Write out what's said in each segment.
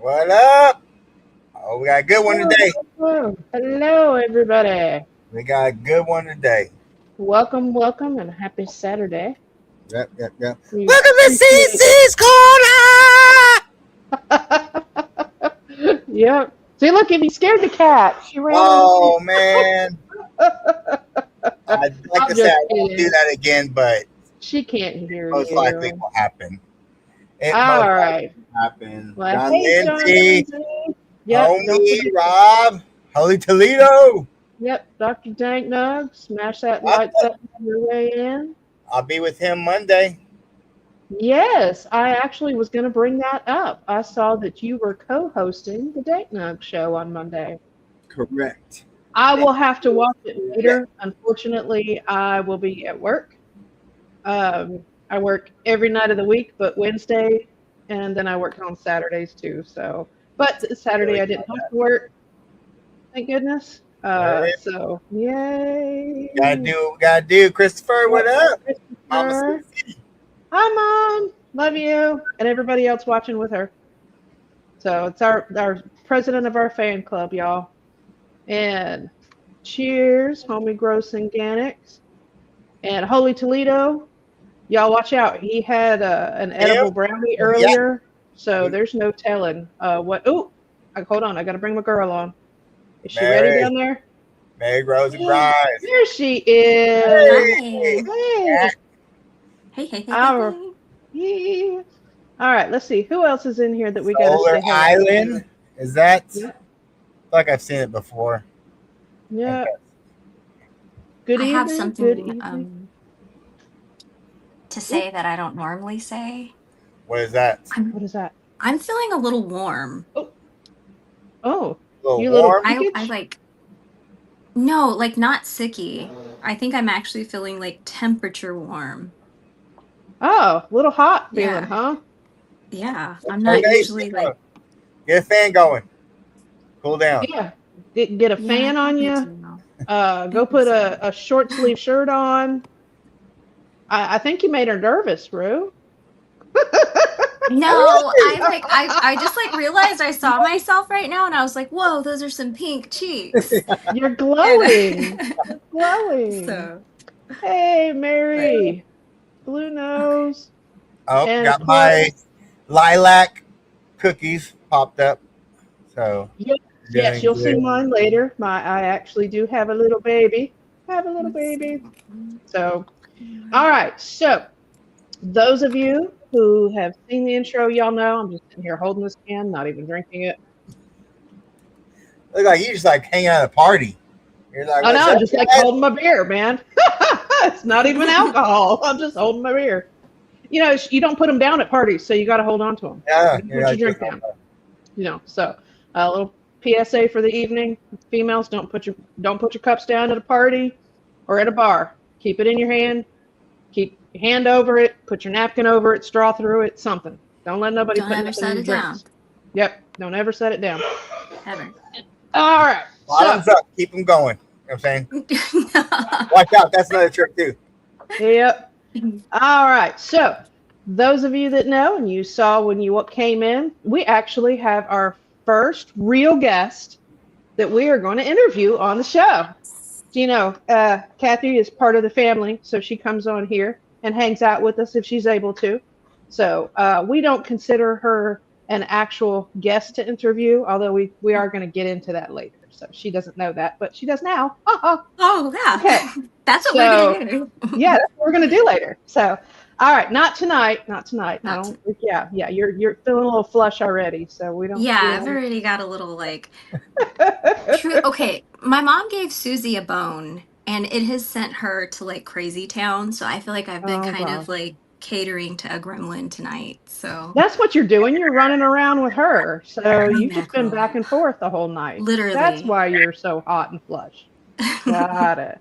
What up? Oh, we got a good one Hello, today. hello, everybody. We got a good one today. Welcome, welcome, and happy Saturday. Yep. We Welcome to appreciate. CC's Corner! Yep. See, look, if you scared the cat, she ran on. Oh, man. I'd like to I'm say just I won't do kidding. that again, but She can't hear most likely you. will happen. It most All likely right. will happen. Well, John hey, John Lindsay, Lindsay. Yep. Don't homie, forget. Rob, Holy Toledo. Yep. Dr. Dank Nug. Smash that like button on your way in. I'll be with him Monday. Yes, I actually was going to bring that up. I saw that you were co-hosting the Date Nug show on Monday. Correct. I will have to watch it later. Unfortunately, I will be at work. I work every night of the week, but Wednesday, and then I work on Saturdays too. So, but Saturday Really I didn't have to work. Thank goodness. So gotta yay! do what we gotta do. Christopher, what Yep, up? Mama Christopher. Susie. Hi, Mom. Love you, and everybody else watching with her. So it's our president of our fan club, y'all. And cheers, homie Gross and Organics. And Holy Toledo, y'all watch out. He had an Him? edible brownie Yeah. earlier, so there's no telling what. Oh, hold on, I got to bring my girl on. Is she ready Mary. down there? Mary Rose and Yeah, Grimes. there she is. Hey. Hi. Hey, our Hey. yeah. All right, let's see who else is in here that we got to Solar say hello to. Island. Is that? I feel Yeah, like I've seen it before. yeah. Okay. Good I have evening. Good something evening. to Ooh, say that I don't normally say. What is that? what is that? I'm feeling a little warm. Oh, oh, A little you little warm? I peekage. like no, like not sicky. I think I'm actually feeling like temperature warm. Oh, little hot feeling, Yeah. huh? Yeah. I'm Turn not the AC usually like on. Get a fan going. Cool down. Yeah. Get a yeah, I fan on think you. so. I Go think put so. a short sleeve shirt on. I think you made her nervous, Rue. No, Really? I just like realized I saw myself right now and I was like, whoa, those are some pink cheeks. You're And glowing. You're glowing. so Hey, but Mary. Blue okay. nose. Oh, And of got my course, lilac cookies popped up. So, yes, yes, doing you'll see good. mine later. I actually do have a little baby. Have a little Let's baby. see. So, all right. So, those of you who have seen the intro, y'all know I'm just sitting here holding this can, not even drinking it. Look like you just like hanging out at a party. You're like, I what's know, up, just like guys? holding my beer, man. It's not even alcohol. I'm just holding my beer. You know, you don't put them down at parties, so you got to hold on to them. Yeah, You don't you're put your like drink just down. You know, so a little PSA for the evening: females, don't put your cups down at a party or at a bar. Keep it in your hand. Keep your hand over it. Put your napkin over it. Straw through it. Something. Don't let nobody Don't put ever nothing in set your it down. drinks. Yep. Don't ever set it down. Ever. All right. So, bottoms up. Keep them going. You know what I'm saying? Watch out. That's another trick, too. yep. All right. So, those of you that know and you saw when you came in, we actually have our first real guest that we are going to interview on the show. You know, Kathy is part of the family, so she comes on here and hangs out with us if she's able to. So we don't consider her an actual guest to interview, although we are going to get into that later. So she doesn't know that, but she does now. Oh Okay. yeah. That's what we're So gonna do. yeah, that's what we're going to do later. So all right, not tonight, not tonight. I That's don't. Yeah. You're feeling a little flush already, so we yeah, I've don't. already got a little like true okay. My mom gave Susie a bone and it has sent her to like crazy town. So I feel like I've been Oh kind of gosh. like catering to a gremlin tonight. So That's what you're doing. You're running around with her. So running you've just back been row. back and forth the whole night. That's Literally. why you're so hot and flush. Got it.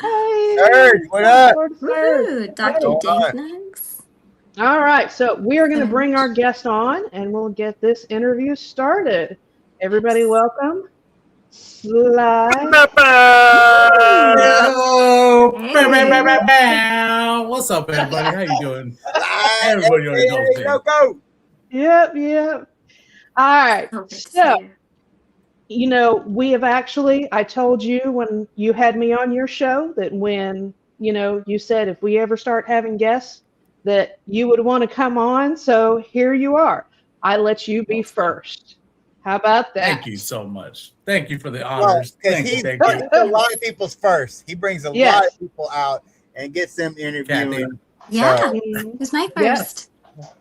Hey, Serge, what Happy up? birthday. Woohoo, What's Dr. Hey. going on? Danknugs. All right. So we are going to bring our Serge. guest on and we'll get this interview started. Everybody, Yes. welcome. Sly. Woo! Hello. Bow, bow, bow, bow, Hey. bow. What's up, everybody? How you doing? Live, Everybody on the Gulf aka State. Loco. Yep. All right. So good to So, see you. you know, we have actually, I told you when you had me on your show that when, you know, you said if we ever start having guests that you would want to come on. So here you are. I let you be first. How about that? Thank you so much. Thank you for the Well, honors. because Thank you. he's Thank you. a lot of people's first. He brings a lot Yes. of people out and gets them interviewing. Yeah, So, Mhm. it's my Yes. first.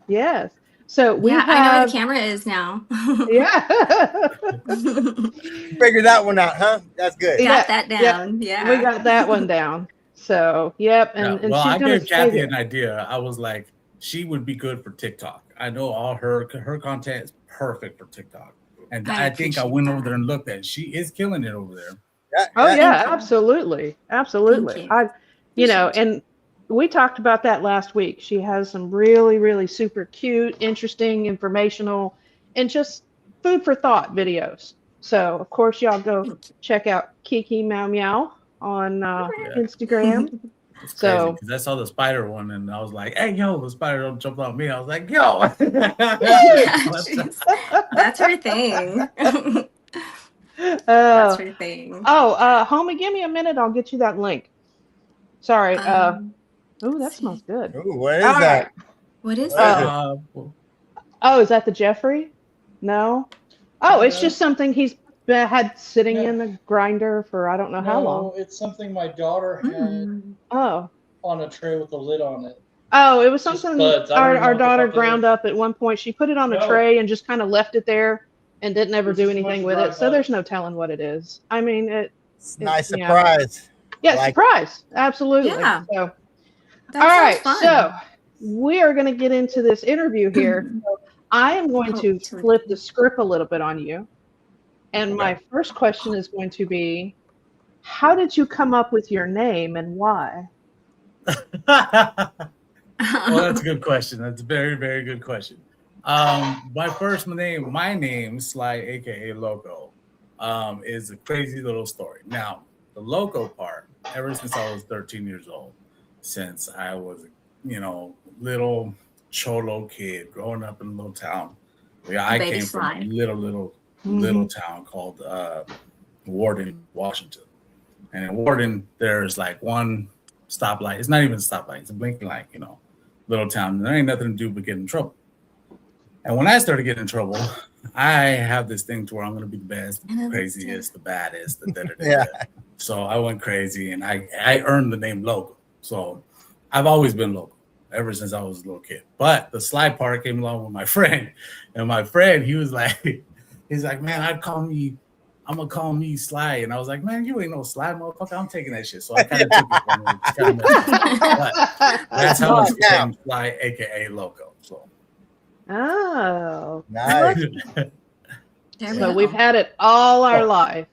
Yes. So we Yeah, I know where have, the camera is now. yeah. figure that one out, huh? That's good. Yeah, Got that yeah. down. Yeah. We got that one down. So, yep. Yeah, And well, she's I going to gave stay Kathy here. an idea. I was like, she would be good for TikTok. I know all her content is perfect for TikTok, and I I think I appreciate went that. over there and looked at it. She is killing it over there. Oh Yeah. yeah, Thank you. absolutely. Absolutely. Thank you. I you know, Appreciate and we talked about that last week. She has some really, really super cute, interesting, informational, and just food for thought videos. So of course y'all go Thank check out Kiki Meow Meow on Yeah. Instagram. you. It's crazy So because I saw the spider one and I was like, "Hey, yo, the spider don't jump on me." I was like, "Yo." That's her thing. That's uh, her thing. homie, give me a minute, I'll get you that link. Sorry. Um, Oh, that let's smells see. good. Ooh, what is All that? right. What is What that? is Oh, is that the Jeffrey? No. Oh, it's No. just something he's had sitting in the grinder for I don't know how long. No, it's something my daughter had Mm. Oh. on a tray with a lid on it. Oh, it was Just something buds. I don't our, even know our what the daughter fuck it ground is. up at one point. She put it on a No. tray and just kind of left it there and didn't ever It's do just a bunch anything of with dry it. So there's buds. no telling what it is. I mean, It's a nice yeah. surprise. Yeah, Like- surprise. Absolutely. Yeah. So, That all sounds right. fun. So we are going to get into this interview here. I am going to flip the script a little bit on you. And my first question is going to be, how did you come up with your name and why? Well, that's a good question. That's a very, very good question. My name, Sly, aka Loco, is a crazy little story. Now, the Loco part, ever since I was 13 years old, since I was, little cholo kid growing up in a little town. Yeah, I Baby came Sly. from a little town called Warden, Washington. And in Warden, there's like one stoplight. It's not even a stoplight. It's a blinking light, little town. There ain't nothing to do but get in trouble. And when I started getting in trouble, I have this thing to where I'm going to be the best, the craziest, the baddest, the da-da-da-da. Yeah. So I went crazy and I earned the name Loco. So I've always been Loco ever since I was a little kid. But the Sly part came along with my friend. And my friend, he's like, man, I'm gonna call me Sly. And I was like, man, you ain't no Sly, motherfucker. I'm taking that shit. So I kind of took it from him. It's kinda messed up. But that's how it became Sly, aka Loco. So Oh, Nice. There we so go. we've had it all our life.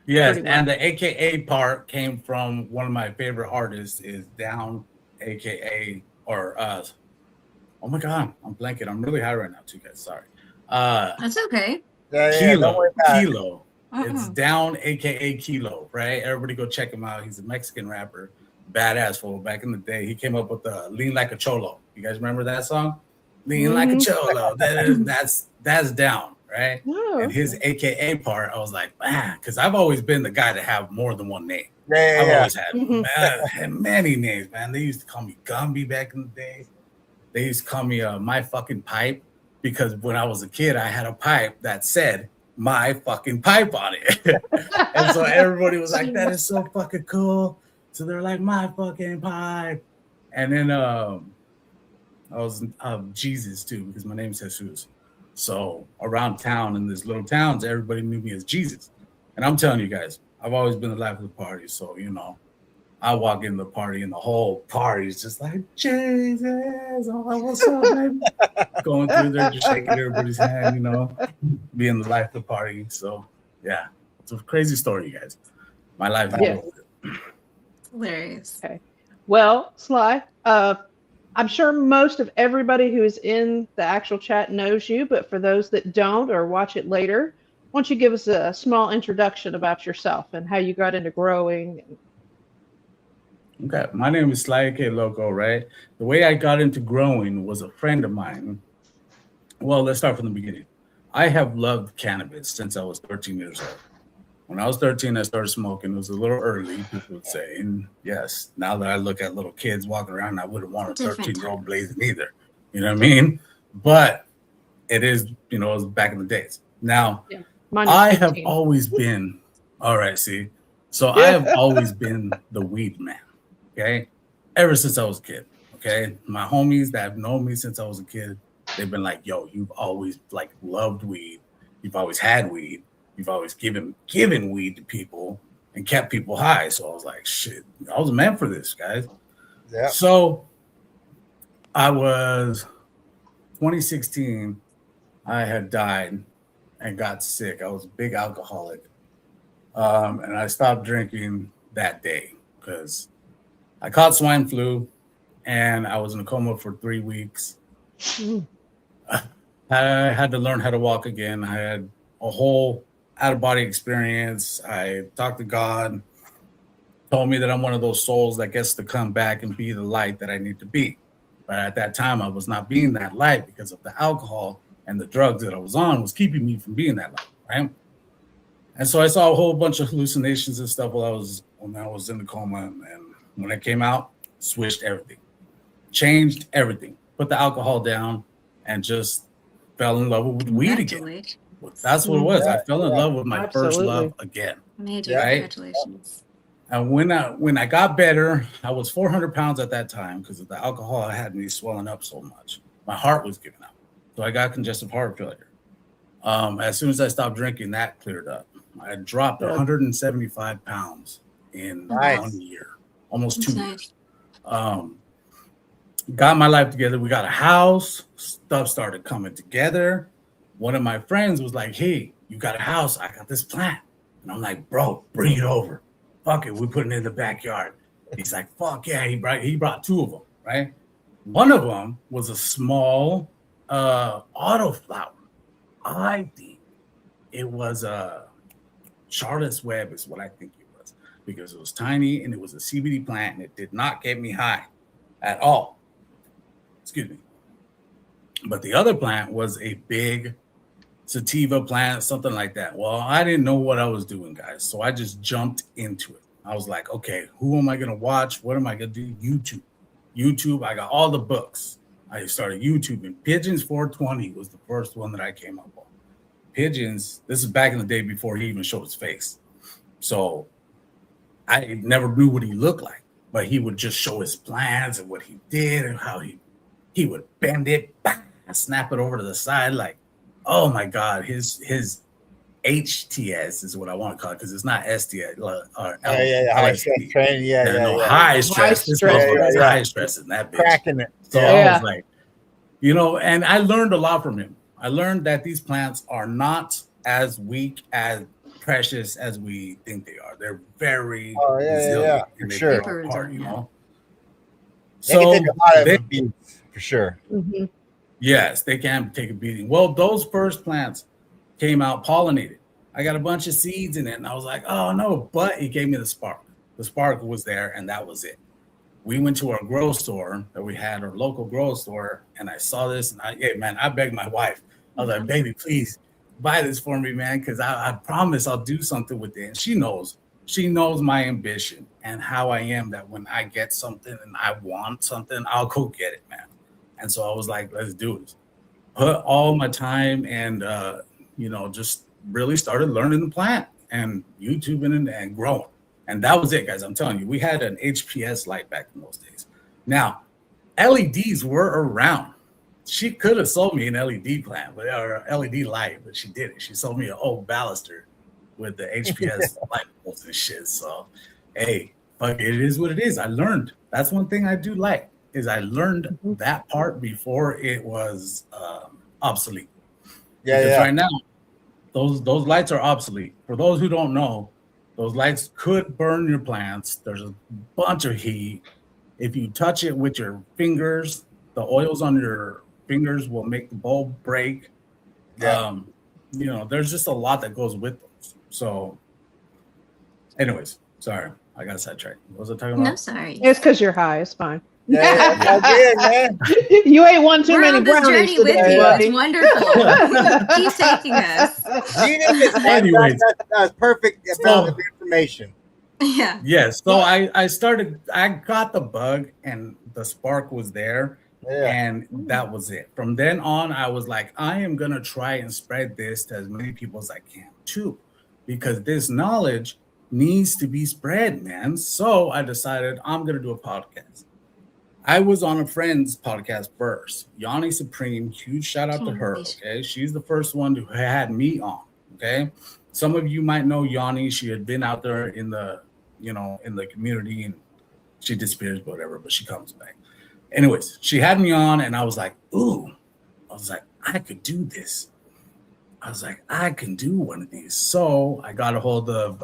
yes, Pretty and the AKA part came from one of my favorite artists is Down, AKA or oh my god, I'm blanking. I'm really high right now too, guys. Sorry. That's okay. Yeah, don't worry about it. Kilo. It's Down, aka Kilo, right? Everybody go check him out. He's a Mexican rapper, badass fool. Back in the day, he came up with the "Lean Like a Cholo." You guys remember that song? Lean like a cholo. That's Down, right? Oh, And his AKA part, I was like, man, because I've always been the guy to have more than one name. Yeah, I've yeah, always had many names, man. They used to call me Gumby back in the day. They used to call me My Fucking Pipe because when I was a kid, I had a pipe that said My Fucking Pipe on it. And so everybody was like, that is so fucking cool. So they're like, My Fucking Pipe. And then I was Jesus too because my name is Jesus. So around town in these little towns, everybody knew me as Jesus. And I'm telling you guys, I've always been the life of the party. So, I walk in the party and the whole party is just like, Jesus, oh, what's up, baby? Going through there, just shaking everybody's hand, being the life of the party. So, yeah, it's a crazy story, you guys. My life is Yeah. Hilarious. Okay. Well, Sly, I'm sure most of everybody who is in the actual chat knows you, but for those that don't or watch it later, why don't you give us a small introduction about yourself and how you got into growing? Okay, my name is Sly K Loco, right? The way I got into growing was a friend of mine. Well, let's start from the beginning. I have loved cannabis since I was 13 years old. When I was 13, I started smoking. It was a little early, people would say. And yes, now that I look at little kids walking around, I wouldn't want a Different 13-year-old blazing either. You know what I mean? But it is, you know, it was back in the days. Now, Mine is I have 15. always been, all right, see? So I have always been the weed man, okay? Ever since I was a kid, okay? My homies that have known me since I was a kid, they've been like, yo, you've always like loved weed. You've always had weed. You've always given weed to people and kept people high. So I was like, shit, I was meant for this, guys. Yeah. So I was 2016, I had died and got sick. I was a big alcoholic. And I stopped drinking that day because I caught swine flu and I was in a coma for 3 weeks. Mm. I had to learn how to walk again. I had a whole out-of-body experience. I talked to God, told me that I'm one of those souls that gets to come back and be the light that I need to be. But at that time, I was not being that light because of the alcohol and the drugs that I was on was keeping me from being that light, right? And so I saw a whole bunch of hallucinations and stuff when I was in the coma. And when I came out, switched everything, changed everything, put the alcohol down, and just fell in love with weed again. Congratulations. That's what it was. I Yeah, fell in love with my first absolutely. love again. Major Yeah. congratulations. And when I got better, I was 400 pounds at that time because of the alcohol had me swelling up so much. My heart was giving out. So I got congestive heart failure. As soon as I stopped drinking, that cleared up. I dropped Good. 175 pounds in Nice. 1 year, almost That's 2 nice. years. Got my life together. We got a house. Stuff started coming together. One of my friends was like, hey, you got a house. I got this plant. And I'm like, bro, bring it over. Fuck it. We're putting it in the backyard. He's like, fuck yeah. He brought 2 of them, right? One of them was a small autoflower. I think it was a Charlotte's Web is what I think it was because it was tiny and it was a CBD plant and it did not get me high at all. Excuse me. But the other plant was a big sativa plant, something like that. Well, I didn't know what I was doing, guys. So I just jumped into it. I was like, okay, who am I going to watch? What am I going to do? YouTube. I got all the books. I started YouTubing. Pigeons 420 was the first one that I came up on. Pigeons, this is back in the day before he even showed his face. So I never knew what he looked like, but he would just show his plans and what he did and how he would bend it, snap it over to the side. Like, oh my God, his HTS is what I want to call it because it's not STS or High stress LSD. training. Yeah. High stress. This stress. motherfucker's Yeah. high stress in that bitch. Cracking it. So Yeah. I was like, you know, and I learned a lot from him. I learned that these plants are not as weak, as precious as we think they are. They're very Oh, yeah, resilient for and they sure. fall apart, you know. They can take a lot of they- abuse for sure. Mhm. yes, they can take a beating. Well, those first plants came out pollinated. I got a bunch of seeds in it, and I was like, oh no, but it gave me the spark. The spark was there, and that was it. We went to our grow store that we had, our local grow store, and I saw this, and I begged my wife. I was like, baby, please buy this for me, man, because I promise I'll do something with it. And she knows my ambition and how I am, that when I get something and I want something, I'll go get it, man. And so I was like, let's do it. Put all my time and, just really started learning the plant and YouTubing and growing. And that was it, guys. I'm telling you, we had an HPS light back in those days. Now, LEDs were around. She could have sold me an LED plant or LED light, but she didn't. She sold me an old baluster with the HPS light bulbs and shit. So, hey, fuck, it is what it is. I learned. That's one thing I do like is I learned that part before it was obsolete. Because right now, those lights are obsolete. For those who don't know, those lights could burn your plants. There's a bunch of heat. If you touch it with your fingers, the oils on your fingers will make the bulb break. Yeah. There's just a lot that goes with those. So, anyways, sorry, I got sidetracked. What was I talking about? No, sorry. It's because you're high. It's fine. Yeah, that's all good, man. You ain't won too We're many on this brownies journey with today, you. buddy. It's wonderful. Keep taking us. Genius, man. Anyways. That's perfect amount of information. Yeah. Yes. So I got the bug and the spark was there. Yeah. And that was it. From then on, I was like, I am going to try and spread this to as many people as I can too, because this knowledge needs to be spread, man. So I decided I'm going to do a podcast. I was on a friend's podcast first, Yanni Supreme. Huge shout out to her. Okay. She's the first one who had me on. Okay. Some of you might know Yanni. She had been out there in the, in the community, and she disappears, whatever, but she comes back. Anyways, she had me on, and I was like, ooh, I could do this. I was like, I can do one of these. So I got a hold of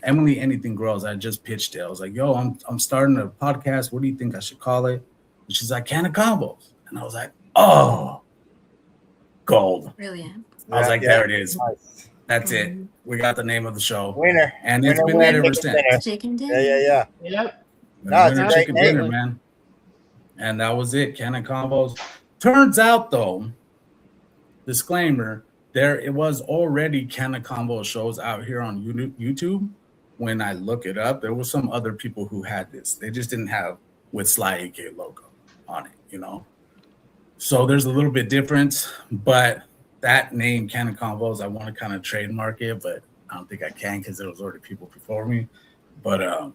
Emily Anything Grows. I just pitched it. I was like, yo, I'm starting a podcast. What do you think I should call it? And she's like, Can of Combos. And I was like, oh, gold. Brilliant. I was like, Yeah. there it is. Nice. That's it. We got the name of the show. Winner. And it's Winner, been that winner, ever chicken since. dinner. Chicken dinner. Yeah. Yep. No, it's a Winner great chicken name. dinner, man. And that was it. Can of Combos. Turns out, though, disclaimer, it was already Can of Combos shows out here on YouTube. When I look it up, there were some other people who had this. They just didn't have with Sly AK logo on it, So there's a little bit difference, but that name, Can of Combos, I want to kind of trademark it, but I don't think I can because there was already people before me. But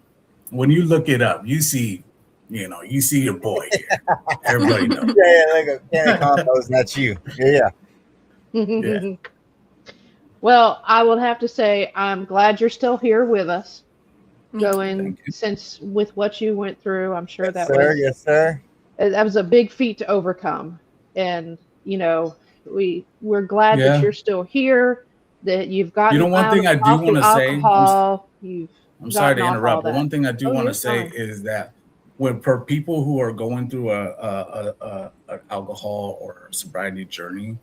when you look it up, you see your boy here. Everybody knows. Yeah, like a Can of Combos, that's you. Yeah. Yeah. Well, I will have to say I'm glad you're still here with us. Me too. Going Thank you. since with what you went through, I'm sure Yes, sir. Yes, sir. that was a big feat to overcome. And we're glad Yeah. that you're still here, that you've gotten one out thing of I do off the want to say, alcohol. You've I'm sorry to gotten off all interrupt, but that. one thing I do Oh, want you're to say fine. is that for people who are going through a alcohol or sobriety journey,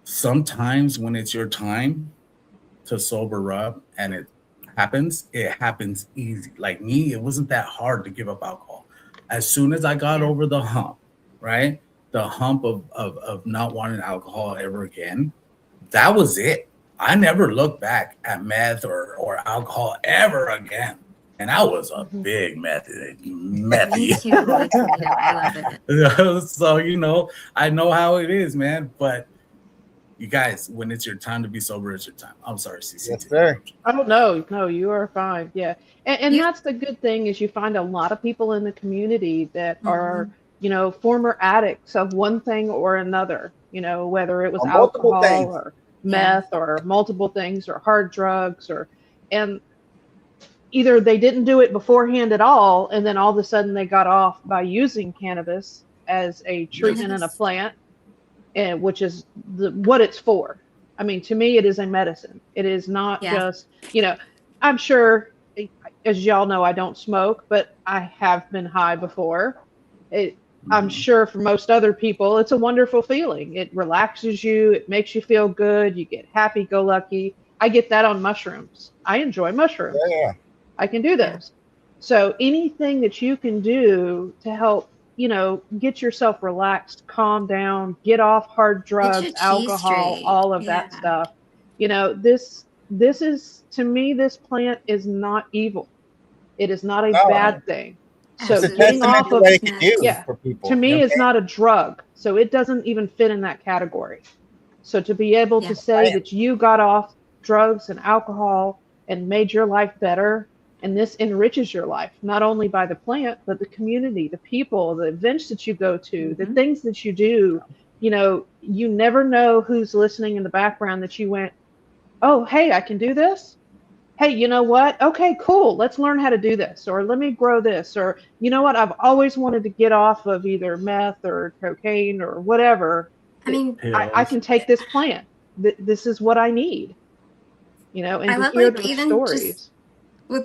sometimes when it's your time to sober up and it happens easy. Like me, it wasn't that hard to give up alcohol. As soon as I got over the hump, right? The hump of not wanting alcohol ever again, that was it. I never looked back at meth or alcohol ever again. And I was a big methy. Me too. I love it. So, I know how it is, man. But you guys, when it's your time to be sober, it's your time. I'm sorry, CC. Yes, sir. Oh no, you are fine. Yeah, and You- that's the good thing is you find a lot of people in the community that Mm-hmm. are former addicts of one thing or another. Whether it was Or multiple alcohol things. or meth or multiple things or hard drugs and either they didn't do it beforehand at all, and then all of a sudden they got off by using cannabis as a treatment and a Yes. plant, and which is what it's for. I mean, to me, it is a medicine. It is not Yeah. just, I'm sure, as y'all know, I don't smoke, but I have been high before. I'm sure for most other people, it's a wonderful feeling. It relaxes you. It makes you feel good. You get happy-go-lucky. I get that on mushrooms. I enjoy mushrooms. Yeah. I can do those. So anything that you can do to help, get yourself relaxed, calm down, get off hard drugs, your cheese alcohol, straight. all of that Yeah. stuff. This is, to me, this plant is not evil. It is not a No. bad thing. So It's a getting testament off to of what it can do Yeah. for people. to me You know? it's not a drug, so it doesn't even fit in that category. So to be able Yeah. to say that you got off drugs and alcohol and made your life better, and this enriches your life not only by the plant but the community, the people, the events that you go to, the Mhm. things that you do. You never know who's listening in the background that you went, oh hey, I can do this. Hey, you know what? Okay, cool. Let's learn how to do this, or let me grow this, or you know what? I've always wanted to get off of either meth or cocaine or whatever. I mean, I can take this plant. This is what I need. And I to love, hear like, those even stories.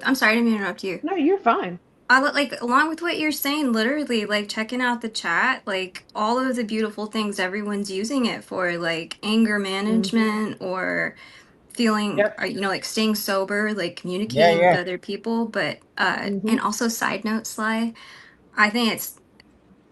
I'm sorry to interrupt you. No, you're fine. Along with what you're saying, literally, like checking out the chat, like all of the beautiful things everyone's using it for, like anger management or feeling, Yep. or, like staying sober, like communicating Yeah. with other people. But, Mhm. and also, side note, Sly, I think it's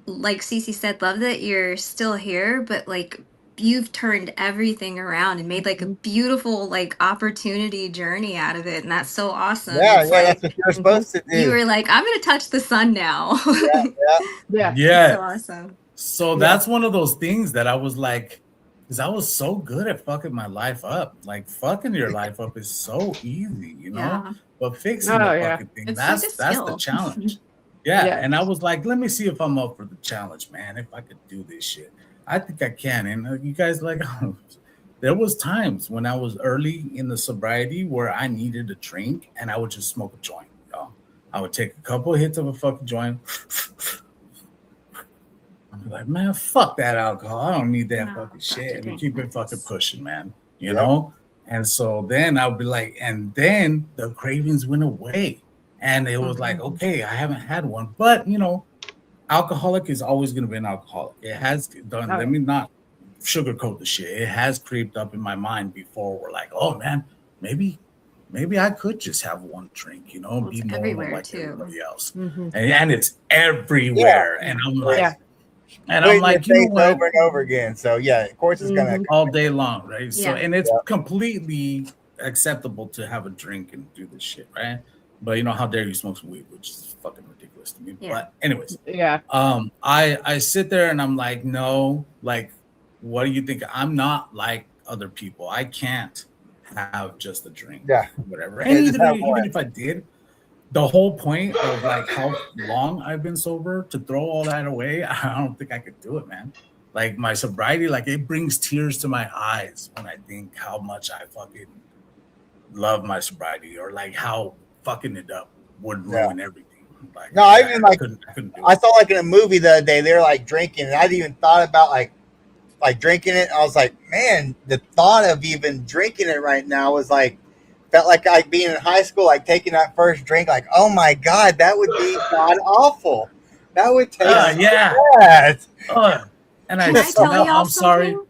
like Cece said, love that you're still here, but like you've turned everything around and made like a beautiful like opportunity journey out of it, and that's so awesome. Yeah, It's yeah, that's like what you're supposed to you do. were like, I'm gonna touch the sun now. Yeah, yeah. Yeah. Yeah. So awesome. So Yeah. that's one of those things that I was like, because I was so good at fucking my life up. Like fucking your life up is so easy, you know. Yeah. But fixing Oh, the yeah. fucking thing, It's like a that's the skill. challenge. Yeah. Yeah. And I was like, let me see if I'm up for the challenge, man. If I could do this shit, I think I can. And you guys like, there was times when I was early in the sobriety where I needed a drink and I would just smoke a joint. You know? I would take a couple of hits of a fucking joint. I'm like, man, fuck that alcohol. I don't need that No, fucking not shit. to And drink keep it this. fucking pushing, man. You Yeah. know? And so then I would be like, and then the cravings went away. And it was like, okay, I haven't had one. But, you know, alcoholic is always going to be an alcoholic. It has done, Oh. let me not sugarcoat the shit. It has creeped up in my mind before. We're like, oh, man, maybe I could just have one drink, you know, Well, be it's normal everywhere, like too. everybody else. Mhm. And it's everywhere. And I'm like, Yeah. and Putting I'm like, your you know face what? over and over again. So yeah, of course it's gonna. Mhm. All day long, right? So, Yeah. and it's Yeah. completely acceptable to have a drink and do this shit, right? But you know, how dare you smoke some weed, which is fucking ridiculous to me. Yeah. But anyways, Yeah. I sit there and I'm like, no, like, what do you think? I'm not like other people. I can't have just a drink, Yeah. whatever. Yeah, And just have one. even if I did, the whole point of like how long I've been sober, to throw all that away, I don't think I could do it, man. Like my sobriety, like it brings tears to my eyes when I think how much I fucking love my sobriety, or like how fucking it up would ruin everything. Like, No, I even, like, couldn't do I it. saw like in a movie the other day, they're like drinking, and I didn't even thought about like drinking it. I was like, man, the thought of even drinking it right now was like, felt like being in high school, like taking that first drink, like, oh my God, that would be god awful. That would taste Yeah. bad. And Can I tell y'all I'm sorry. something?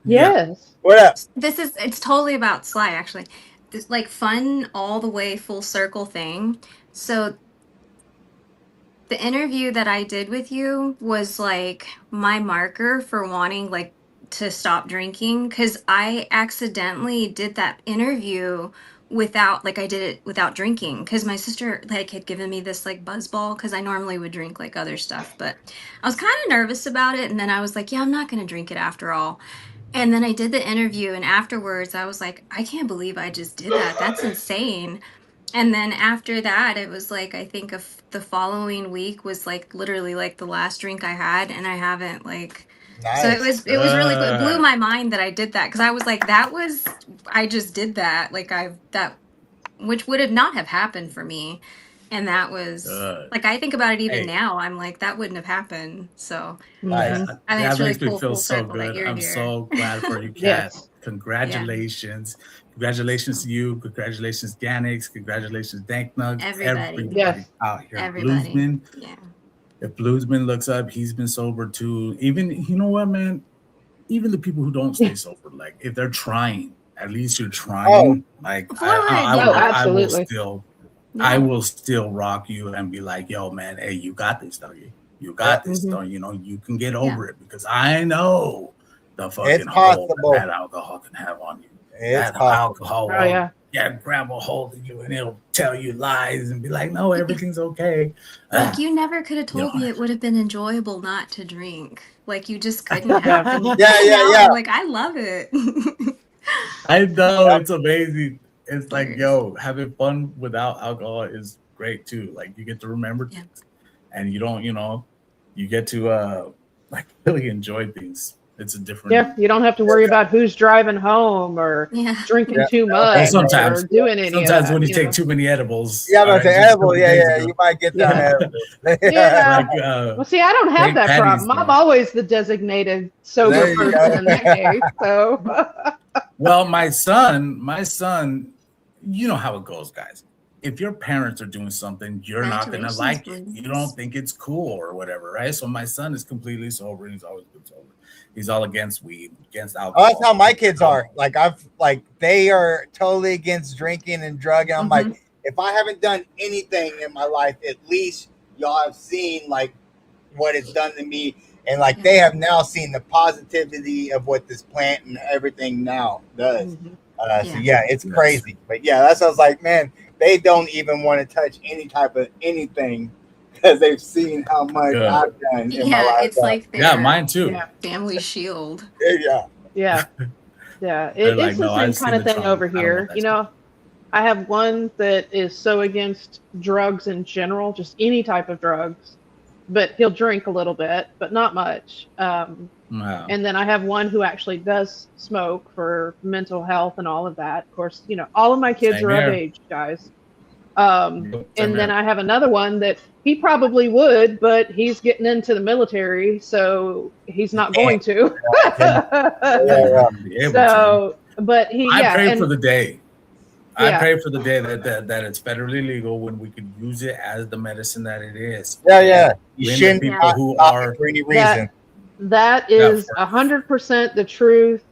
Yes. What up? It's totally about Sly, actually. This like fun all the way full circle thing. So the interview that I did with you was like my marker for wanting like to stop drinking, because I accidentally did that interview without, like, I did it without drinking, because my sister like had given me this like buzz ball, because I normally would drink like other stuff, but I was kind of nervous about it, and then I was like, yeah, I'm not gonna drink it after all. And then I did the interview, and afterwards I was like, I can't believe I just did that. That's insane. And then after that, it was like, I think of the following week was like literally like the last drink I had, and I haven't like. So it Nice. was really cool. It blew my mind that I did that, because I was like, I just did that, like which would have not have happened for me, and that was like, I think about it even Hey. now. I'm like, that wouldn't have happened. So Nice. Mhm. I think That it's really makes me cool feel full so circle that good. you're I'm here. so glad for you, Kat. Yes. Congratulations. Congratulations to you. Congratulations, Ganix. Congratulations, Danknug. Everybody. Yes. out here. Everybody. Bluesman. Yeah. If Bluesman looks up, he's been sober too. Even, you know what, man? Even the people who don't stay sober, like if they're trying, at least you're trying. Like Fluid, I yeah. will Absolutely. still, Yeah. I will still rock you and be like, yo, man, hey, you got this, doggy. You got this, Mhm. don't you know? You can get over it, because I know the fucking It's hold possible. that alcohol can have on you. It's That possible. alcohol Oh, will, yeah. grab a hold of you, and it'll tell you lies and be like, no, everything's okay. Like, you never could have told Yeah. me it would have been enjoyable not to drink. Like, you just couldn't have. And Yeah, now yeah. I'm like, I love it. I know, Yep. it's amazing. It's like, yo, having fun without alcohol is great too. Like, you get to remember Yeah. things, and you don't, you get to like really enjoy things. It's a different. Yeah. You don't have to worry about who's driving home or Yeah. drinking Yeah. too much sometimes- or doing any of Sometimes that, when you you take know? too many edibles. Yeah, but alright, the just a edible, couple yeah, days yeah, ago. you might get that Yeah. edible. Yeah. Like, Well, see, I don't have St. that Patty's problem. I'm Day. always the designated sober There you person go. in that case. So, well, my son, you know how it goes, guys. If your parents are doing something, you're not gonna Congratulations, like it. Bruce. You don't think it's cool or whatever, right? So my son is completely sober. He's always been sober. He's all against weed, against alcohol. Oh, that's how my kids are. Like they are totally against drinking and drugging. I'm Mhm. like, if I haven't done anything in my life, at least y'all have seen like what it's done to me, and like they have now seen the positivity of what this plant and everything now does. Mhm. So yeah, it's crazy. But yeah, that's what I was like, man, they don't even want to touch any type of anything because they've seen how much Yeah. I've done in my Yeah, life. it's like their Yeah, mine too. Yeah. family shield. Yeah. Yeah. Yeah. They're like, It's no, the I've same seen kind of the thing trauma. over I don't here. want that You know, I have one that is so against drugs in general, just any type of drugs, but he'll drink a little bit, but not much. Wow. And then I have one who actually does smoke for mental health and all of that. Of course, you know, all of my kids Same are of here. age, guys. Same And then here. I have another one that he probably would, but he's getting into the military, so he's not going to. Yeah. Be able to. So, but he, I yeah, pray and for the day. I Yeah. pray for the day that it's federally legal when we could use it as the medicine that it is. Yeah, yeah. You When the shouldn't people not who stop are it for any reason. that Yeah, is 100% the truth.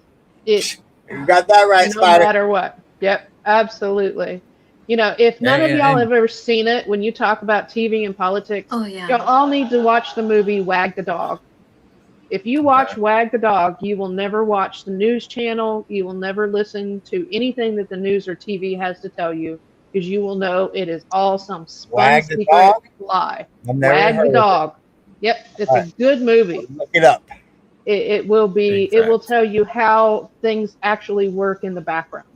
It You got that right, no Spider. matter what. Yep, absolutely. You know, if none of Yeah, y'all and- have ever seen it, when you talk about TV and politics, Oh yeah. y'all all need to watch the movie Wag the Dog. If you watch Wag the Dog, you will never watch the news channel. You will never listen to anything that the news or TV has to tell you, because you will know it is all some spun Wag the secret Dog? lie. I've never Wag heard the of Dog. Yep, it's a good movie. it. Look it up. It will be. Big It will facts. tell you how things actually work in the background.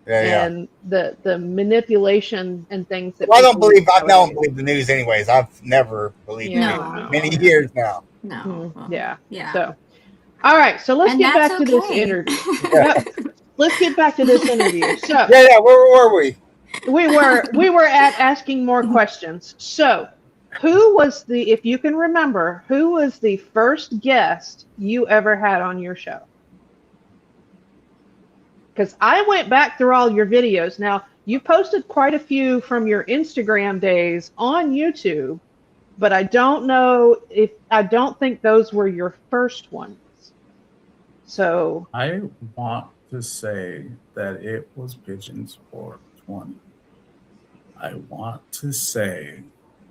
Yeah. And the manipulation and things that Well, I don't people believe. do I don't nowadays. believe the news, anyways. I've never believed Yeah. it. Many years now. No. Mm, well, yeah. Yeah. So, all right. So let's And get that's back to this okay. interview. Yep. Let's get back to this interview. So Yeah. Where were we? we were at asking more questions. So who was the, if you can remember, who was the first guest you ever had on your show? Because I went back through all your videos. Now, you posted quite a few from your Instagram days on YouTube, but I don't think those were your first ones. So, I want to say that it was Pigeons for 20. I want to say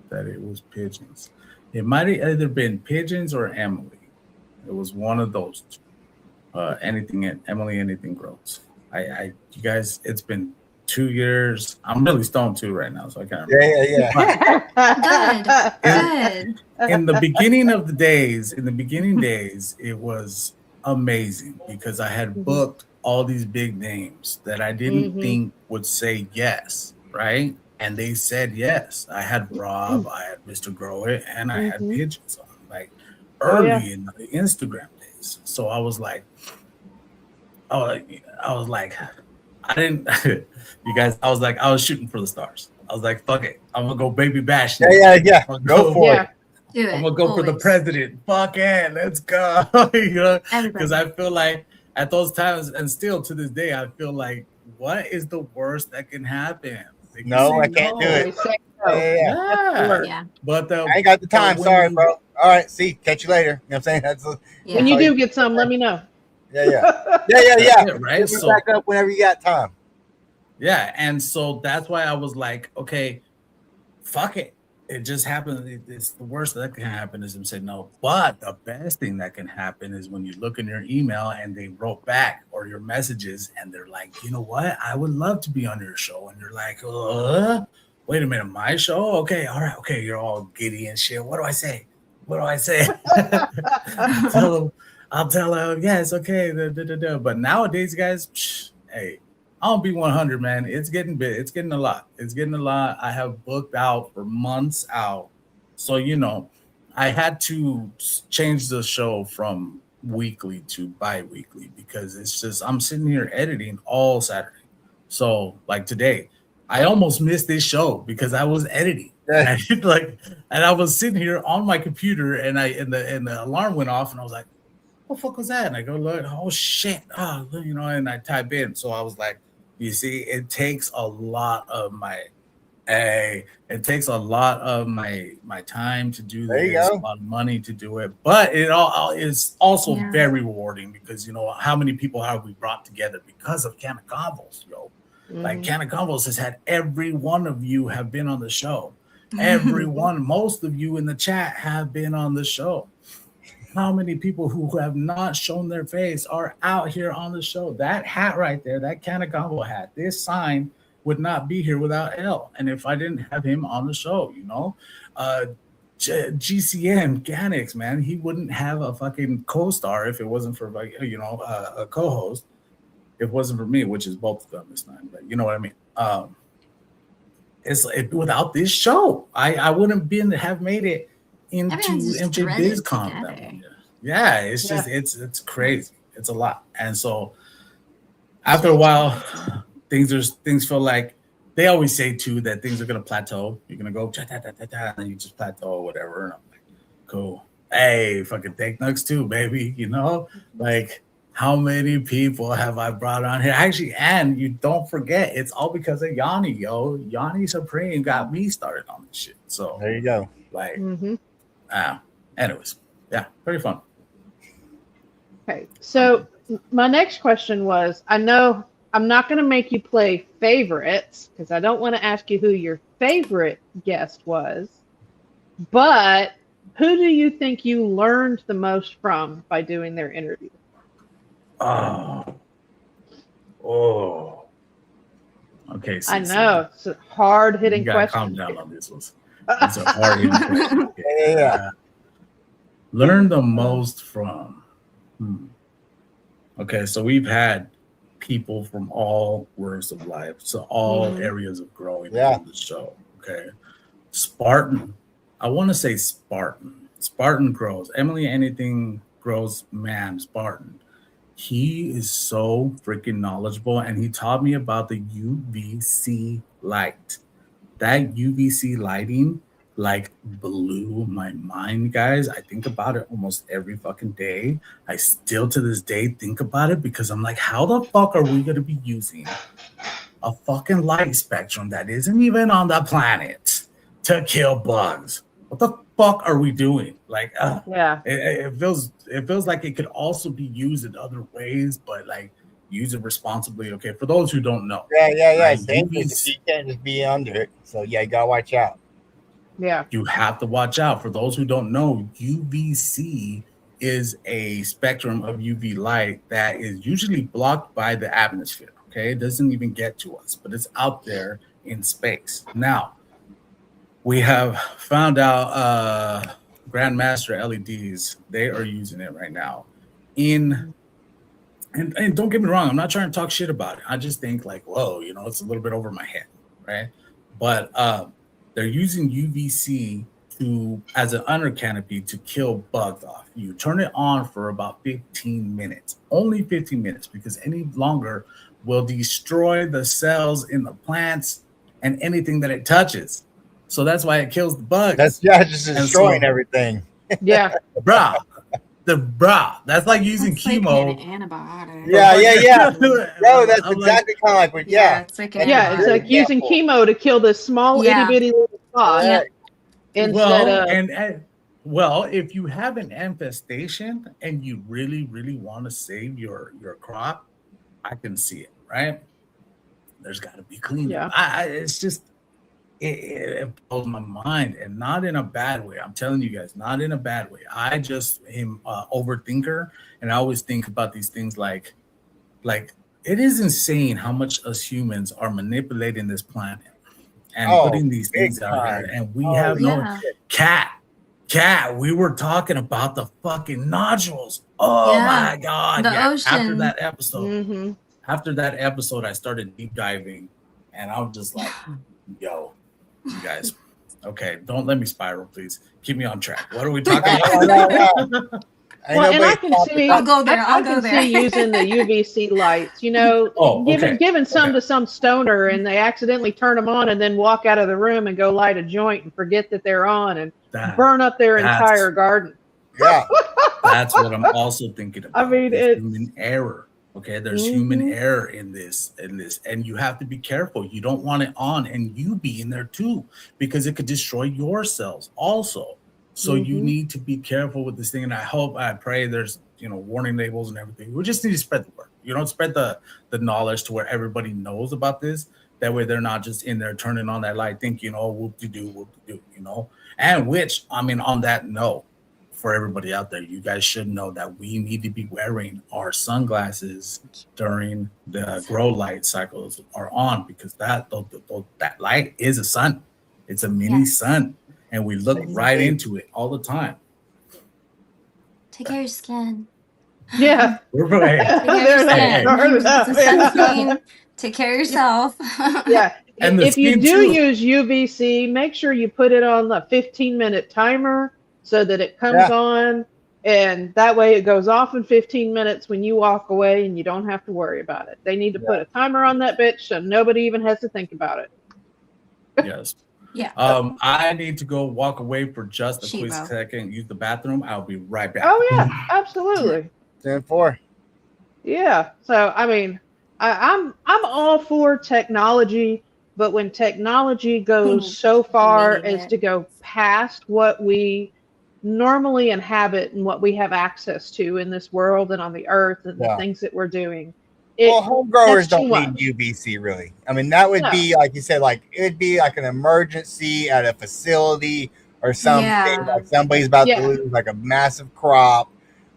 that it was Pigeons. It might have either been Pigeons or Emily. It was one of those two. Emily, anything grows. You guys, it's been 2 years. I'm really stoned too right now, so I can't remember. Yeah. Good. In the beginning days, it was amazing because I had booked all these big names that I didn't think would say yes, right? And they said yes. I had Rob, I had Mr. Grow It, and I had Pigeons on, like early in the Instagram days. So I was like, I was shooting for the stars. I was like, fuck it. I'm gonna go baby bash. Yeah. Go for it. Do it. I'm gonna go for the always. president. Fuck it, let's go. You know, Everybody. because I feel like at those times, and still to this day, I feel like, what is the worst that can happen? They can No, say I can't do it. They say no. Yeah. Yeah. But I ain't got the time. when Sorry, you- bro. All right. See, catch you later. You know what I'm saying? That's Yeah. When you do get some, let me know. yeah. That's it, right? Pick So back up whenever you got time. yeah, and so that's why I was like, okay, fuck it. It just happened. It's the worst that can happen is them say no. But the best thing that can happen is when you look in your email and they wrote back or your messages and they're like, you know what? I would love to be on your show. And you're like, wait a minute, my show? Okay, all right, okay. You're all giddy and shit. What do I say? I'll tell them, yes, okay. But nowadays, guys, hey, I'll be 100, man. It's getting big. It's getting a lot. I have booked out for months out. So, you know, I had to change the show from weekly to bi-weekly because it's just, I'm sitting here editing all Saturday. So like today, I almost missed this show because I was editing. Yeah. And I was sitting here on my computer and the alarm went off and I was like, what the fuck was that? And I go look, oh shit. Oh, you know, and I type in. So I was like, you see, it takes a lot of my time to do There you this, go. a lot of money to do it. But it all is also Yeah. very rewarding because you know how many people have we brought together because of Can of Convos, yo. Like Can of Convos has had every one of you have been on the show. everyone, most of you in the chat have been on the show. How many people who have not shown their face are out here on the show? That hat right there, that Kanagombo hat, this sign would not be here without L. And if I didn't have him on the show, you know, GCM Ganix, man, he wouldn't have a fucking co-star if it wasn't for, like, you know, a co-host. If it wasn't for me, which is both of them this time, but you know what I mean. Without this show, I wouldn't have made it into Everyone's just MJ threaded BizCon. together. Yeah, it's just it's crazy. It's a lot, and so after a while, things feel like they always say too that things are gonna plateau. You're gonna go and then you just plateau or whatever. And I'm like, cool. Hey, fucking Thank Nugs too, baby. You know, like. How many people have I brought on here? Actually, and you don't forget, it's all because of Yanni, yo. Yanni Supreme got me started on this shit. So There you go. like, Mm-hmm. anyways, yeah, very fun. Okay, so my next question was, I know I'm not going to make you play favorites because I don't want to ask you who your favorite guest was, but who do you think you learned the most from by doing their interview? Oh. Okay. I know it's a hard-hitting You gotta question. calm down on this one. It's a hard-hitting question. Okay. Yeah. Learn the most from. Okay, so we've had people from all walks of life, so all areas of growing on the show. Okay, Spartan. I want to say Spartan. Spartan grows. Emily Anything grows. Man, Spartan. He is so freaking knowledgeable, and he taught me about the UVC light. That UVC lighting like blew my mind, guys. I think about it almost every fucking day. I still to this day think about it because I'm like, how the fuck are we going to be using a fucking light spectrum that isn't even on the planet to kill bugs? What the fuck are we doing? Like, Yeah. it feels like it could also be used in other ways, but like use it responsibly. Okay, for those who don't know. Yeah. Right, It's dangerous. You can't just be under it. So yeah, you gotta watch out. Yeah. You have to watch out. For those who don't know, UVC is a spectrum of UV light that is usually blocked by the atmosphere. Okay, it doesn't even get to us, but it's out there in space. Now, we have found out Grandmaster LEDs, they are using it right now. And don't get me wrong, I'm not trying to talk shit about it. I just think like, whoa, you know, it's a little bit over my head, right? But they're using UVC as an under canopy to kill bugs off. You turn it on for about 15 minutes, only 15 minutes, because any longer will destroy the cells in the plants and anything that it touches. So that's why it kills the bugs. That's just destroying everything. Yeah. Bruh. That's like using It's like chemo. an antibiotic. Yeah. Bro, that's exactly kind of like what, It's like an Yeah, it's like antibiotic. using chemo to kill this small Yeah. itty bitty little spot Yeah. instead of Well, if you have an infestation and you really, really want to save your crop, I can see it, right? There's got to be clean. Yeah. It's just it blows my mind, and not in a bad way. I'm telling you guys, not in a bad way. I just am overthinker, and I always think about these things like it is insane how much us humans are manipulating this planet and putting these things out here, and we have no cat. We were talking about the fucking nodules. Oh my god! The ocean. After that episode, I started deep diving, and I'm just like, yo, you guys, okay, don't let me spiral, please. Keep me on track. What are we talking about? Well, and I can see, I'll go there. I can see using the UVC lights, you know, giving some to some stoner and they accidentally turn them on and then walk out of the room and go light a joint and forget that they're on and burn up their entire garden. Yeah. That's what I'm also thinking about. I mean, it's it's human error. Okay, there's human error in this, and you have to be careful. You don't want it on and you be in there too, because it could destroy your cells also. So you need to be careful with this thing. And I pray there's warning labels and everything. We just need to spread the word. Spread the knowledge to where everybody knows about this. That way they're not just in there turning on that light thinking, oh, whoop-de-doo, you know? And which, I mean, on that note, for everybody out there, you guys should know that we need to be wearing our sunglasses during the grow light cycles are on, because that light is a sun. It's a mini sun, and we look right into it all the time. Take care of your skin. Yeah. Right. Take care They're of not your hard skin. enough. Some sunscreen. Take care of yourself. Yeah. And the If you skin, do too. use UVC, make sure you put it on the 15-minute timer so that it comes on, and that way it goes off in 15 minutes when you walk away and you don't have to worry about it. They need to put a timer on that bitch so nobody even has to think about it. Yes. Yeah. I need to go walk away for just a quick Chibo. second, use the bathroom. I'll be right back. Oh yeah, absolutely. 10-4. Yeah. So I mean, I'm all for technology, but when technology goes so far Amazing. as to go past what we normally inhabit and what we have access to in this world and on the earth and the Yeah. things that we're doing. Well, home growers that's don't too need much. UVC really. I mean, that would be like you said, like it would be like an emergency at a facility or something. Yeah. Like somebody's about Yeah. to lose like a massive crop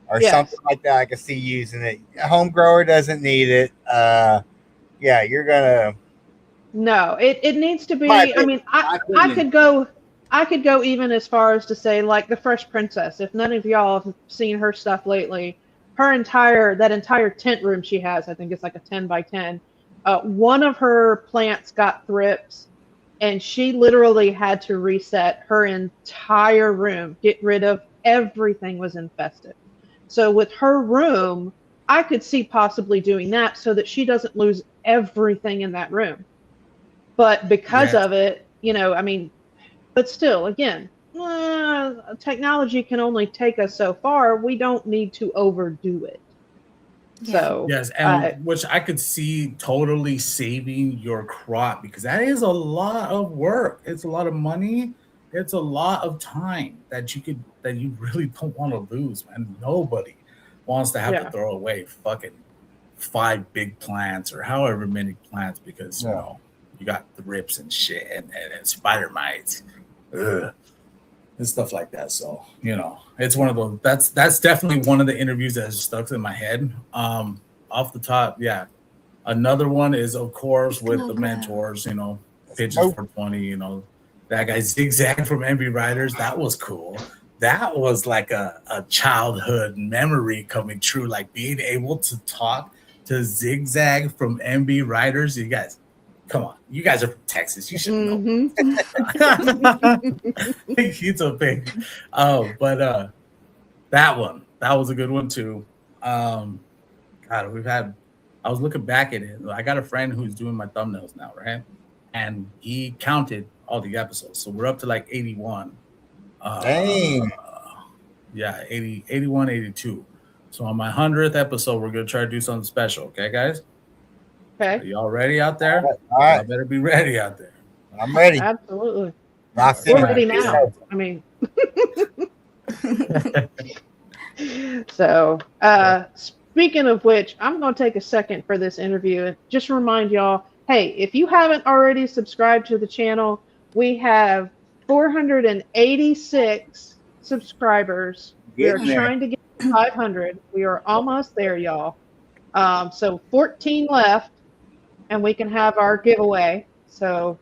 or Yes. something like that. I can see using it. A home grower doesn't need it. Yeah, you're gonna. No, it needs to be. My I opinion. mean, My I opinion. could go even as far as to say like the Fresh Princess. If none of y'all have seen her stuff lately, that entire tent room she has, I think it's like a 10 by 10. One of her plants got thrips, and she literally had to reset her entire room, get rid of everything was infested. So with her room, I could see possibly doing that so that she doesn't lose everything in that room. But because Yes. of it, I mean, but still, again, technology can only take us so far. We don't need to overdo it. Yeah. So Yes, and which I could see totally saving your crop, because that is a lot of work. It's a lot of money. It's a lot of time that you really don't want to lose, man. Nobody wants to have Yeah. to throw away fucking 5 big plants or however many plants because you know you got the rips and shit and spider mites. Ugh. And stuff like that. So, it's one of those. That's definitely one of the interviews that has stuck in my head. Off the top, yeah. Another one is, of course, with the mentors, Pitches for 20, that guy Zigzag from MB Riders. That was cool. That was like a childhood memory coming true, like being able to talk to Zigzag from MB Riders. You guys, come on. You guys are from Texas. You should know. He's a big. But that was a good one too. God, I was looking back at it. I got a friend who's doing my thumbnails now, right? And he counted all the episodes. So we're up to like 81. Dang. Yeah, 80, 81, 82. So on my 100th episode, we're going to try to do something special. Okay, guys? okay, Are y'all ready out there? All right. Y'all better be ready out there. I'm ready. absolutely. Locked We're in. ready now. I mean, so speaking of which, I'm going to take a second for this interview and just remind y'all, hey, if you haven't already subscribed to the channel, we have 486 subscribers. We are Getting there. trying to get to 500. We are almost there, y'all. So 14 left, and we can have our giveaway. So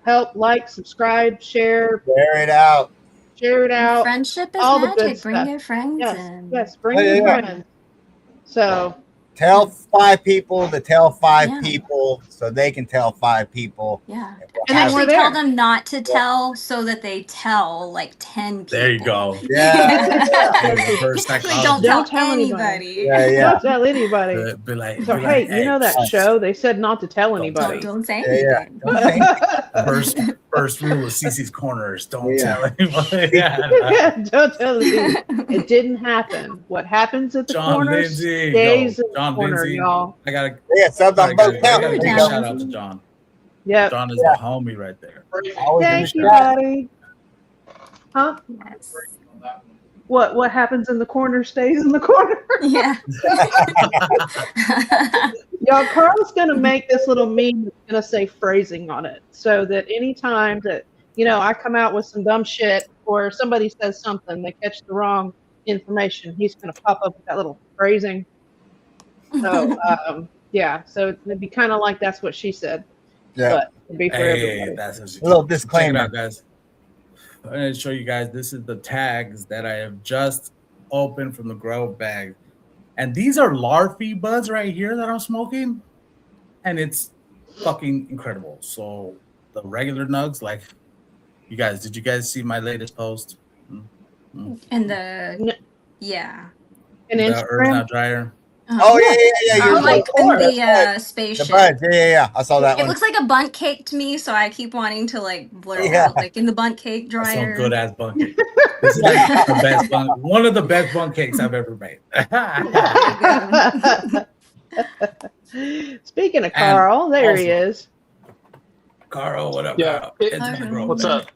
help, like, subscribe, share Wear it out. it out. Friendship is all the good magic. Bring stuff. your friends Yes, in. yes, bring Oh, your yeah. friends. So Tell 5 people to tell 5 Yeah. people so they can tell 5 people. Yeah. And then we're Actually, tell there. them not to tell so that they tell like 10 people. There you go. Yeah. Reverse Actually, psychology. don't Don't tell tell anybody. anybody. Yeah, yeah. don't tell anybody. Be like, So hey, you know that show? They said not to tell anybody. Don't say Yeah, anything. Don't think. First rule of CC's Corner is don't Yeah. tell anybody. Yeah, don't tell the It didn't happen. What happens at the John corner Lindsay. stays Yo, in the John corner, Lindsay. y'all. I gotta Yeah, subs on both give counts. a There you big go. shout out to John. Yep. John is the homie right there. Always in Thank the you, chat. buddy. Huh? Yes. what happens in the corner stays in the corner. Yeah. Y'all, Carl's gonna make this little meme that's gonna say phrasing on it, so that anytime that I come out with some dumb shit or somebody says something, they catch the wrong information, he's gonna pop up with that little phrasing. So yeah, so it'd be kind of like that's what she said, Yeah. but it'd be for Hey, everybody. that's what she A little Check it disclaimer. out, guys. I'm going to show you guys. This is the tags that I have just opened from the grow bag. And these are Larfy buds right here that I'm smoking. And it's fucking incredible. So the regular nugs, like, did you guys see my latest post? And the No. yeah. And The Herbs Instagram. Not Dryer. Oh yeah. Or You're like course. the The spaceship. buds. Yeah. I saw that It one. looks like a bunt cake to me, so I keep wanting to like blur it Yeah. out, like in the bunt cake That's dryer. some good ass bun cake. This is like the best bun, one of the best bun cakes I've ever made. Speaking of Carl, there he also- is. Carl, what up? Yeah, Carl? it- It's the grow What's bag. up?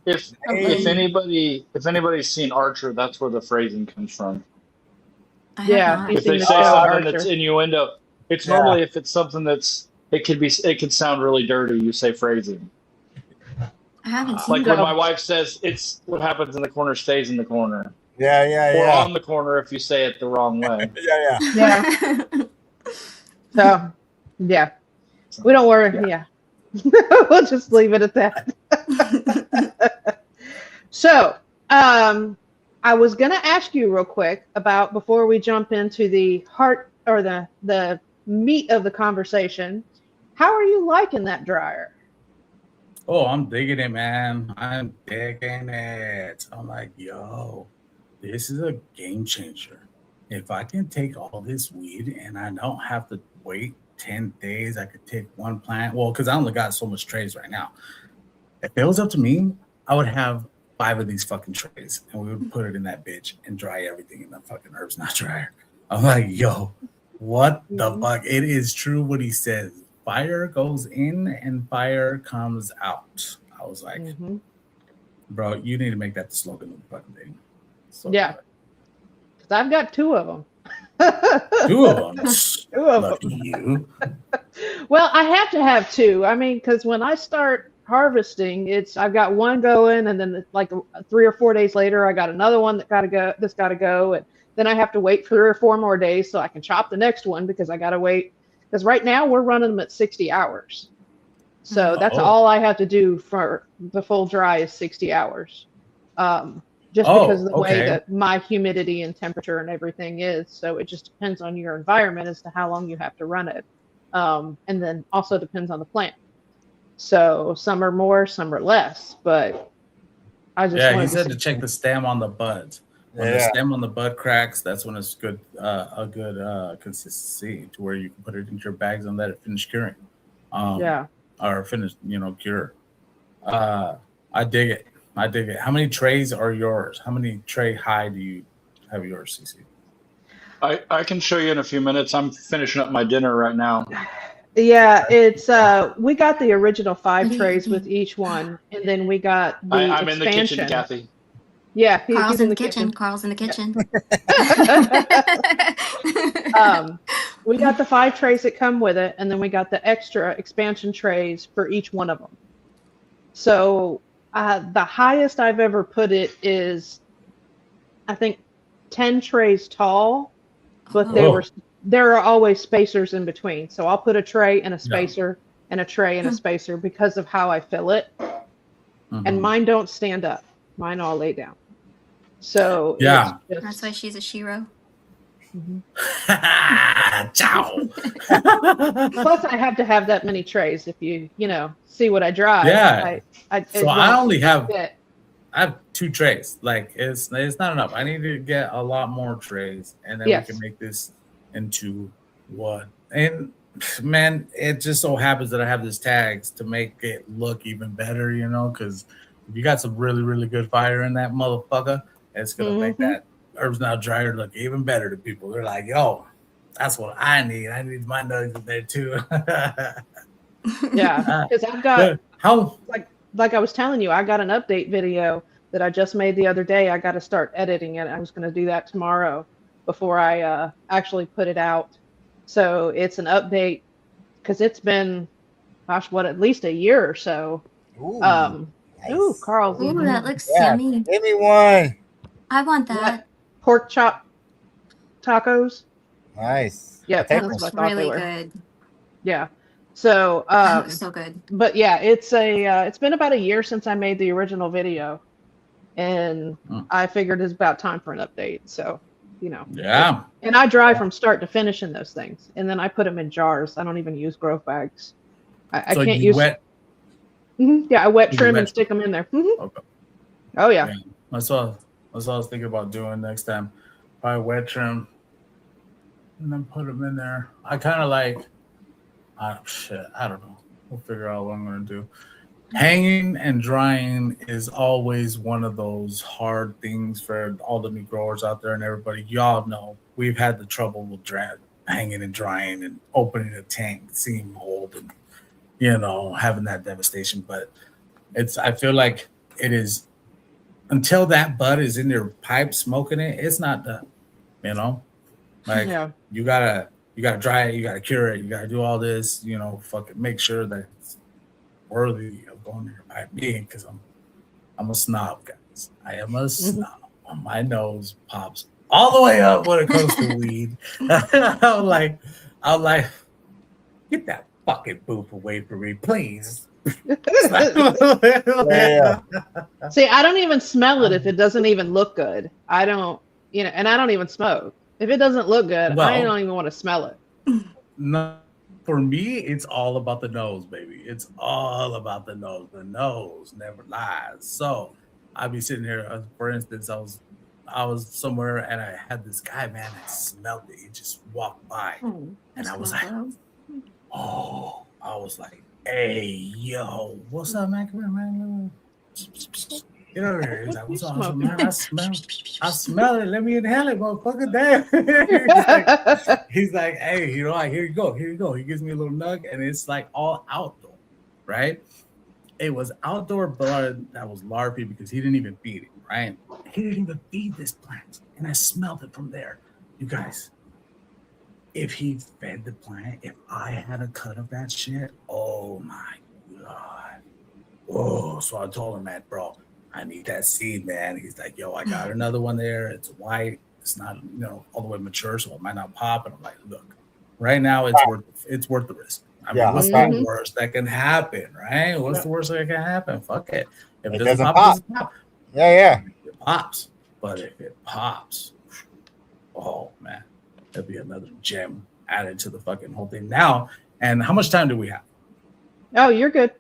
If anybody's seen Archer, that's where the phrasing comes from. I have Yeah, not. he's If they seen the say show something Archer. that's innuendo, it's Yeah. normally if it's something that's it could sound really dirty. You say phrasing. I haven't seen Like it. when No. my wife says, "It's what happens in the corner stays in the corner," or Yeah. on the corner if you say it the wrong way. Yeah. Yeah. So, yeah, we don't worry. Yeah, we'll just leave it at that. So, I was going to ask you real quick about before we jump into the heart or the meat of the conversation. How are you liking that dryer? Oh, I'm digging it, man. I'm digging it. I'm like, yo, this is a game changer. If I can take all this weed and I don't have to wait 10 days, I could take one plant. Well, because I only got so much trays right now. If it was up to me, I would have 5 of these fucking trays and we would put it in that bitch and dry everything in the fucking Herbs Not Dryer. I'm like, yo, what the fuck? It is true what he says. Fire goes in and fire comes out. I was like, Mhm. bro, you need to make that the slogan of the fucking thing. So, Yeah. Because I've got 2 of them. 2 of them. 2 of them. Lucky you. Well, I have to have 2. I mean, because when I start harvesting, I've got one going, and then like 3 or 4 days later, I got another one that gotta go, and then I have to wait for 3 or 4 more days so I can chop the next one because I gotta wait. Because right now we're running them at 60 hours, so that's Oh. all I have to do for the full dry is 60 hours. Just Oh, because of the way okay. that my humidity and temperature and everything is, so it just depends on your environment as to how long you have to run it. And then also depends on the plant. So some are more, some are less, but I just Yeah, he wanted said to to check the stem on the buds. When the Yeah. stem on the bud cracks, that's when it's good, a good consistency to where you can put it into your bags and let it finish curing. yeah. Or finish, cure. I dig it. I dig it. How many trays are yours? How many tray high do you have yours, CC? I can show you in a few minutes. I'm finishing up my dinner right now. Yeah, it's we got the original 5 trays with each one, and then we got the I'm in the expansion. kitchen, Kathy. Yeah, Carl's he's in the kitchen. Carl's in the kitchen. We got the 5 trays that come with it, and then we got the extra expansion trays for each one of them. So the highest I've ever put it is, I think, 10 trays tall, but there are always spacers in between. So I'll put a tray and a spacer and a tray and a spacer because of how I fill it. And mine don't stand up. Mine all lay down. So Yeah. it's That's why she's a shiro. Ciao. Plus, I have to have that many trays. If you see what I drive. Yeah. it So won't I only have fit. I have 2 trays. Like it's not enough. I need to get a lot more trays, and then Yes. we can make this into what. And man, it just so happens that I have these tags to make it look even better. Because if you got some really really good fire in that motherfucker, it's gonna make that Herbs Not Dryer look even better to people. They're like, yo, that's what I need. I need my nugs in there too. Yeah, because I've got How? like I was telling you, I got an update video that I just made the other day. I got to start editing it. I was going to do that tomorrow before I actually put it out. So it's an update because it's been, gosh, what, at least a year or so. Ooh, Ooh, nice. Carl's Ooh, eating that looks Yeah, yummy. give me one. I want What? that. Pork chop tacos. Nice. Yep, That I'll take that's looks what I thought they really were. good. Yeah. So, That looks so good. but yeah, it's been about a year since I made the original video, and I figured it's about time for an update. So, you know. Yeah. And I dry from start to finish in those things, and then I put them in jars. I don't even use growth bags. I So can't you use. wet. Yeah, I wet You trim wet and stick them in there. Okay. Oh yeah. Yeah. That's what I was thinking about doing next time. Probably wet trim and then put them in there. I kind of like, I don't know. We'll figure out what I'm going to do. Hanging and drying is always one of those hard things for all the new growers out there and everybody. Y'all know we've had the trouble with hanging and drying and opening a tank, seeing mold, and having that devastation. But I feel like it is until that bud is in your pipe smoking it. It's not done. Like Yeah. you gotta dry it, you gotta cure it, you gotta do all this. Fucking make sure that it's worthy of going to your pipe being, because I'm a snob, guys. I am a snob. My nose pops all the way up when it comes to weed. I'm like, get that fucking booth away from me, please. Yeah. See, I don't even smell it if it doesn't even look good. I don't, and I don't even smoke. If it doesn't look good, I Well- don't even want to smell it. No, for me, it's all about the nose, baby. It's all about the nose. The nose never lies. So I'd be sitting here, for instance, I was somewhere and I had this guy, man, I smelled it. He just walked by. And I was like, oh, I was like, hey, yo, what's up, man? Come here, man. Get over here. He's like, what's up, man? I smell it. Let me inhale it, motherfucker. Damn. He's like, hey, here you go. Here you go. He gives me a little nug, and it's like all outdoor, right? It was outdoor blood that was larvae because he didn't even feed it, right? He didn't even feed this plant. And I smelled it from there. You guys, if he fed the plant, if I had a cut of that shit, oh my God. Oh, so I told him, man, bro, I need that seed, man. He's like, yo, I got another one there. It's white. It's not, all the way mature, so it might not pop. And I'm like, look, right now it's worth the risk. I mean, what's the worst that can happen, right? What's the worst that can happen? Fuck it. If it doesn't pop, it doesn't pop. Yeah. It pops. But if it pops, oh man, that'd be another gem added to the fucking whole thing. Now, and how much time do we have? Oh, you're good.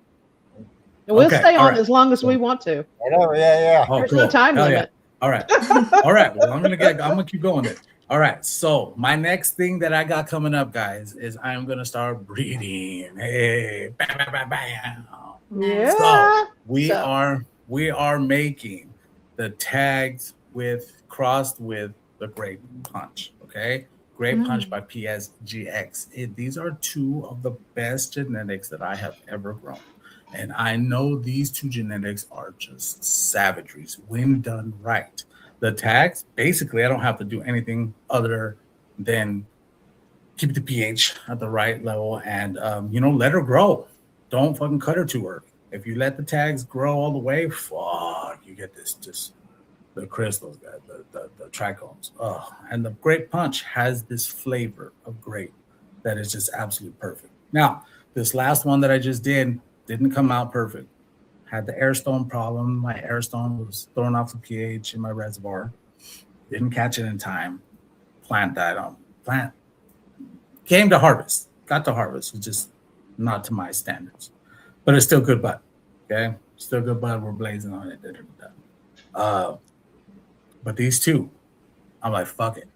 We'll Okay, stay all on right. as long as we want to. Whatever. Yeah. Oh, There's cool. no time Hell limit. Yeah. All right. All right. Well, I'm gonna keep going then. All right. So my next thing that I got coming up, guys, is I'm gonna start breeding. Hey, bam, bam, bam, bam. Yeah. So we are making the tags crossed with the Grape Punch. Okay. Grape Punch by PSGX. These are two of the best genetics that I have ever grown. And I know these two genetics are just savageries when done right. The tags, basically, I don't have to do anything other than keep the pH at the right level and, let her grow. Don't fucking cut her too early. If you let the tags grow all the way, fuck, you get this just the crystals, the trichomes. Oh, and the Grape Punch has this flavor of grape that is just absolutely perfect. Now, this last one that I just didn't come out perfect. Had the airstone problem. My airstone was throwing off the pH in my reservoir. Didn't catch it in time. Plant died on. Plant came to harvest. Got to harvest. It's just not to my standards. But it's still good bud. Okay? Still good bud. We're blazing on it. But these two, I'm like, fuck it.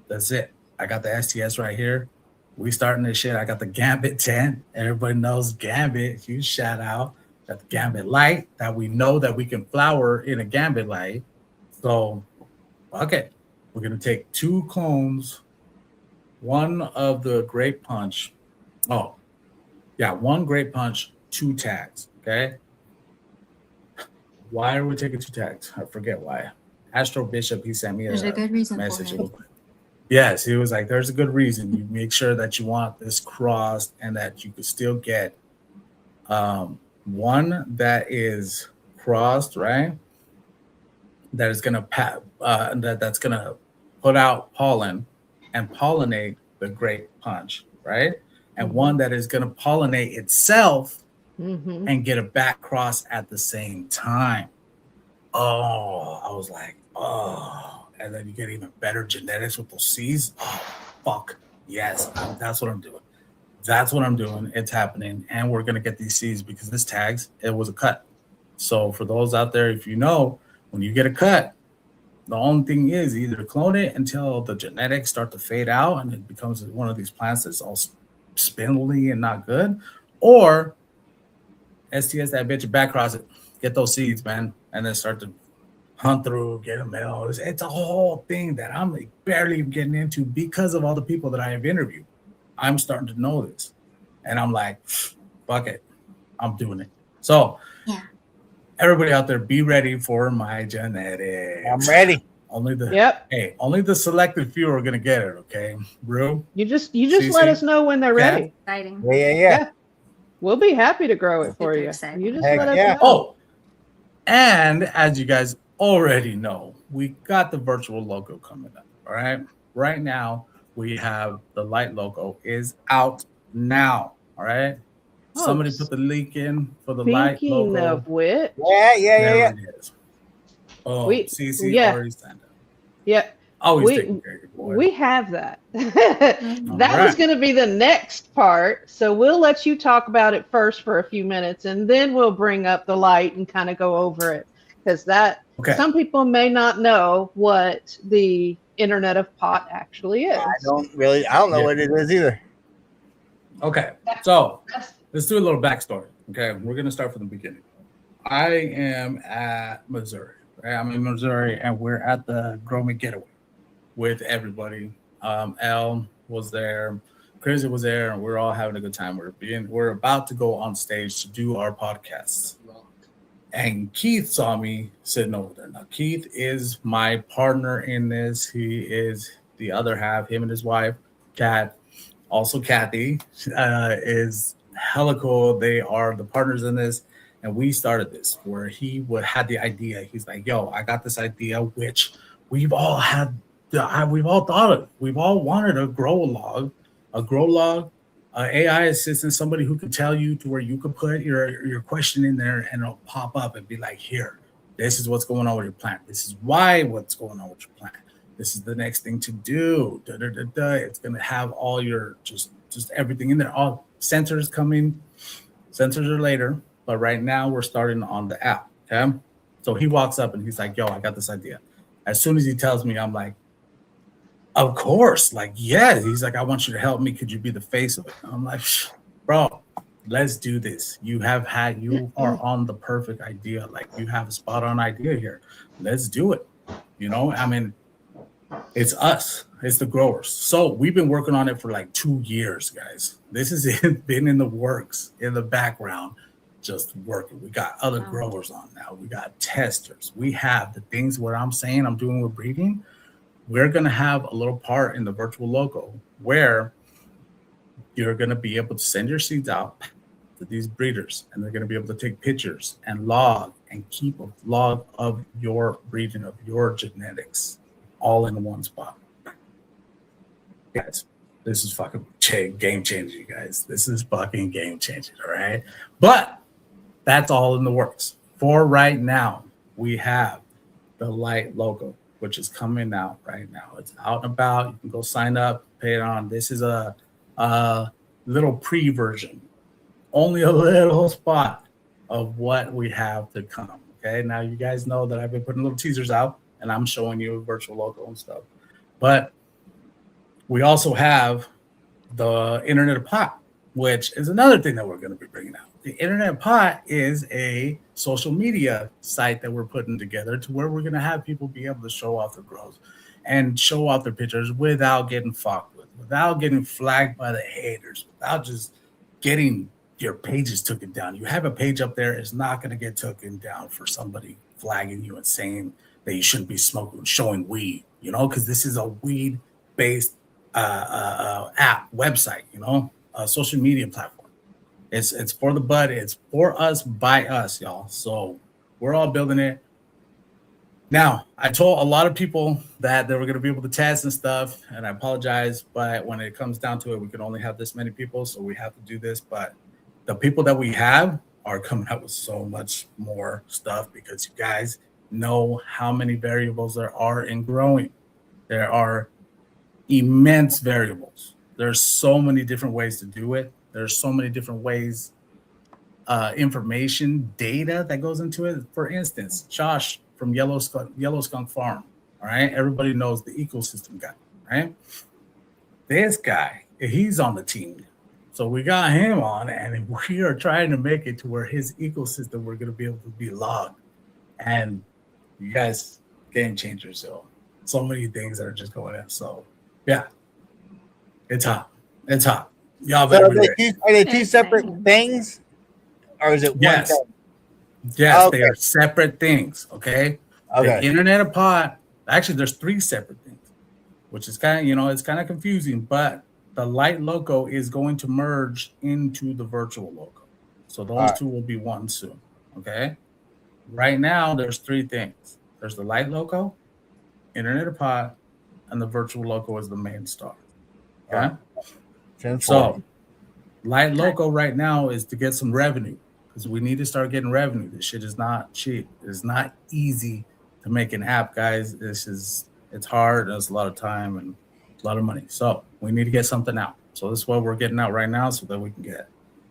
That's it. I got the STS right here. We starting this shit. I got the Gambit 10. Everybody knows Gambit. Huge shout out. Got the Gambit Light that we know that we can flower in a Gambit Light. So, okay. We're going to take 2 clones, one of the Grape Punch. Oh, yeah, 1 Grape Punch, 2 tags. Okay. Why are we taking 2 tags? I forget why. Astro Bishop, he sent me There's a good reason for message. it. Yes, he was like, there's a good reason. You make sure that you want this crossed and that you could still get one that is crossed, right? That is gonna that's gonna put out pollen and pollinate the grape punch, right? And one that is gonna pollinate itself Mm-hmm. and get a back cross at the same time. Oh, I was like, oh, and then you get even better genetics with those seeds. Oh, fuck. Yes, that's what I'm doing. That's what I'm doing. It's happening. And we're going to get these seeds because this tags, it was a cut. So for those out there, if you know, when you get a cut, the only thing is either clone it until the genetics start to fade out and it becomes one of these plants that's all spindly and not good, or STS that bitch and back cross it, get those seeds, man, and then start to hunt through, get them out. It's a whole thing that I'm like barely getting into because of all the people that I have interviewed. I'm starting to know this, and I'm like, fuck it, I'm doing it. So, Yeah. Everybody out there, be ready for my genetics. I'm ready. Only the Yep. hey, only the selected few are gonna get it. Okay, Brew. You just CC? let us know when they're ready. Exciting. Yeah. We'll be happy to grow it for Super you. exciting. You just Heck let us yeah. know. Oh, and as you guys already know, we got the virtual logo coming up. All right. Right now, we have the light logo is out now. All right. Oh, Somebody put the link in for the light Speaking logo. of which, Yeah. There it is. Oh, We- CC yeah. already signed up. yeah, Always We- taking care of your boy. we have that. All That was right. going to be the next part. So we'll let you talk about it first for a few minutes, and then we'll bring up the light and kind of go over it. Because Okay. some people may not know what the Internet of Pot actually is. I don't know Yeah. what it is either. Okay. So let's do a little backstory. Okay. We're going to start from the beginning. I am at Missouri. Right? I'm in Missouri, and we're at the Grow Me Getaway with everybody. Elle was there, Crazy was there, and we're all having a good time. We're about to go on stage to do our podcasts. And Keith saw me sitting over there. Now, Keith is my partner in this. He is the other half, him and his wife, Kat. Also, Kathy is hella cool. They are the partners in this. And we started this where he had the idea. He's like, yo, I got this idea, which we've all had, we've all thought of. We've all wanted a grow log, AI assistant, somebody who can tell you to where you can put your question in there and it'll pop up and be like, here, this is what's going on with your plant. This is what's going on with your plant. This is the next thing to do. It's going to have all your, just everything in there. All sensors coming. Sensors are later, but right now we're starting on the app. Okay. So he walks up and he's like, yo, I got this idea. As soon as he tells me, I'm like, of course, like, yeah. He's like, I want you to help me. Could you be the face of it? I'm like, bro, let's do this. You are on the perfect idea. Like, you have a spot on idea here. Let's do it. You know, I mean, it's us. It's the growers. So we've been working on it for like 2 years, guys. This has been in the works, in the background, just working. We got other growers on now. We got testers. We have the things where I'm saying I'm doing with breeding. We're going to have a little part in the virtual logo where you're going to be able to send your seeds out to these breeders, and they're going to be able to take pictures and log and keep a log of your breeding, of your genetics, all in one spot. Guys, this is fucking game changing, guys. This is fucking game changing, all right? But that's all in the works. For right now, we have the light logo, which is coming out right now. It's out and about. You can go sign up, pay it on. This is a little pre-version, only a little spot of what we have to come. Okay, now you guys know that I've been putting little teasers out, and I'm showing you a virtual logo and stuff. But we also have the Internet of Pot, which is another thing that we're going to be bringing out. The Internet of Pot is a social media site that we're putting together to where we're going to have people be able to show off their grows and show off their pictures without getting fucked with, without getting flagged by the haters, without just getting your page is taken down. You have a page up there, it's not going to get taken down for somebody flagging you and saying that you shouldn't be smoking, showing weed, you know, because this is a weed based app, website, you know, a social media platform. It's for the bud, it's for us, by us, y'all. So we're all building it. Now, I told a lot of people that they were going to be able to test and stuff, and I apologize, but when it comes down to it, we can only have this many people, so we have to do this. But the people that we have are coming up with so much more stuff because you guys know how many variables there are in growing. There are immense variables. There's so many different ways to do it. There's so many different ways, information, data that goes into it. For instance, Josh from Yellow Skunk Farm, all right? Everybody knows the ecosystem guy, right? This guy, he's on the team. So we got him on, and we are trying to make it to where his ecosystem, we're going to be able to be logged. And you guys, game changer. So many things that are just going in. So, yeah, it's hot. It's hot. Y'all better be ready. Are they two separate things? Or is it one Yes. thing? Yes, Okay. they are separate things, okay? Okay. The Internet of Pot, actually, there's 3 separate things, which is kind of, it's kind of confusing, but the light logo is going to merge into the virtual logo. So those All right. two will be one soon, okay? Right now, there's 3 things. There's the light logo, Internet of Pot, and the virtual logo is the main star, okay? So light logo right now is to get some revenue because we need to start getting revenue. This shit is not cheap. It's not easy to make an app, guys. It's hard. It's a lot of time and a lot of money. So we need to get something out. So this is what we're getting out right now so that we can get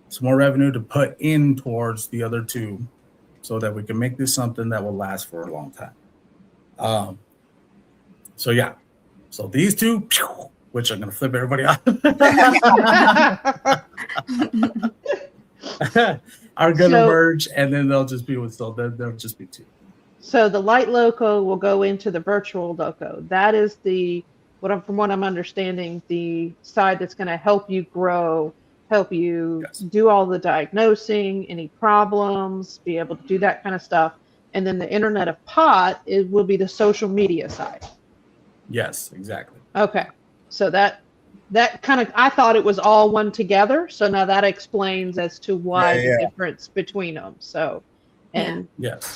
some more revenue to put in towards the other 2 so that we can make this something that will last for a long time. So yeah. So these 2, which I'm going to flip everybody off, are going to merge, and then they'll just be there'll just be 2. So the light logo will go into the virtual logo. That is from what I'm understanding, the side that's going to help you grow, help you do all the diagnosing, any problems, be able to do that kind of stuff. And then the Internet of Pot will be the social media side. Yes, exactly. Okay. So that kind of, I thought it was all one together. So now that explains as to why the difference between them. So, and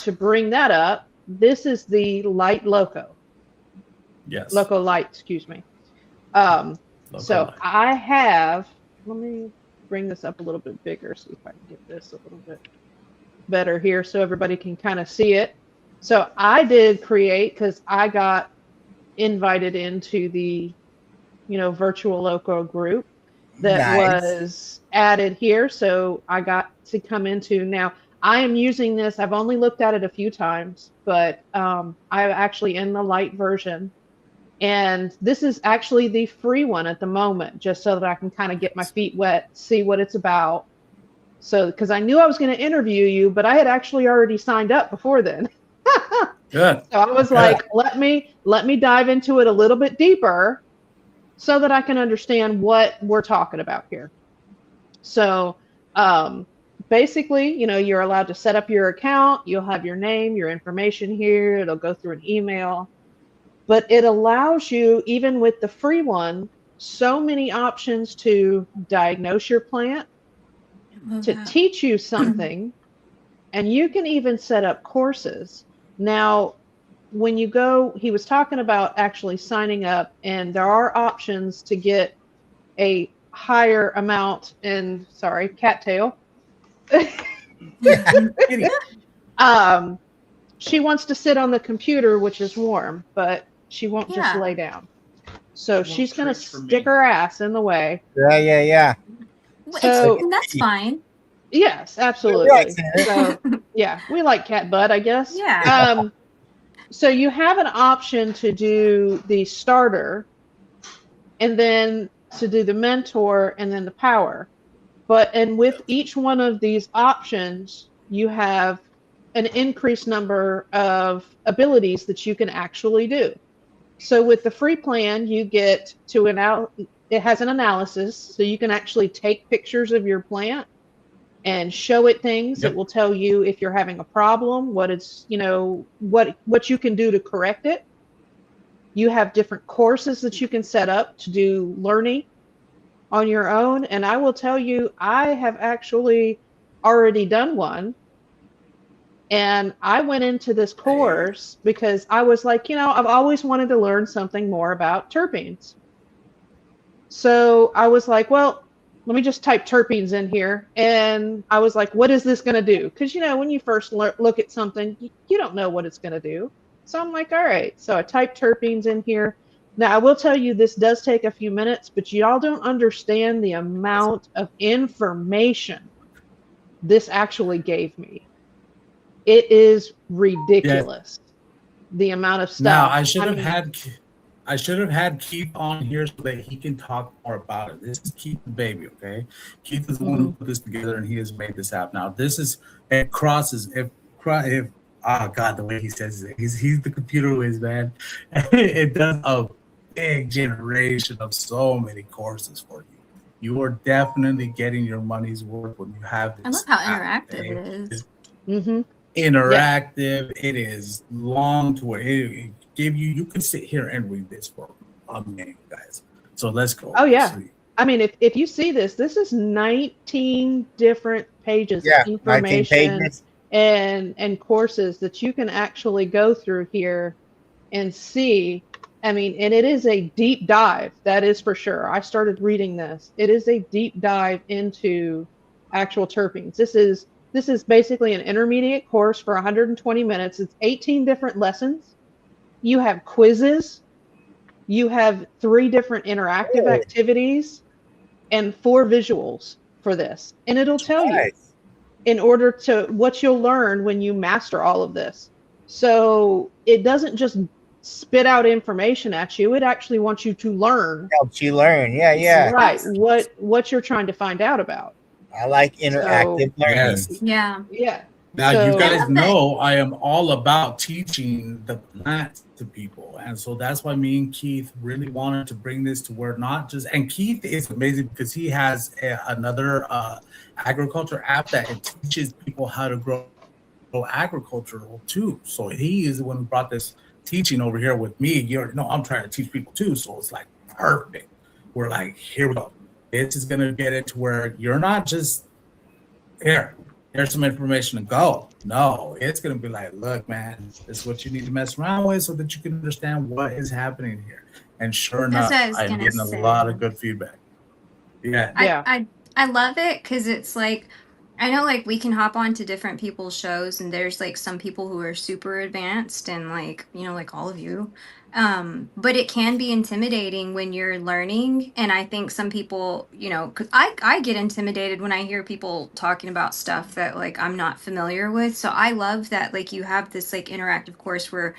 to bring that up, this is the light logo. Yes. Loco light, excuse me. So I have, let me bring this up a little bit bigger, see if I can get this a little bit better here so everybody can kind of see it. So I did create, because I got invited into the virtual loco group that was added here. So I got to come into, now I am using this. I've only looked at it a few times, but I'm actually in the light version. And this is actually the free one at the moment, just so that I can kind of get my feet wet, see what it's about. So, because I knew I was going to interview you, but I had actually already signed up before then. Good. So I was like, let me dive into it a little bit deeper so that I can understand what we're talking about here. So basically, you're allowed to set up your account. You'll have your name, your information here. It'll go through an email. But it allows you, even with the free one, so many options to diagnose your plant, to teach you something, and you can even set up courses. Now, when you go, he was talking about actually signing up, and there are options to get a higher amount in, sorry, cattail. She wants to sit on the computer, which is warm, but she won't just lay down. So she's going to stick her ass in the way. Yeah. So, and that's fine. Yes, absolutely. So, yeah, we like cat butt, I guess. Yeah. So you have an option to do the starter, and then to do the mentor, and then the power. And with each one of these options, you have an increased number of abilities that you can actually do. So with the free plan, you get to it has an analysis, so you can actually take pictures of your plant and show it things. Yep. It will tell you if you're having a problem, what it's, what you can do to correct it. You have different courses that you can set up to do learning on your own. And I will tell you, I have actually already done one. And I went into this course because I was like, I've always wanted to learn something more about terpenes. So I was like, well, let me just type terpenes in here. And I was like, what is this going to do? Because, when you first look at something, you don't know what it's going to do. So I'm like, all right. So I typed terpenes in here. Now, I will tell you, this does take a few minutes, but y'all don't understand the amount of information this actually gave me. It is ridiculous, the amount of stuff. Now, I should have had Keith on here so that he can talk more about it. This is Keith the baby, okay? Keith is the one who put this together, and he has made this app. Now, it crosses if oh God, the way he says it, he's the computer whiz, man. It does a big generation of so many courses for you. You are definitely getting your money's worth when you have this. I love how interactive it is. Mm-hmm. Interactive. It is long to where it give you can sit here and read this for a minute, guys. So let's go. Oh yeah. I mean, if you see this is 19 different pages of information and courses that you can actually go through here and see. I mean, and it is a deep dive, that is for sure. I started reading this. It is a deep dive into actual terpenes. This is basically an intermediate course for 120 minutes. It's 18 different lessons. You have quizzes. You have 3 different interactive activities and 4 visuals for this. And it'll tell you in order to what you'll learn when you master all of this. So it doesn't just spit out information at you. It actually wants you to learn. Helps you learn. Yeah. Right. What you're trying to find out about. I like interactive learning. Yes. Yeah. Yeah. Now, So- you guys know I am all about teaching the plant to people. And so that's why me and Keith really wanted to bring this to where not just, and Keith is amazing because he has another agriculture app that it teaches people how to grow agricultural too. So he is the one who brought this teaching over here with me. You already know I'm trying to teach people too. So it's like perfect. We're like, here we go. This is going to get it to where you're not just here's some information to go. No, it's going to be like, look, man, this is what you need to mess around with so that you can understand what is happening here. And sure enough, I'm getting a lot of good feedback. Yeah. I love it because it's like, I know like we can hop on to different people's shows and there's like some people who are super advanced and like, like all of you. But it can be intimidating when you're learning. And I think some people, cause I get intimidated when I hear people talking about stuff that like I'm not familiar with. So I love that like you have this like interactive course where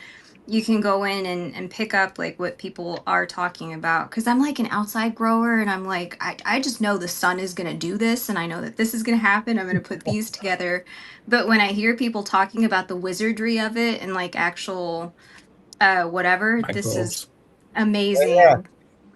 you can go in and pick up like what people are talking about. Cause I'm like an outside grower and I'm like, I just know the sun is going to do this. And I know that this is going to happen. I'm going to put these together. But when I hear people talking about the wizardry of it and like actual, whatever, this is amazing. Yeah.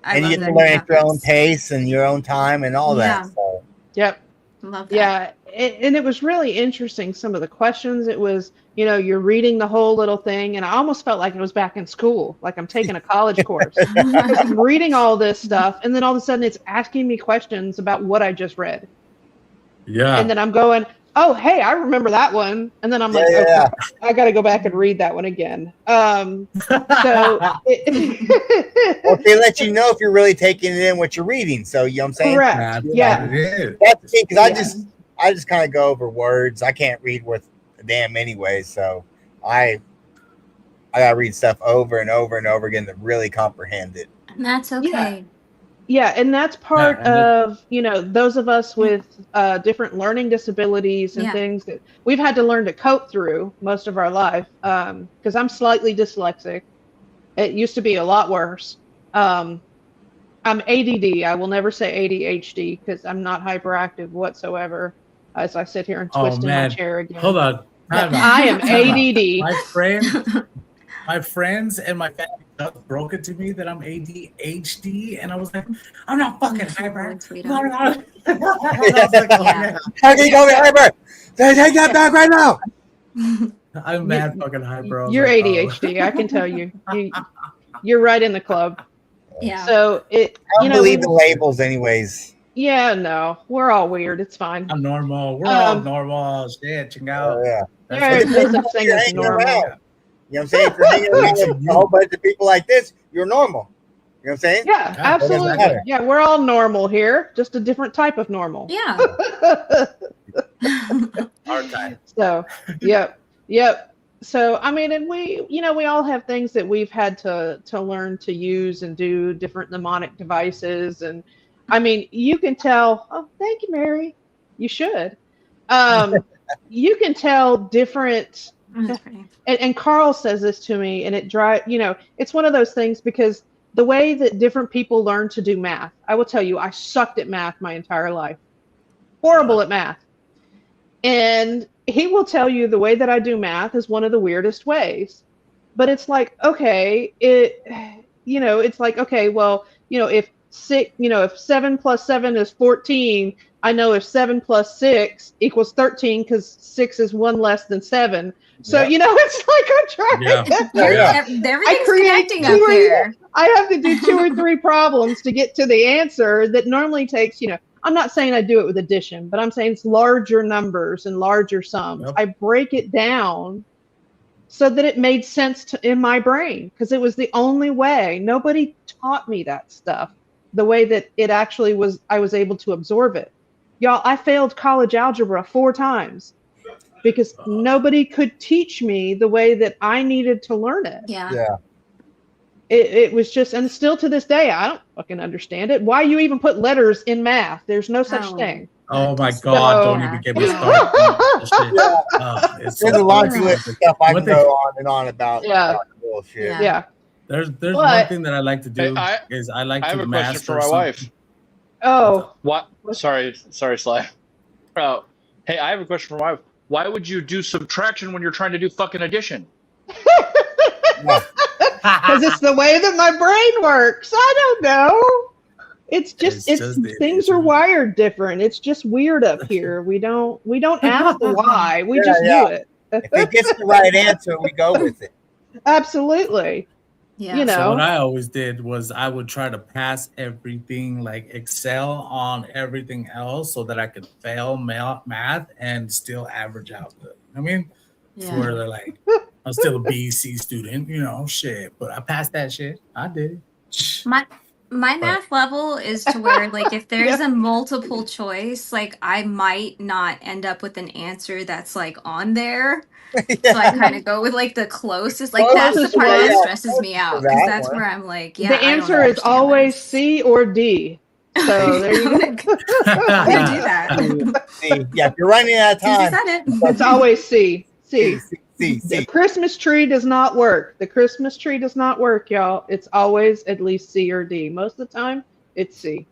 I And love you that can learn at happens. your own pace and your own time and all that. So. Yep. Love that. Yeah. And it was really interesting. Some of the questions, it was, you're reading the whole little thing. And I almost felt like it was back in school, like I'm taking a college course. I'm reading all this stuff. And then all of a sudden it's asking me questions about what I just read. Yeah. And then I'm going, oh, hey, I remember that one. And then I'm like, Yeah. okay, I got to go back and read that one again. So Well, they let you know if you're really taking it in what you're reading. So, you know what I'm saying? correct. That's Yeah. what it is. That's the thing, because Yeah. I just kind of go over words. I can't read worth a damn anyway. So I got to read stuff over and over and over again to really comprehend it. And that's okay. Yeah, and that's part Yeah, and of, those of us with different learning disabilities and Yeah. things that we've had to learn to cope through most of our life. Because I'm slightly dyslexic. It used to be a lot worse. I'm ADD. I will never say ADHD because I'm not hyperactive whatsoever. As I sit here and twist in my man. chair again. Hold on. But I am ADD. My friends and my family just broke it to me that I'm ADHD, and I was like, I'm not fucking hyper. Words we No, don't- no. I was like, oh, Yeah. man. How can you call me hyper? Take that back right now. I'm mad fucking hyper. I was You're like, ADHD. I can tell you. You're right in the club. Yeah. So it, I you don't know, believe in labels, anyways. yeah, no, we're all weird. It's fine. I'm normal. We're all Um, normal. Shit, ching out. Yeah. There's no such thing You're as hanging normal. around. You know what I'm saying? If you're hanging around with a whole bunch of people like this, you're normal. You know what I'm saying? Yeah, doesn't absolutely. matter. Yeah, we're all normal here, just a different type of normal. Yeah. Hard time. So, yep. So, I mean, and we, you know, we all have things that we've had to learn to use and do, different mnemonic devices. And I mean, you can tell, oh, thank you, Mary. You should. You can tell different, That's pretty. and Carl says this to me, and it you know, it's one of those things because the way that different people learn to do math, I will tell you, I sucked at math my entire life. Horrible at math. And he will tell you the way that I do math is one of the weirdest ways. But it's like, okay, you know, it's like, okay, well, you know, if 7 plus 7 is 14, I know if 7 plus 6 equals 13 because 6 is 1 less than 7. So, Yep. you know, it's like I'm trying Yeah. Yeah. Everything's create connecting up two or- there. I have to do 2 or 3 problems to get to the answer that normally takes, you know, I'm not saying I do it with addition, but I'm saying it's larger numbers and larger sums. Yep. I break it down so that it made sense in my brain because it was the only way. Nobody taught me that stuff the way that it actually was. I was able to absorb it. Y'all, I failed college algebra 4 times because nobody could teach me the way that I needed to learn it. Yeah. Yeah. It was just, and still to this day, I don't fucking understand it. Why you even put letters in math? There's no such Oh. thing. Oh my So- God! Don't Yeah. even get me started. on that shit. Yeah. It's There's a so laundry funny. list of stuff I One can thing- go on and on about. Yeah. about bullshit. Yeah. Yeah. There's But- one thing that I like to do Hey, is I like I have to a question master for my something. wife. Oh, What? Sorry, Sly. Hey, I have a question for my wife. Why would you do subtraction when you're trying to do fucking addition? because it's the way that my brain works. I don't know. It's just It's just the things are addition. wired different. It's just weird up here. We don't ask the why. We Yeah, just yeah. do it. If it gets the right answer, we go with it. Absolutely. Yeah. You know. So what I always did was I would try to pass everything, like excel on everything else, so that I could fail math and still average out good. I mean, Yeah. where they're like, I'm still a B, C student, you know, shit. But I passed that shit. I did it. My math level is to where, like, if there's Yeah. a multiple choice, like, I might not end up with an answer that's like on there. So I kind of go with like the closest. Like, that's the Closest part one. that stresses me out because That that's one. where I'm like, yeah. The I don't answer is understand always this. C or D. So there you go. I'm gonna do that. See, yeah, if you're running out of You time, said it. It's always C. C. see. The Christmas tree does not work. The Christmas tree does not work, y'all. It's always at least C or D. Most of the time, it's C.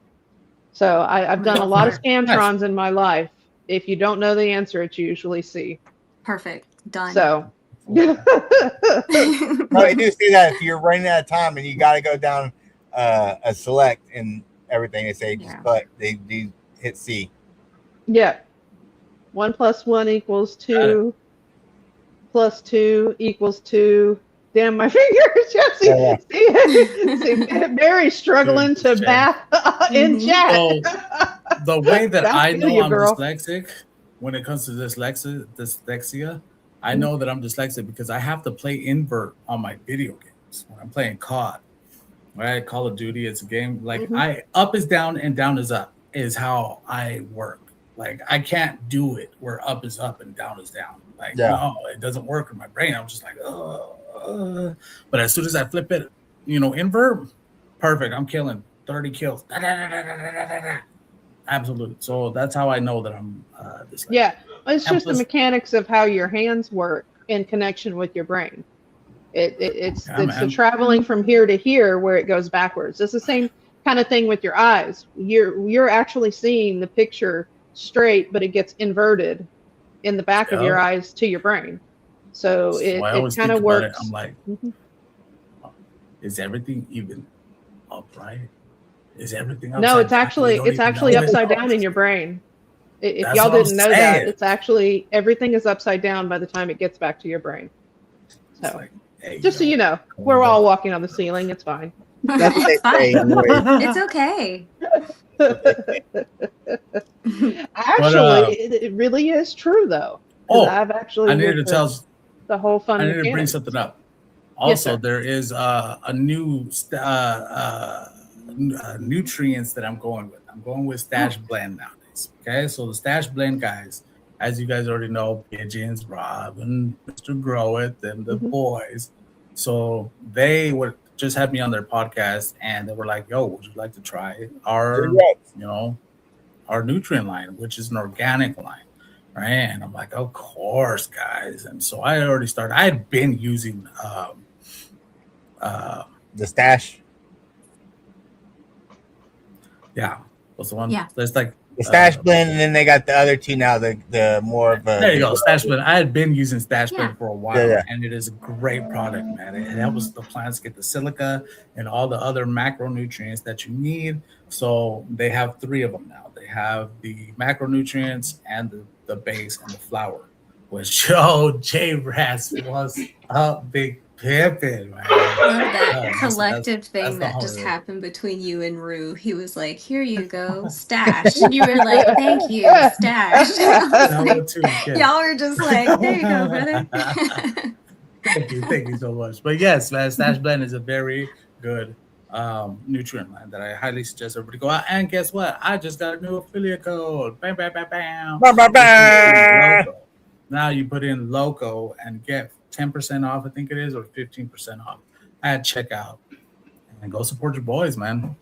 So I've done a lot of Scantrons in my life. If you don't know the answer, it's usually C. Perfect. Done. So. No, I do see that if you're running out of time and you got to go down a select and everything, they say just Yeah. but they do hit C. Yeah. 1 + 1 = 2. Plus 2 = 2. Damn, my fingers. Jesse. Yeah. See, Mary's struggling to Chat. math in Mhm. chat. So the way that I I feel know you, I'm girl. dyslexic, when it comes to dyslexia, I know that I'm dyslexic because I have to play invert on my video games when I'm playing COD. Right, Call of Duty, it's a game like Mhm. I up is down and down is up is how I work. Like I can't do it where up is up and down is down. Like Yeah. no, it doesn't work in my brain. I'm just like, but as soon as I flip it, you know, invert, perfect. I'm killing 30 kills. Absolute. So that's how I know that I'm dyslexic. Yeah, it's And just the plus- mechanics of how your hands work in connection with your brain. It's Yeah, it's the man. traveling from here to here where it goes backwards. It's the same kind of thing with your eyes. You're actually seeing the picture straight, but it gets inverted in the back of your Yeah. eyes to your brain. So So it I always kind think of about it, works. I'm like, Mhm. is everything even upright? Is everything No, upside it's down? actually We don't it's even actually know it. upside down in your brain. If That's y'all what I'm didn't know that, saying. it's actually everything is upside down by the time it gets back to your brain. It's So like, hey, just so you know, we're all walking on the ceiling. It's fine. That's what they It's say. fine. Anyways. It's okay. Actually, it really is true though. 'Cause Oh, I've actually I needed to with tell. the whole fun I need to bring mechanics. something up. Yes, Also, sir. there is a new nutrients that I'm going with. I'm going with Stash Blend nowadays. Okay, so the Stash Blend guys, as you guys already know, Pigeons, Rob, and Mr. Growith, and the Mhm. boys. So they would just had me on their podcast, and they were like, "Yo, would you like to try our, our nutrient line, which is an organic line?" Right? And I'm like, "Of course, guys." And so I already started. I had been using The stash. yeah, what's the one? Yeah. There's like The stash blend, and then they got the other two now. The more of a there you go, Stash Blend. I had been using Stash Yeah. Blend for a while, Yeah. and it is a great product, man. It helps the plants get the silica and all the other macronutrients that you need. So they have 3 of them now. They have the macronutrients and the base and the flower, which J Rats was a big pimpin', man. Love that that's collective thing the that just hard- happened between you and Rue. He was like, "Here you go, stash." And you were like, "Thank you, stash." I was That like, one too, yes. y'all were just like, "There you go, brother." Thank you so much. But yes, man, Stash Blend is a very good nutrient line that I highly suggest everybody go out. And guess what? I just got a new affiliate code. Bam, bam, bam, bam. Bam, bam, bam. Loco. Now you put in Loco and get 10% off, I think it is, or 15% off at checkout. And go support your boys, man.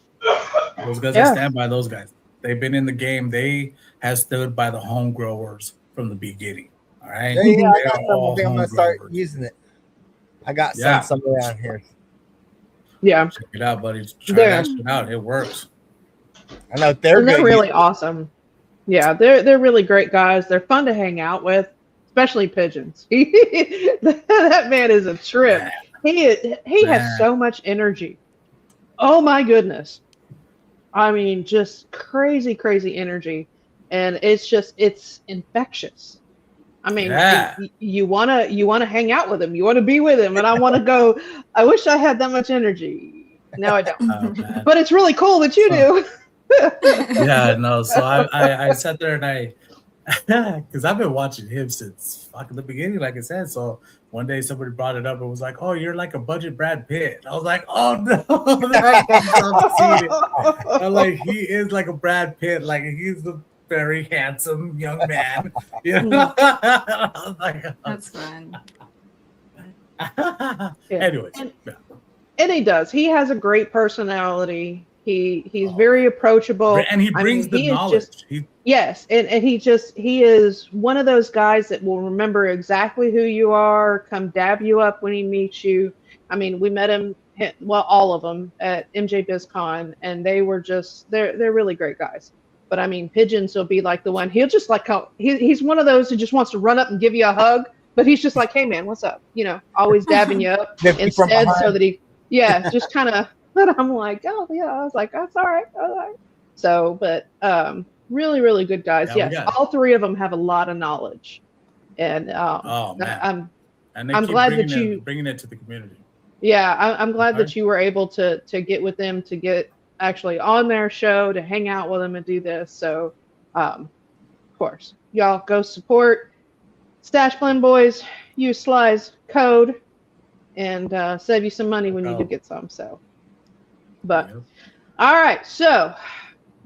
Those guys, I stand by those guys. They've been in the game. They have stood by the home growers from the beginning. All right. Yeah, They I are got some. all I think I'm gonna home start growers. using it. I got Yeah. some around here. Yeah, Check it out, buddy. Try They're- that shit out. It works. I know they're good. really awesome. Yeah, they're really great guys. They're fun to hang out with, especially Pigeons. That man is a trip. He has Man. so much energy. Oh my goodness. I mean, just crazy energy, and it's infectious. I mean, Yeah. you wanna hang out with him. You want to be with him, and I want to go. I wish I had that much energy. No, I don't. Oh, man. But it's really cool that you do. Yeah, no. So I sat there and I, because I've been watching him since fucking the beginning, like I said. So one day somebody brought it up and was like, "Oh, you're like a budget Brad Pitt." I was like, "Oh no!" I can't stop seeing it. I'm like, he is like a Brad Pitt. Like he's a very handsome young man. You know? I was like, That's fun. Anyways, And he does. He has a great personality. He's very approachable. and he I brings mean, the he is knowledge. just- Yes, and he is one of those guys that will remember exactly who you are, come dab you up when he meets you. I mean, we met him, well, all of them at MJ BizCon, and they were just they're really great guys. But I mean, Pigeons will be like the one, he'll just like he's one of those who just wants to run up and give you a hug, but he's just like, "Hey man, what's up?" You know, always dabbing you up Nip you from instead, behind. so that he just kind of. But I'm like, oh yeah, I was like, that's all right. So, but really good guys. Yeah, we Yes, got it. all 3 of them have a lot of knowledge, and Oh man, and I'm keep glad that bringing it to the community. I'm glad Okay. that you were able to get with them, to get actually on their show, to hang out with them and do this. So, of course, y'all go support Stash Blend Boys. Use Sly's code and save you some money when you do get some. So, but. Yep. All right, so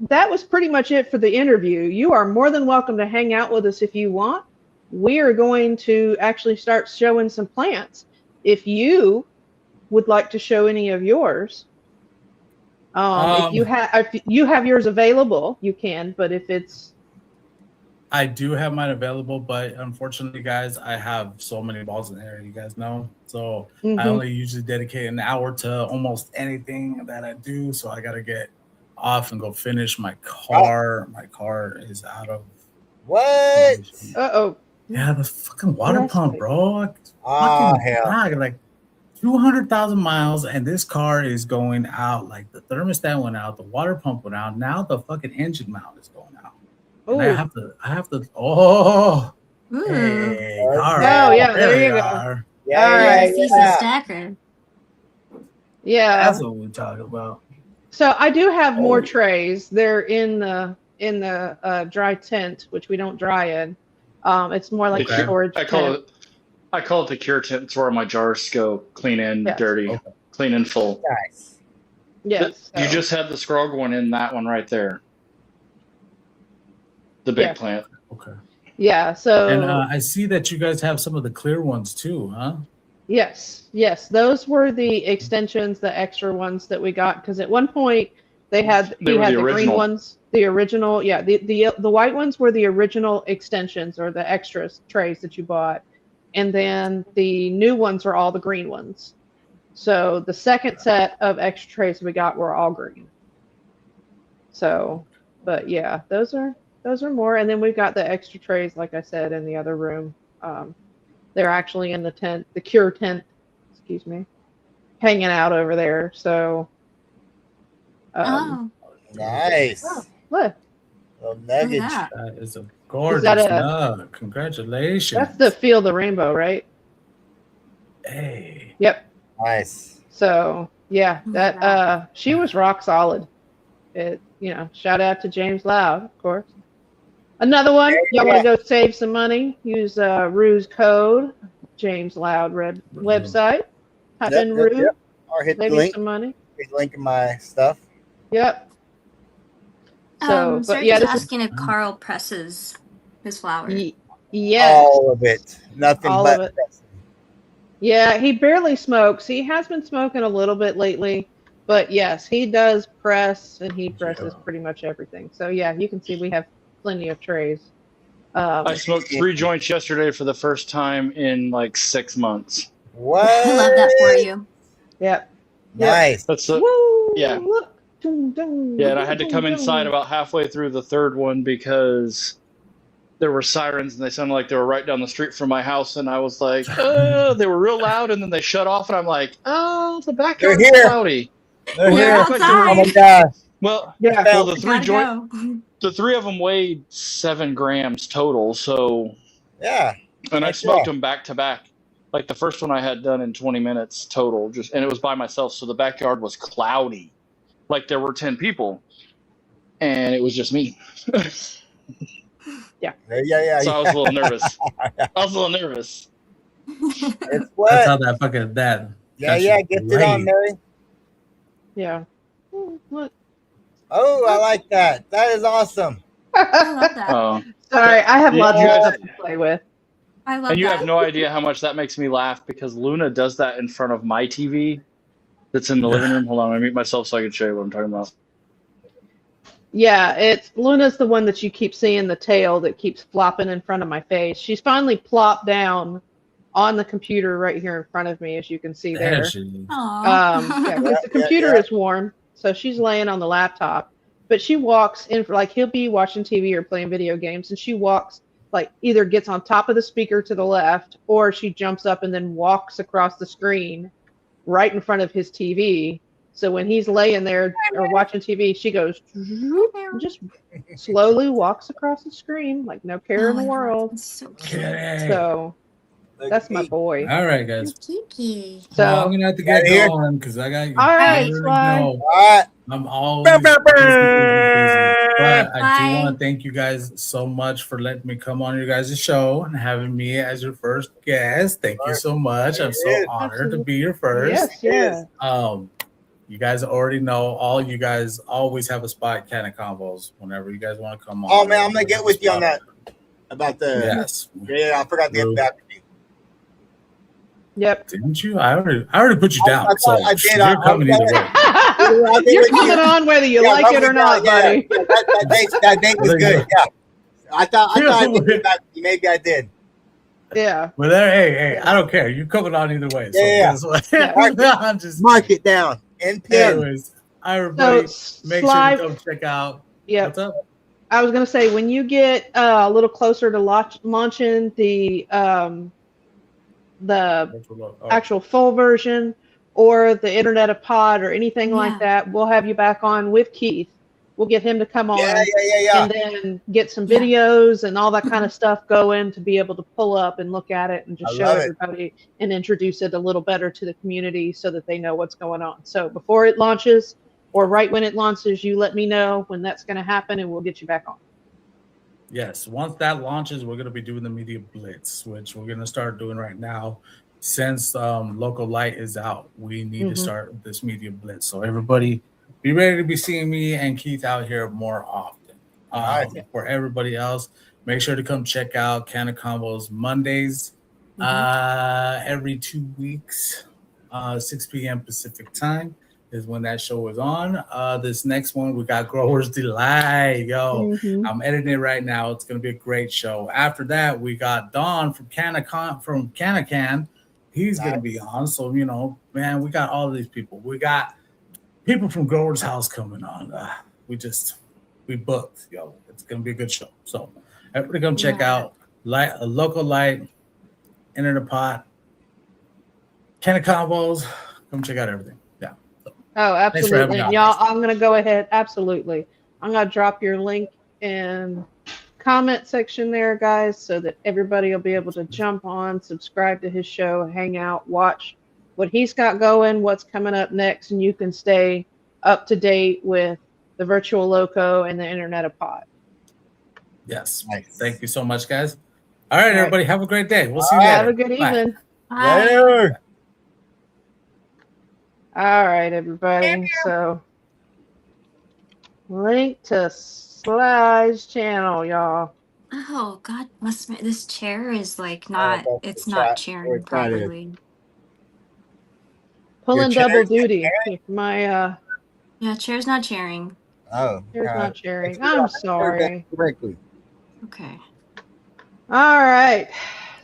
that was pretty much it for the interview. You are more than welcome to hang out with us if you want. We are going to actually start showing some plants. If you would like to show any of yours, if you have yours available, you can. But if it's I do have mine available, but unfortunately, guys, I have so many balls in the air, you guys know. So I only usually dedicate an hour to almost anything that I do. So I got to get off and go finish my car. My car is out of What? uh-oh. Yeah, the fucking water Yes, pump, wait. bro. Oh Fucking hell! God, like 200,000 miles, and this car is going out. Like the thermostat went out, the water pump went out. Now the fucking engine mount is going out. And I have to. Oh, Ooh. hey, Oh, all right, yeah, there you we go. are. Yeah, All yeah, right. He's yeah. a stacker. Yeah. That's what we're talking about. So I do have more Oh. trays. They're in the dry tent, which we don't dry in. It's more like Okay. a storage I tent. call it the cure tent. It's where my jars go clean and Yes. dirty, Okay. clean and full. Nice. Yes. You so- just had the scrog one in that one right there. The big Yeah. plant. Okay. yeah. So And I see that you guys have some of the clear ones too, huh? yes, those were the extensions, the extra ones that we got because at one point he They had were the the green original. ones, the original. Yeah, the white ones were the original extensions or the extras trays that you bought, and then the new ones are all the green ones. So the second set of extra trays we got were all green. So, but yeah, those are more, and then we've got the extra trays, like I said, in the other room. They're actually in the tent, the cure tent, excuse me, hanging out over there. So, Oh, Nice. look, Little look at nugget. that. That is a gorgeous that a- nug. Congratulations. that's the feel the rainbow, right? Hey. Yep. Nice. So yeah, Oh, that wow. she was rock solid. It, shout out to James Loud, of course. Another one, y'all want to go save some money? Use Ruse code, James Loud Red website. Type in Yep, Ruse, yep. Or hit the save you link. some money. Hit the link in my stuff. Yep. So, but Serge yeah, is this is asking if Carl presses his flower. yes, All of it. Nothing All but of it. yeah. He barely smokes. He has been smoking a little bit lately, but yes, he does press, and he presses Yeah. pretty much everything. So yeah, you can see we have plenty of trays. I smoked 3 joints yesterday for the first time in like 6 months. What? I love that for you. Yep. Nice. That's the Woo! yeah. Look. Dun, dun, Yeah, and I had to dun, come dun. inside about halfway through the third one because there were sirens and they sounded like they were right down the street from my house, and I was like, they were real loud, and then they shut off, and I'm like, oh, the backyard's They're here. cloudy. They're We're here. outside. Oh my gosh. Well, Yeah. well, the We three gotta joint, go. the 3 of them weighed 7 grams total. So, Yeah. and I Heck smoked yeah. them back to back. Like the first one I had done in 20 minutes total, and it was by myself, so the backyard was cloudy, like there were 10 people, and it was just me. Yeah. So I was a little nervous. It's That's what? how that fucking that. Yeah, get it on, Mary. Yeah. Oh, look. Oh, I like that. That is awesome. I love that. Sorry, I have lots Yeah. of stuff to play with. I love And you that. have no idea how much that makes me laugh because Luna does that in front of my TV that's in the living room. Hold on, I mute myself so I can show you what I'm talking about. Yeah, it's Luna's the one that you keep seeing the tail that keeps flopping in front of my face. She's finally plopped down on the computer right here in front of me, as you can see there. There she is. Aw. Yeah, because the computer is warm, so she's laying on the laptop. But she walks in, like he'll be watching TV or playing video games, and she walks like either gets on top of the speaker to the left, or she jumps up and then walks across the screen right in front of his TV. So when he's laying there or watching TV, she goes and just slowly walks across the screen like no care in Oh, the I love world. that. So cute. Okay. So Look that's at my me. boy. All right, guys. Kiki. Well, I'm So gonna have to get Right here. going because I got. All right, you Sly. know, All right. I'm always Bow, bow, bow. busy. But I Bye. do want to thank you guys so much for letting me come on your guys' show and having me as your first guest. Thank you so much. I'm so Yes. honored to be your first. yes, yeah. You guys already know. All you guys always have a spot at Can of Combos whenever you guys want to come on. Oh man, I'm gonna get with you on that about the. Yes. Yeah, I forgot to get back with you. Yep. Didn't you? I already put you down. I So thought I did. you're coming either way. I'll get You're with you. coming on whether you Yeah, like it or not, yeah, buddy. yeah. That date was There you good. Yeah, I thought I did Yeah. get back with you. Maybe I did. Yeah. But there, hey, I don't care. You're coming on either way. So Yeah. guess what? Yeah. I'm just Mark it down and pen. anyways. Everybody, So make sure Sly, to come check out. yeah. What's up? I was gonna say when you get a little closer to launching the the Oh, actual full version or the Internet of Pod or anything like Yeah. that, we'll have you back on with Keith. We'll get him to come on Yeah. and then get some Yeah. videos and all that kind of stuff going to be able to pull up and look at it and just I show love it. everybody and introduce it a little better to the community so that they know what's going on. So before it launches or right when it launches, you let me know when that's going to happen and we'll get you back on. yes, once that launches, we're going to be doing the media blitz, which we're going to start doing right now. Since Local Light is out, we need to start this media blitz. So everybody, be ready to be seeing me and Keith out here more often. Nice. For everybody else, make sure to come check out Can of Combos Mondays every 2 weeks, 6 p.m. Pacific time is when that show is on. This next one, we got Growers Delight. Yo, I'm editing it right now. It's going to be a great show. After that, we got Don from Can. He's going to be on. So, you know, man, we got all of these people. We got people from Grower's House coming on. We booked. Yo, it's going to be a good show. So everybody come check out Local Light, Internet Pot, Can of Combos. Come check out everything. Yeah. So, Oh, thanks for having absolutely. me And on. y'all, I'm going to go ahead. Absolutely. I'm going to drop your link in comment section there, guys, so that everybody will be able to jump on, subscribe to his show, hang out, watch what he's got going, what's coming up next, and you can stay up to date with the Virtual Loco and the Internet of Pod. Yes. Nice. Thank you so much, guys. All right, right. everybody. Have a great day. We'll see you All right. Have later. a good Bye. evening. Bye. Later. All right, everybody. So, link to Sly's channel, y'all. Oh God, this chair is like that's it's the not chat. cheering Where's that is? properly. Pulling chair's double not duty. My Yeah, chair's not cheering. Oh, chair's God. not sharing. Let's get I'm on that sorry. correctly. Okay. All right.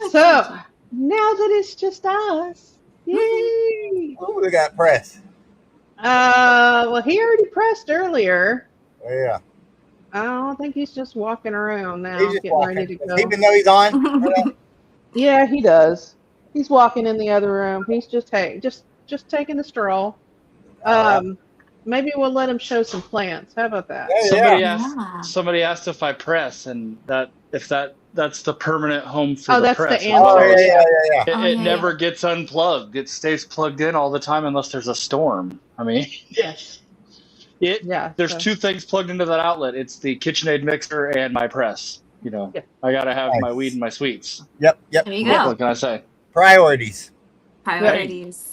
So Okay. now that it's just us, yay! Oh, they got press. Well, he already pressed earlier. Oh, yeah. I don't think he's just walking around now, He's just getting walking. ready to go. Even though he's on. Yeah, he does. He's walking in the other room. He's just just taking a stroll. Maybe we'll let him show some plants. How about that? Yeah. Somebody asked if I press, and that's the permanent home for the That's press. the answer. Oh, yeah. It, Oh, it yeah, never gets unplugged. It stays plugged in all the time unless there's a storm. I mean, Yes. there's so- two things plugged into that outlet. It's the KitchenAid mixer and my press. You know, Yeah. I gotta have my Nice. weed and my sweets. Yep. There you What go. can I say? Priorities. Priorities.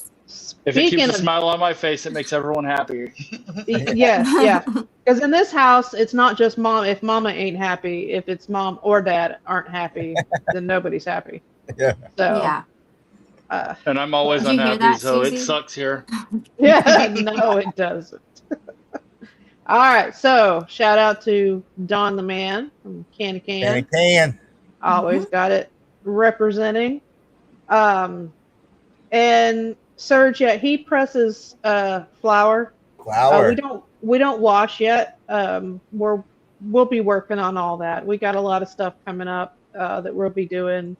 If it keeps Speaking a of smile on my face, it makes everyone happy. yes, yeah. Because in this house, it's not just mom. If mama ain't happy, if it's mom or dad aren't happy, then nobody's happy. Yeah. So, Yeah. And I'm always Did you hear unhappy, that, so Susie? it sucks here. yeah, no, it doesn't. All right, so shout out to Don the Man from Can of And Can. it can. Always got it representing. And Serge, yeah, he presses flour. Flower. We don't wash yet. We'll be working on all that. We got a lot of stuff coming up that we'll be doing,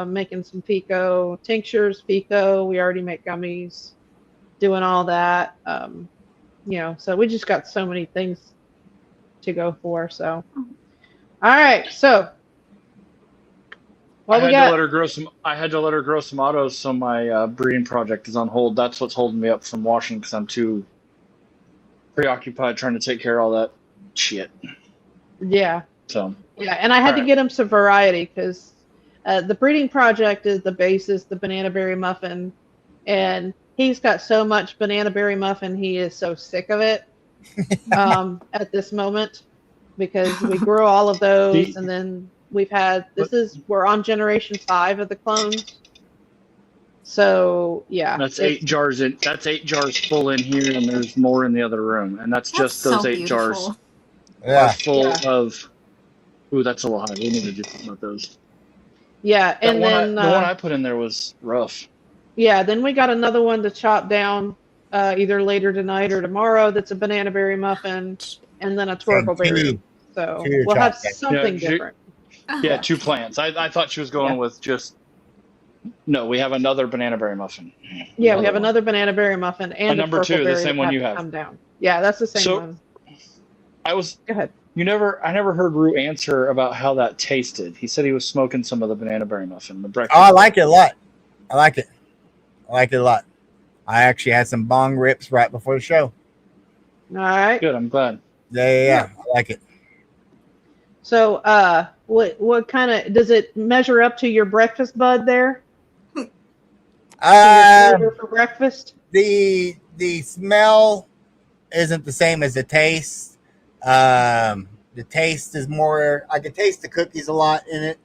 making some Fico tinctures, Fico. We already make gummies, doing all that. So we just got so many things to go for. So, all right. So, I what we had to got? let her grow some autos, so my breeding project is on hold. That's what's holding me up from washing because I'm too preoccupied trying to take care of all that shit. Yeah. So Yeah, and I had to Alright. get him some variety because the breeding project is the basis, the banana berry muffin, and he's got so much banana berry muffin, he is so sick of it at this moment because we grew all of those, and then we're on generation 5 of the clones. So yeah, that's 8 jars in. That's 8 jars full in here, and there's more in the other room, and that's just those so 8 jars beautiful. are Yeah. full of. Ooh, that's a little high. We need to do something about those. Yeah, and then The one I put in there was rough. yeah, then we got another one to chop down either later tonight or tomorrow. That's a banana berry muffin, and then a twirl berry. So two we'll have chopped. something Yeah, different. Yeah, 2 plants. I thought she was going with just No, we have another banana berry muffin. Yeah, we have one. another banana berry muffin and A a number purple 2, the berry same that one have you to have. come down. Yeah, that's the same So- one. I was. Go ahead. I never heard Rue answer about how that tasted. He said he was smoking some of the banana berry muffin, the breakfast. Oh, I like it a lot. I like it a lot. I actually had some bong rips right before the show. All right. Good. I'm glad. Yeah. I like it. So, what kind of does it measure up to your breakfast bud there? Your flavor for breakfast? The smell isn't the same as the taste. The taste is more. I can taste the cookies a lot in it.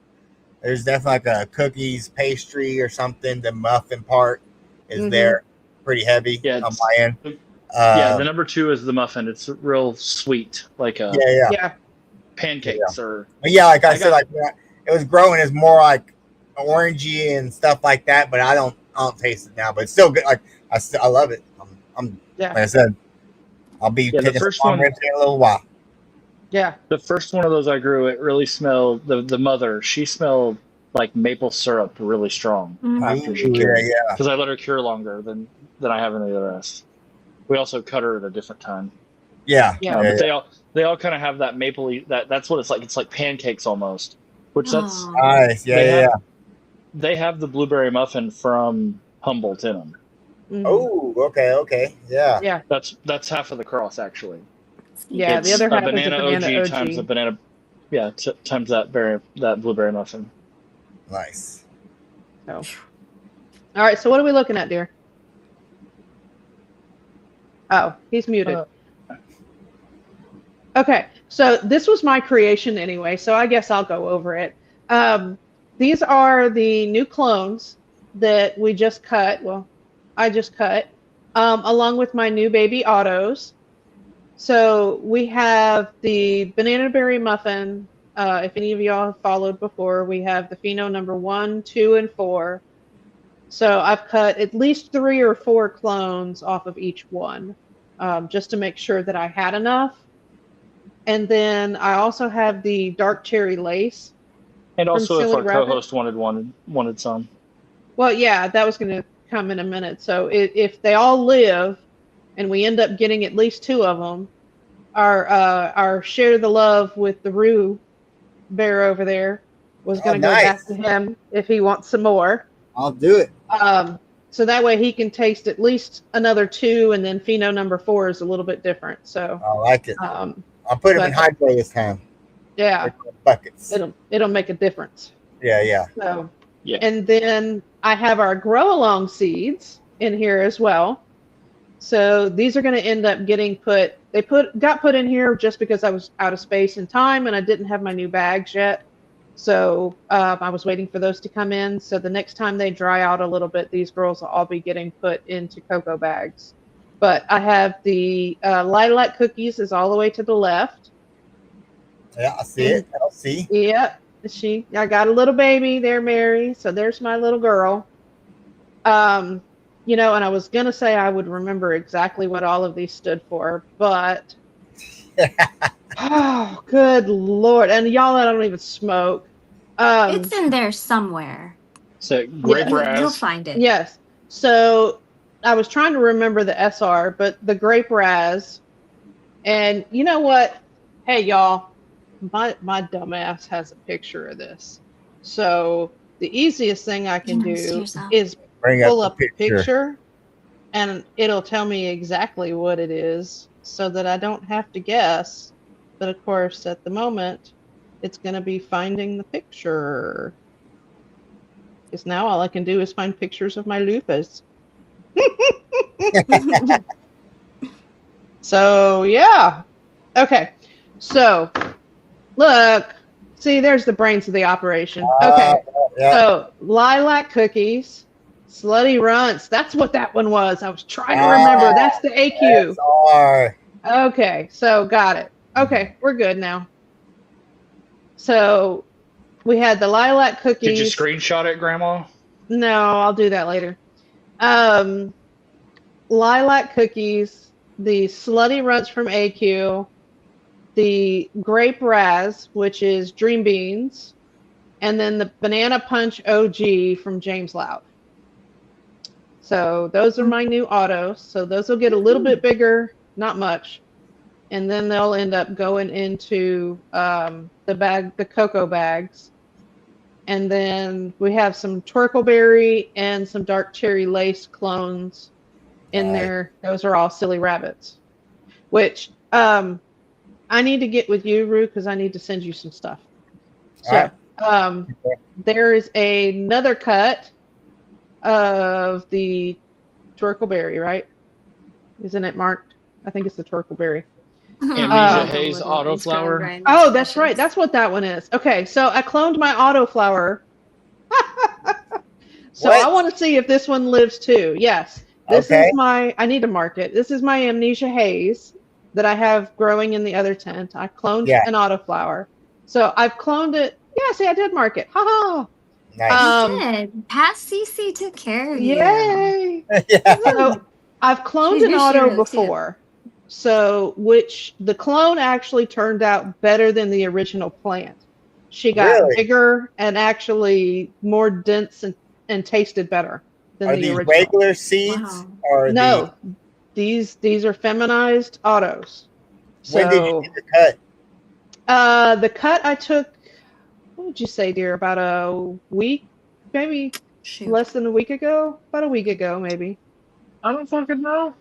There's definitely like a cookies pastry or something. The muffin part is Mhm. there, pretty heavy Yeah, on it's- my end. Yeah, the number 2 is the muffin. It's real sweet, like yeah. Yeah. pancakes or. But yeah, like I I said, like when it was growing, it's more like orangey and stuff like that. But I don't taste it now. But it's still good. Like I love it. I'm Yeah. like I said, I'll be Yeah, the taking first some one- ribs in a little while. Yeah. The first one of those I grew, it really smelled. The mother, she smelled like maple syrup, really strong. Mhm. After she Ooh, cured. yeah. Because I let her cure longer than I have any of the rest. We also cut her at a different time. Yeah. Yeah. But they all kind of have that mapley. That's what it's like. It's like pancakes almost. Which that's Aw. Nice. Yeah. they have the blueberry muffin from Humboldt in them. Mhm. Oh, okay. Yeah. Yeah. That's half of the cross actually. Yeah. The It's other half a is a banana banana OG times a banana. Yeah, times that blueberry muffin. Nice. So. All right. So what are we looking at, dear? Oh, he's muted. Okay, so this was my creation anyway, so I guess I'll go over it. These are the new clones that we just cut. Well, I just cut, along with my new baby autos. So we have the banana berry muffin. If any of y'all have followed before, we have the Pheno number 1, 2, and 4. So I've cut at least 3 or 4 clones off of each one, just to make sure that I had enough. And then I also have the dark cherry lace. And also, if Silly our Rabbit? co-host wanted some. Well, yeah, that was going to come in a minute. So if they all live, and we end up getting at least 2 of them, our share the love with the Rue bear over there was going to go back to him if he wants some more. I'll do it. So that way he can taste at least another 2, and then Pheno number 4 is a little bit different. So I like it. I'll put them in but- hydro this time. yeah, Buckets. it'll make a difference. Yeah. So Yeah. and then I have our grow along seeds in here as well. So these are going to end up getting got put in here just because I was out of space and time, and I didn't have my new bags yet. So I was waiting for those to come in. So the next time they dry out a little bit, these girls will all be getting put into cocoa bags. But I have the lilac cookies is all the way to the left. Yeah, I see it. I'll see. Yep. I got a little baby there, Mary. So there's my little girl. And I was gonna say I would remember exactly what all of these stood for, but oh, good Lord. And y'all, I don't even smoke. It's in there somewhere. So grape Yeah. You'll raz. find it. Yes. So I was trying to remember the SR, but the grape raz. And you know what? Hey, y'all, my dumb ass has a picture of this. So the easiest thing I can You know, do yourself. is Bring pull up up the a picture, and it'll tell me exactly what it is so that I don't have to guess. But of course, at the moment, it's going to be finding the picture. Because now all I can do is find pictures of my lupus. So, yeah. Okay. So, look. See, there's the brains of the operation. Okay. Yeah. So, lilac cookies, slutty runts. That's what that one was. I was trying to remember. That's the AQ. SR. Okay. So, got it. Okay. We're good now. So, we had the lilac cookies. Did you screenshot it, Grandma? No, I'll do that later. Lilac cookies, the slutty runts from AQ, the grape raz, which is dream beans, and then the Banana Punch OG from James Loud. So those are my new autos. So those will get a little bit bigger, not much, and then they'll end up going into the cocoa bags. And then we have some Twerkleberry and some Dark Cherry Lace clones in Nice. there. Those are all Silly Rabbits, which I need to get with you, Rue, because I need to send you some stuff. So there is another cut of the Twerkleberry, right? Isn't it marked? I think it's the Twerkleberry. Amnesia Um, Haze Autoflower. Oh, that's right. That's what that one is. Okay, so I cloned my Autoflower. So What? I want to see if this one lives too. Yes. This Okay. is my, I need to mark it. This is my Amnesia Haze that I have growing in the other tent. I cloned Yeah. an Autoflower. So I've cloned it. Yeah, see, I did mark it. Ha ha. Nice. You did. Pat Cece took care of you. Yay. Yeah. So I've cloned She's an your auto hero, too. before. So, which the clone actually turned out better than the original plant. She got Really? bigger and actually more dense and tasted better than Are the these original. regular seeds Wow. or No, these are feminized autos. when did you So do the cut? the cut I took, what would you say, dear? About a week, maybe Shoot. less than a week ago. About a week ago, maybe. I don't fucking know.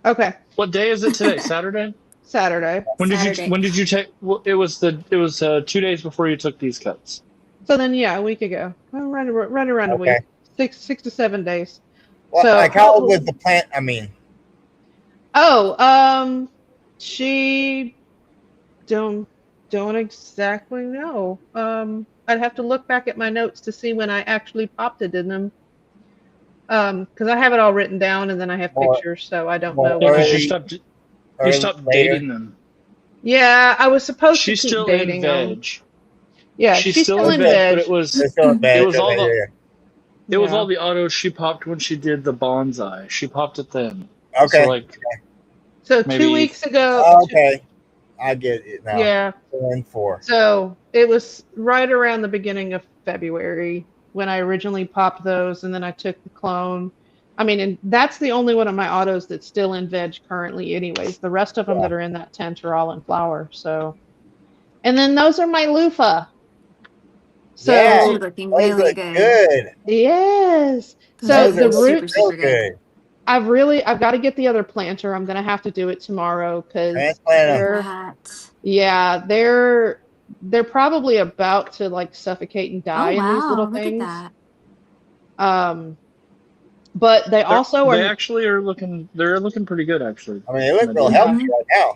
Okay, What day is it today? Saturday? Saturday. Saturday. When did you take? Well, it was 2 days before you took these cuts. So then, yeah, a week ago. Well, right around a Okay. week. 6 to 7 days. Well, So- like how old was the plant? I mean, Oh, she don't exactly know. I'd have to look back at my notes to see when I actually popped it in them. Because I have it all written down and then I have More- pictures, so I don't more know. Yeah, when- because Early- you or stopped later? dating them. Yeah, I was supposed She's to keep still dating in them. veg. Yeah, she's she's still still in in veg, veg. but it was They're still in bed. it was all the- later. it was Yeah. all the autos she popped when she did the bonsai. She popped it then. Okay. So like So maybe- 2 weeks ago. Oh, okay. I get it now. Yeah. 4 and 4. So it was right around the beginning of February when I originally popped those, and then I took the clone. I mean, and that's the only one of my autos that's still in veg currently, anyways. The rest of them Yeah. that are in that tent are all in flower. So, and then those are my loofah. So Yeah. Those are looking Those really look good. good. yes, Those so Those the are root. super so good. I've got to get the other planter. I'm gonna have to do it tomorrow because Transplant 'em. they're That. yeah they're probably about to like suffocate and die Oh in these wow! little Look things. at that. But they also they are actually are looking. They're looking pretty good actually. I mean, they look real Yeah. healthy right now.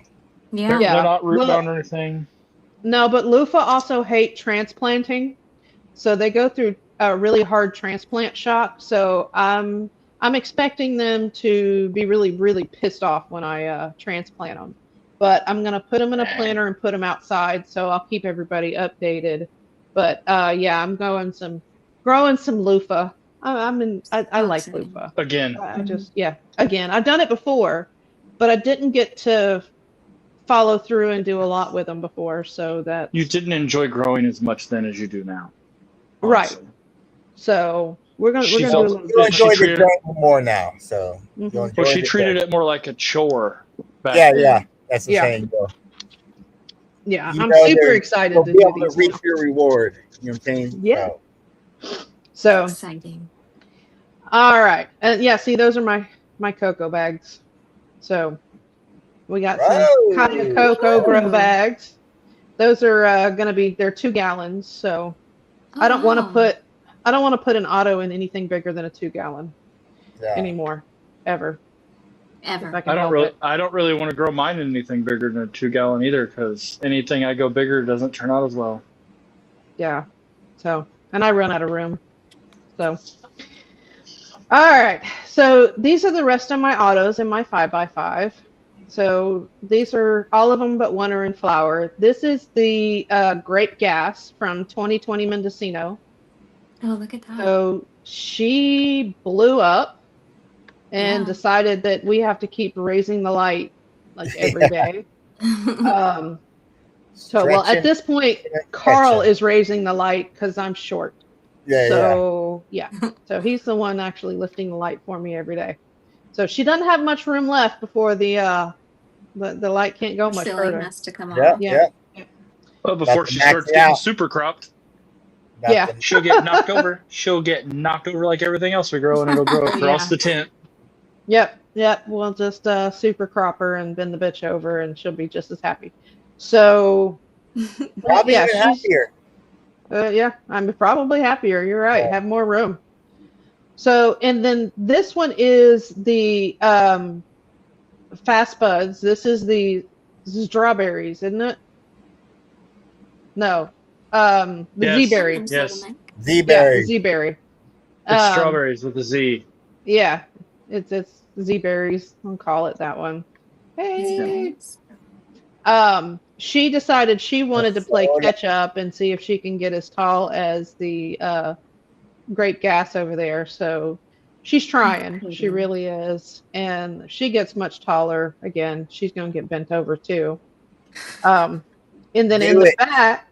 Yeah. Yeah. They're not root Well- bound or anything. no, but loofah also hate transplanting, so they go through a really hard transplant shock. So I'm expecting them to be really pissed off when I transplant them. But I'm gonna put them in a planter and put them outside, so I'll keep everybody updated. But yeah, I'm growing some loofah. I like Awesome. loofah. Again, I just again, I've done it before, but I didn't get to follow through and do a lot with them before, so that you didn't enjoy growing as much then as you do now. Right. honestly. so we're gonna She do a felt- little You She enjoy the treated- growing more now, so Mhm. you'll enjoy Well, she the treated growing. it more like a chore. Back Yeah, then. yeah. That's the Yeah. saying. Go. Yeah, You I'm know super they're- excited You'll to be do able to these. reap now. your reward. You know what I'm saying? Yeah. So, So Exciting. all right, and yeah, see, those are my cocoa bags. So we got some Whoa. Kaya cocoa grow Whoa. bags. Those are they're 2 gallons. So I don't want to Oh. put an auto in anything bigger than a 2-gallon yeah. anymore, ever. If I Ever. can I don't help really. it. I don't really want to grow mine in anything bigger than a 2-gallon either, because anything I go bigger doesn't turn out as well. Yeah. So, and I run out of room. So, all right. So these are the rest of my autos in my 5x5. So these are all of them, but one are in flower. This is the grape gas from 2020 Mendocino. Oh, look at that. So she blew up and Yeah. decided that we have to keep raising the light like every day. So, well, at Stretching. this point, Carl Stretching. is raising the light because I'm short. Yeah, So, yeah. So he's the one actually lifting the light for me every day. So she doesn't have much room left before the light can't go much Ceiling further. has to come yeah, off. Yeah. yeah. Well, before About to she max starts it getting out. super cropped, About Yeah. to- she'll get knocked over. She'll get knocked over like everything else we grow, and it'll grow across Yeah. the tent. Yep. We'll just super crop her and bend the bitch over, and she'll be just as happy. So, but Probably yeah, even she's happier. yeah, I'm probably happier. You're right. Yeah. Have more room. So, and then this one is the Fast Buds. This is the strawberries, isn't it? No, the Yes. Z-berry. Yes. Yeah, the Z-berry. Z-berry. It's strawberries with a Z. Yeah, it's Z-berries. I'll call it that one. Hey. She decided she wanted to play catch up and see if she can get as tall as the Great Gas over there. So she's trying. She really is. And she gets much taller. Again, she's going to get bent over too. And then in the back,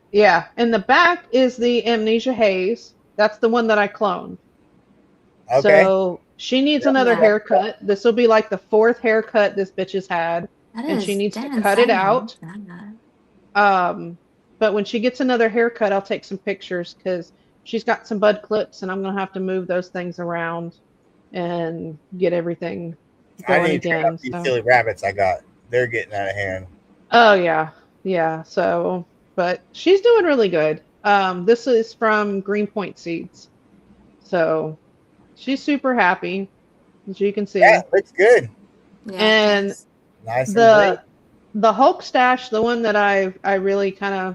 in the back is the Amnesia Haze. That's the one that I cloned. Okay. So she needs another haircut. This will be like the 4th haircut this bitch has had. And she needs to cut it out. But when she gets another haircut, I'll take some pictures because she's got some bud clips and I'm going to have to move those things around and get everything going I need to again. up these silly rabbits I got. They're getting out of hand. Oh, yeah. Yeah. So, but she's doing really good. This is from Greenpoint Seeds. So she's super happy, as you can see. Yeah, looks good. Yeah, and Nice. The Hulk stash, the one that I really kind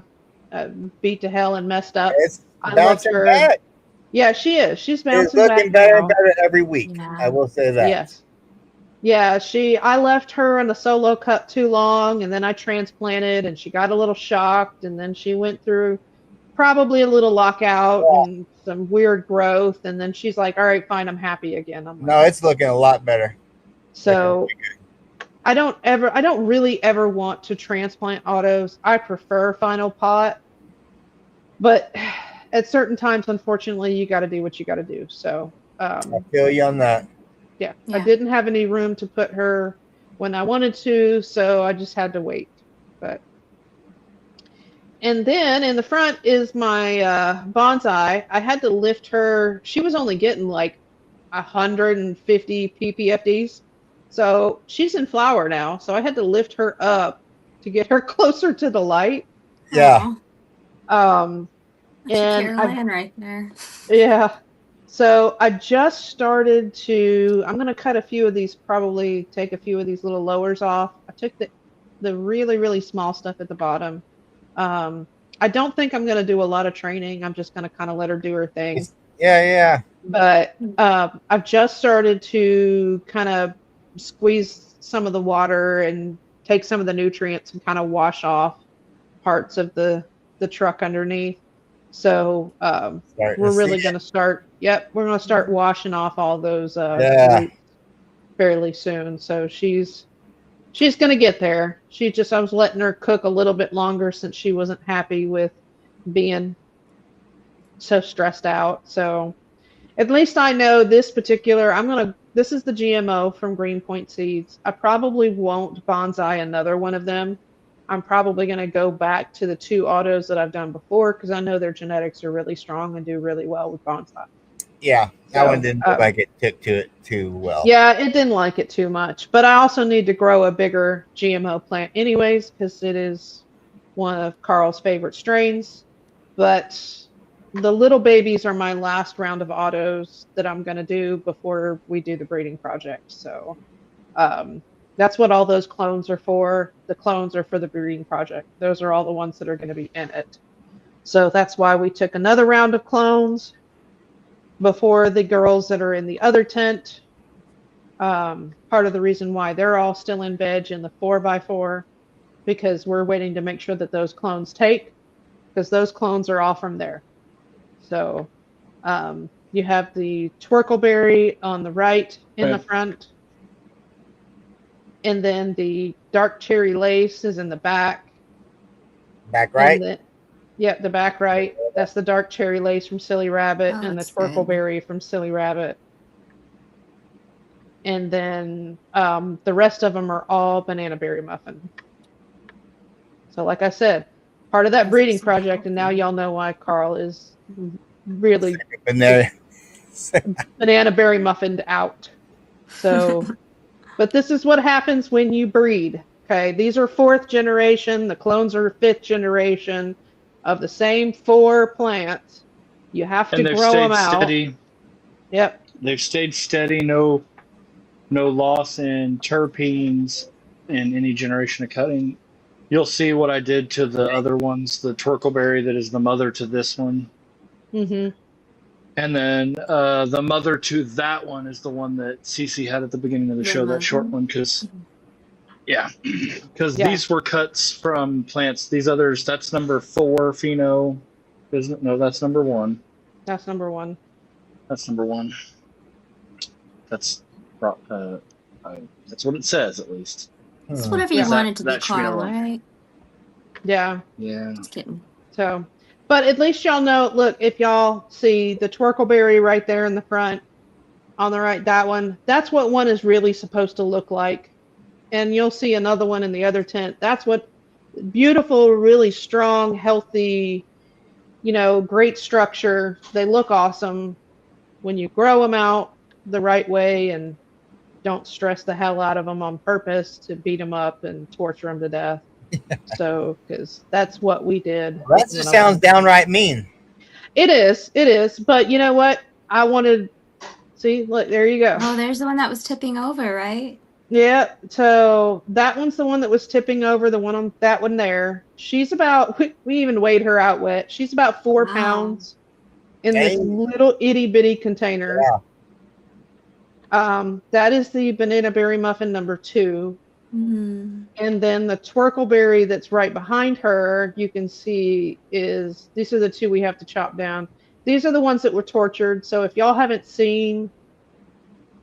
of beat to hell and messed up. It's I bouncing loved her. back. Yeah, she is. She's It's bouncing looking back better now. and better every week. Yeah. I will say that. Yes. Yeah, I left her in the solo cup too long, and then I transplanted, and she got a little shocked, and then she went through probably a little lockout and some weird growth, and then she's like, all right, fine, I'm happy again. I'm like, No, it's looking a lot better. so I don't really ever want to transplant autos. I prefer final pot, but at certain times, unfortunately, you got to do what you got to do. So, I feel you on that. yeah, Yeah. I didn't have any room to put her when I wanted to, so I just had to wait. And then in the front is my bonsai. I had to lift her. She was only getting like 150 ppfds. So she's in flower now. So I had to lift her up to get her closer to the light. Yeah. That's And Caroline right there. Yeah. So I just started to, I'm going to cut a few of these, probably take a few of these little lowers off. I took the really, really small stuff at the bottom. I don't think I'm going to do a lot of training. I'm just going to kind of let her do her thing. Yeah. But I've just started to kind of squeeze some of the water and take some of the nutrients and kind of wash off parts of the truck underneath. So we're really going to start. Yep, we're going to start washing off all those roots fairly soon. So she's going to get there. I was letting her cook a little bit longer since she wasn't happy with being so stressed out. So at least I know this particular, this is the GMO from Greenpoint Seeds. I probably won't bonsai another one of them. I'm probably going to go back to the 2 autos that I've done before because I know their genetics are really strong and do really well with bonsai. Yeah, that one didn't look like it took to it too well. Yeah, it didn't like it too much. But I also need to grow a bigger GMO plant anyways because it is one of Carl's favorite strains. But the little babies are my last round of autos that I'm going to do before we do the breeding project. So that's what all those clones are for. The clones are for the breeding project. Those are all the ones that are going to be in it. So that's why we took another round of clones before the girls that are in the other tent. Part of the reason why they're all still in veg in the 4x4 because we're waiting to make sure that those clones take because those clones are all from there. So you have the Twerkleberry on the right in the front. And then the dark cherry lace is in the back. Back right. The back right. That's the dark cherry lace from Silly Rabbit, Oh, and the that's good. Twerkleberry from Silly Rabbit. And then the rest of them are all banana berry muffin. So, like I said, part of that That's breeding so project, and now healthy. y'all know why Carl is really And there, banana berry muffined out. So, but this is what happens when you breed. Okay, these are 4th generation. The clones are 5th generation of the same 4 plants. You have to And they've grow stayed them out. steady. Yep. They've stayed steady. No loss in terpenes in any generation of cutting. You'll see what I did to the other ones. The Twerkleberry that is the mother to this one. Mm-hmm. And then the mother to that one is the one that Cece had at the beginning of the show, that short one, because these were cuts from plants. These others, that's number 4 pheno, isn't it? No, that's number 1. That's number 1. That's number 1. That's what it says, at least. It's whatever you Yeah. want it to be, That should be Carl, wrong. right? Yeah. Yeah. Just kidding. So, but at least y'all know, look, if y'all see the Twerkleberry right there in the front, on the right, that one, that's what one is really supposed to look like. And you'll see another one in the other tent. That's what beautiful, really strong, healthy, great structure. They look awesome when you grow them out the right way and don't stress the hell out of them on purpose to beat them up and torture them to death. So, because that's what we did. that just sounds downright mean. It is. But you know what? I wanted, see, look, there you go. Oh, there's the one that was tipping over, right? Yeah. So that one's the one that was tipping over. The one on that one there. She's about, we even weighed her out wet. She's about 4 Wow. pounds in this Dang. little itty bitty container. Yeah. That is the banana berry muffin number 2. Mm-hmm. And then the Twerkleberry that's right behind her, you can see these are the 2 we have to chop down. These are the ones that were tortured. So if y'all haven't seen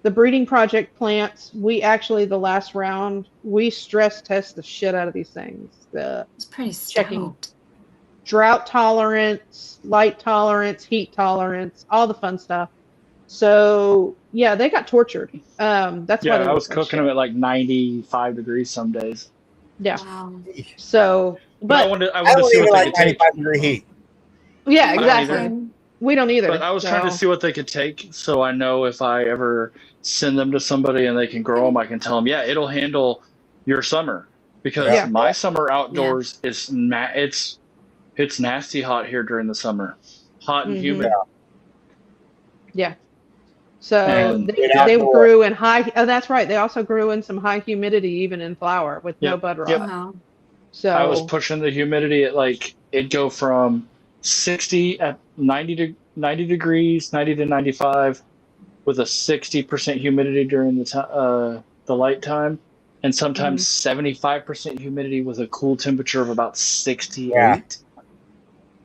the breeding project plants, we actually, the last round, we stress test the shit out of these things. The It's pretty Checking. stoked. drought tolerance, light tolerance, heat tolerance, all the fun stuff. So yeah, they got tortured. That's why Yeah, they I look was like cooking shit. them at like 95 degrees some days. Yeah. Wow. So, But I but wanted I to don't see even what they like could take. 95-degree heat. yeah, I don't exactly. either. We don't either. But I was trying to see what they could take, so I know if I ever send them to somebody and they can grow them, I can tell them, yeah, it'll handle your summer. Because Yeah. my summer outdoors is it's nasty hot here during the summer, hot and Mhm. humid. Yeah. So And they outdoor. grew in high. Oh, that's right. They also grew in some high humidity, even in flower, with no Yep, bud rot. yep. Wow. So I was pushing the humidity at like it'd go from 60 at 90 degrees, 90 to 95, with a 60% humidity during the light time, and sometimes 75% humidity with a cool temperature of about 68. Yeah.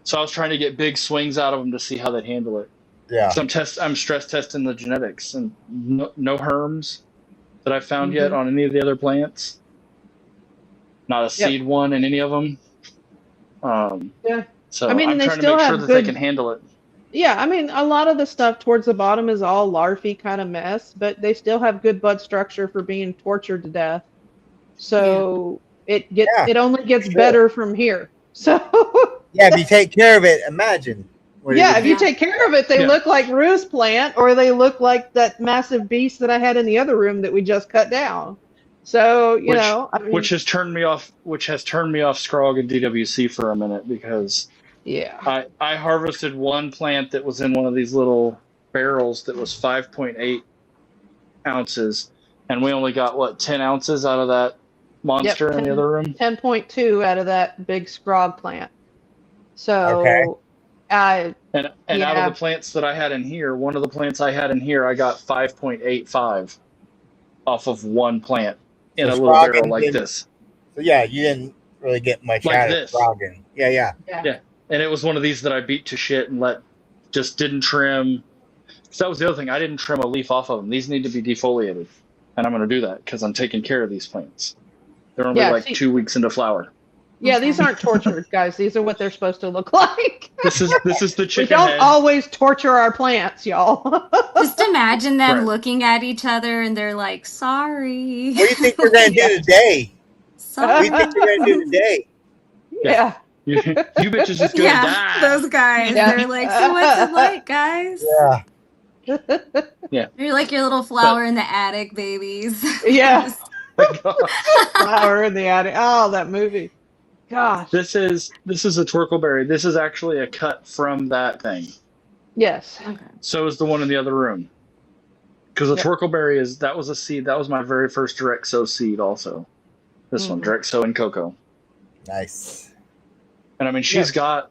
So I was trying to get big swings out of them to see how they'd handle it. Yeah. So I'm stress testing the genetics, and no herms that I found yet on any of the other plants. Not a seed one in any of them. Yeah. So I mean, I'm they trying to still make sure have that they good- can handle it. yeah, I mean, a lot of the stuff towards the bottom is all larvae kind of mess, but they still have good bud structure for being tortured to death. So it only gets sure. better from here. So Yeah, if you take care of it, imagine. what it yeah, would if you Yeah. take care of it, they Yeah. look like Rue's plant, or they look like that massive beast that I had in the other room that we just cut down. So Which- I mean, Which has turned me off Scrog and DWC for a minute, because yeah, I harvested one plant that was in one of these little barrels that was 5.8 ounces, and we only got 10 ounces out of that monster in 10. the other room. 10.2 out of that big scrog plant. So Okay. And out Yeah. of the plants that I had in here, one of the plants I had in here, I got 5.85 off of one plant in So a little Scroggin barrel like didn't- this. So yeah, you didn't really get much Like out this. of Scroggin. Yeah, yeah. And it was one of these that I beat to shit and just didn't trim. Because that was the other thing. I didn't trim a leaf off of them. These need to be defoliated. And I'm going to do that because I'm taking care of these plants. They're only Yeah, like see- 2 weeks into flower. Yeah, these Okay. aren't tortured, guys. These are what they're supposed to look like. This is the We chicken don't head. always torture our plants, y'all. Just imagine them Right. looking at each other and they're like, sorry. What do you think we're gonna do today? What do you Sorry. think we're gonna do today? Yeah. You bitches just gonna Yeah, die. those guys. Yeah. They're like, so what's it like, guys? Yeah. You're like your little flower in the attic babies. Yeah. Oh my God. Flower in the attic. Oh, that movie. Gosh. This is a Twerkleberry. This is actually a cut from that thing. Yes. Okay. So is the one in the other room. Because the Yep. Twerkleberry that was a seed. That was my very first direct sow seed. Also, this one Mhm. direct sow in cocoa. Nice. And I mean, she's got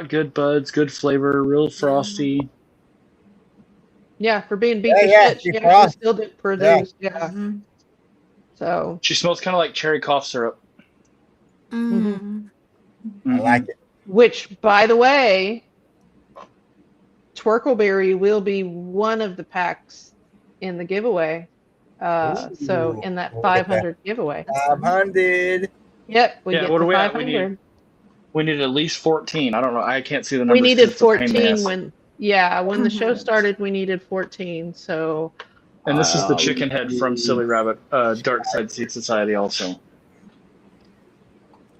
good buds, good flavor, real frosty. Yeah, for being beat Yeah, to yeah, shit, she she frost. actually still did produce. Yeah. Mhm. So, She smells kind of like cherry cough syrup. Mhm. I like it. which, by the way, Twerkleberry will be one of the packs in the giveaway. So Ooh. in that Look at 500 giveaway. 500. Yep, we Yeah, get what to do we have? 500. We need at least 14. I don't know. I can't see the numbers. We needed 'cause it's a pain in the 14 ass. when the show Mhm. started. We needed 14. So, And this is the uh, chicken head from Silly Rabbit, Dark Side Seed Society also.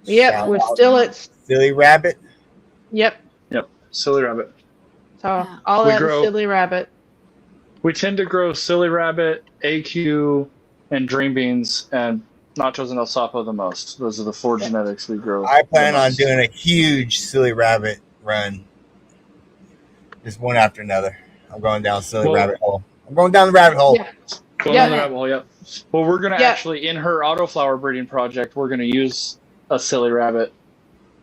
yep, Shout we're out still at. Silly Rabbit. Yep. Yep, Silly Rabbit. So Yeah. all We that grow- is Silly Rabbit. We tend to grow Silly Rabbit, AQ, and Dream Beans, and Nachos and El Sapo the most. Those are the 4 genetics we grow. I plan the on most. doing a huge Silly Rabbit run. Just one after another. I'm going down Silly Well- Rabbit hole. I'm going down the rabbit hole. Yeah. Going Yeah. on the rabbit hole, yep. Well, we're going to Yeah. actually, in her autoflower breeding project, we're going to use a Silly Rabbit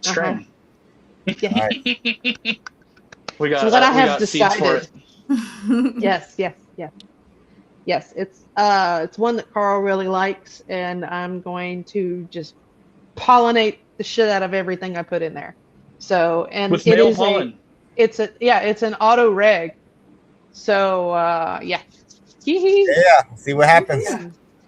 strain. Yeah. All right. We got, So what I we have got seeds for decided. it. Yes. It's one that Carl really likes, and I'm going to just pollinate the shit out of everything I put in there. So, and With it male is pollen. it's an auto reg. So, yeah. Hee-hee. Yeah. See what happens.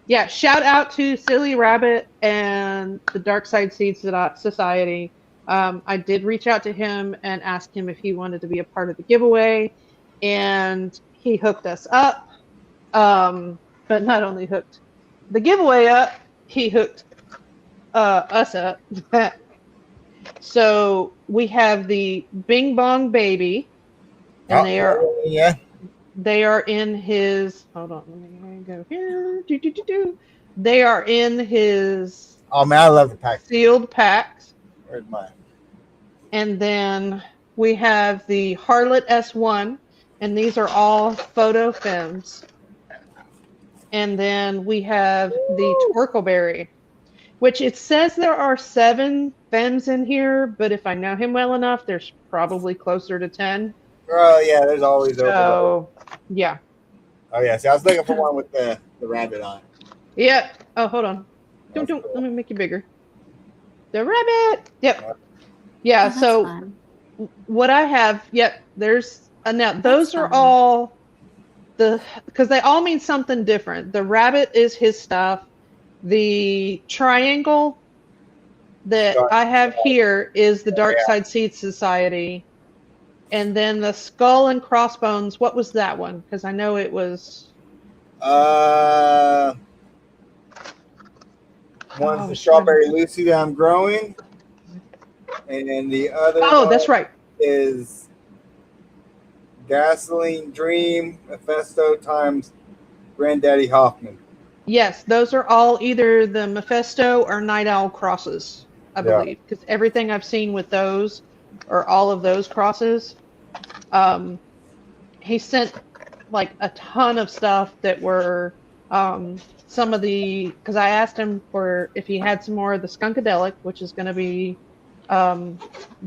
Yeah, shout out to Silly Rabbit and the Dark Side Seeds Society. I did reach out to him and ask him if he wanted to be a part of the giveaway, and he hooked us up. But not only hooked the giveaway up, he hooked us up. So we have the Bing Bong Baby, and Yeah. they are in his. Hold on, let me go here. They are in his Oh man, I love the pack. sealed packs. Where's mine? And then we have the Harlot S1, and these are all photo films. And then we have the Twerkleberry, which it says there are 7 femmes in here, but if I know him well enough, there's probably closer to 10. Oh yeah, there's always overlap. So, yeah. Oh yeah, see, I was looking for one with the rabbit on it. Yeah. Oh, hold on. Don't. Let me make it bigger. The rabbit. Yep. Yeah. Oh, that's So fun. what I have, yep. There's now. Those are fun. all because they all mean something different. The rabbit is his stuff. The triangle that I have here is the Dark Side Seed Society. And then the skull and crossbones, what was that one? Because I know it was. One's Oh, the Strawberry Lucy that I'm growing, and then the other. Oh, that's right. Is Gasoline Dream Mephisto times Granddaddy Hoffman. Yes, those are all either the Mephisto or Night Owl crosses, I Yeah. believe. Because everything I've seen with those, or all of those crosses, he sent like a ton of stuff that were some of the. Because I asked him for if he had some more of the Skunkadelic, which is going to be the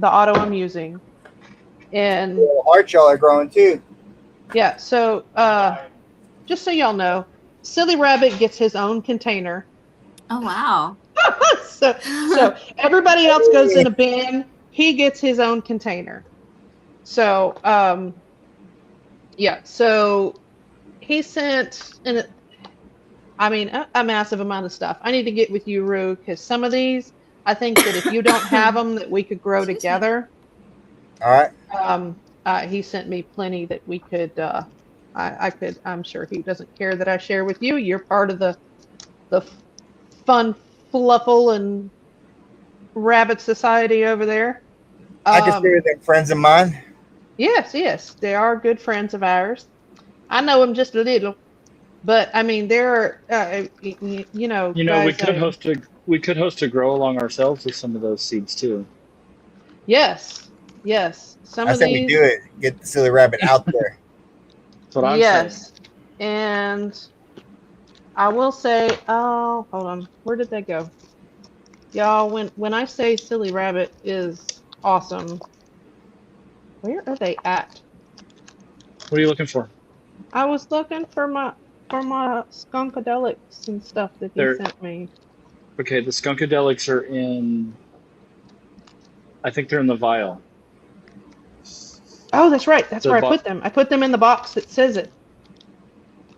auto I'm using, and Heart y'all are growing too. yeah. So just so y'all know, Silly Rabbit gets his own container. Oh wow. so everybody else goes in a bin. He gets his own container. So yeah. So he sent, and I mean, a massive amount of stuff. I need to get with you, Rue, because some of these, I think that if you don't have them, that we could grow Excuse me. together. All right. He sent me plenty that we could. I could. I'm sure he doesn't care that I share with you. You're part of the fun fluffle and rabbit society over there. I consider them friends of mine. Yes, they are good friends of ours. I know them just a little, but I mean, they're you know. We guys, could host a grow along ourselves with some of those seeds too. Yes. Some I of say these. we do it. Get the silly rabbit out there. That's what I'm saying. Yes, and I will say, oh, hold on, where did that go? Y'all, when I say silly rabbit is awesome, where are they at? What are you looking for? I was looking for my skunkadelics and stuff that he They're- sent me. Okay, the skunkadelics are in. I think they're in the vial. Oh, that's right. That's The where I bo- put them. I put them in the box that says it.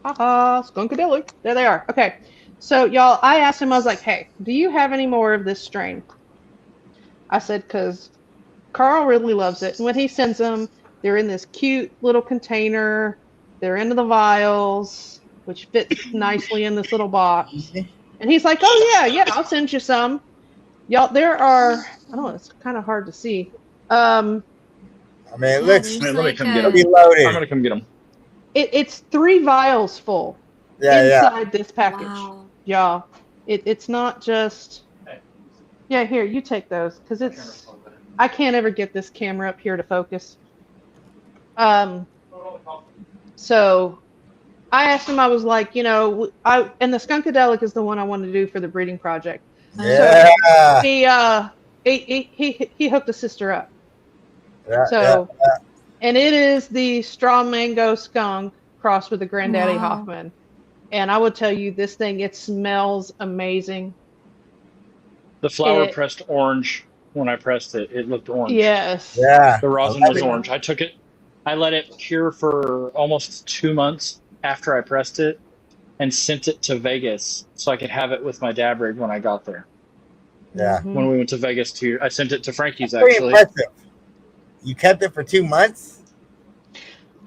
Haha, skunkadelic. There they are. Okay. So, y'all, I asked him, I was like, hey, do you have any more of this strain? I said, because Carl really loves it. And when he sends them, they're in this cute little container. They're into the vials, which fits nicely in this little box. And he's like, oh, yeah, I'll send you some. Y'all, there are, I don't know, it's kind of hard to see. I mean, it Yeah, looks there's Let me like come a- get it'll 'em. be I'm loaded. gonna come get them. It's 3 vials full Yeah. inside this package. Wow. Y'all, it's not just. Yeah, here, you take those, because I can't ever get this camera up here to focus. So I asked him, I was like, and the skunkadelic is the one I wanted to do for the breeding project. Yeah. He hooked a sister up. Yeah, So, and it is the straw mango skunk crossed with the Granddaddy Wow. Hoffman. And I would tell you, this thing, it smells amazing. The flower It- pressed orange when I pressed it. It looked orange. Yes. yeah. The rosin I love was it. orange. I took it. I let it cure for almost 2 months after I pressed it, and sent it to Vegas so I could have it with my dab rig when I got there. Yeah. Mhm. When we went to Vegas I sent it to Frankie's Pretty actually. impressive. You kept it for 2 months?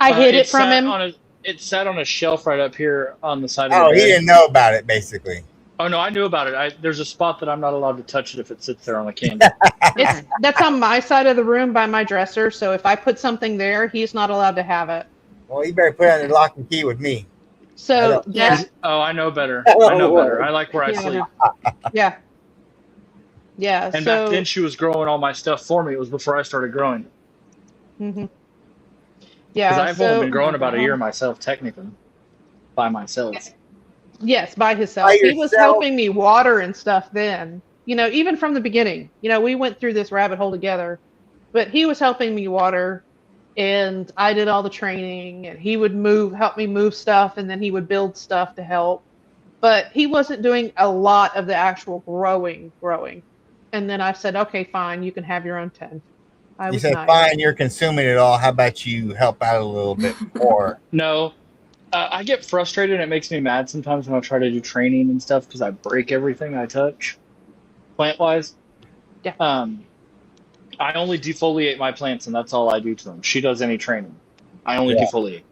I hid it from sat him. It sat on a shelf right up here on the side of Oh, the he bed. didn't know about it, basically. Oh no, I knew about it. There's a spot that I'm not allowed to touch it if it sits there on a candy. That's on my side of the room by my dresser. So if I put something there, he's not allowed to have it. Well, you better put it under lock and key with me. I So don't- yeah, Oh, I know better. Oh, I know better. Lord. I like where I Yeah. sleep. yeah. And So back then she was growing all my stuff for me. It was before I started growing. mhm. Because Yeah. I've only been growing about a year myself, technically. By myself. Yes, by himself. By He was yourself? helping me water and stuff then. Even from the beginning. We went through this rabbit hole together. But he was helping me water, and I did all the training, and he would help me move stuff, and then he would build stuff to help. But he wasn't doing a lot of the actual growing. And then I said, okay, fine, you can have your own tent. I You was said, nice. fine, you're consuming it all. How about you help out a little bit more? No. I get frustrated and it makes me mad sometimes when I try to do training and stuff because I break everything I touch, plant wise. Yeah. I only defoliate my plants and that's all I do to them. She does any training. I only Yeah. defoliate.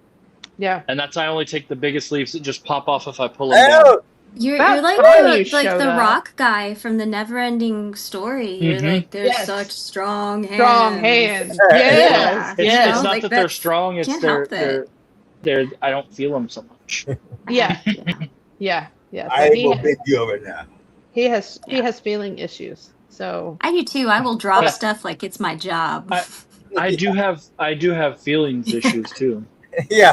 Yeah. And I only take the biggest leaves that just pop off if I pull them down. Oh, You're About like time the you showed the up. rock guy from the Neverending Story. You're Mhm. like, there's Yes. such strong hands. Strong hands. Yeah. Yes. It's, Yes. it's not Like, that they're that's- strong, it's can't they're help I don't feel them so much. Yeah. Yeah. Yeah. So I he, will bend you over now. he has feeling issues. So I do too. I will drop stuff like it's my job. I do have feelings issues too. Yeah,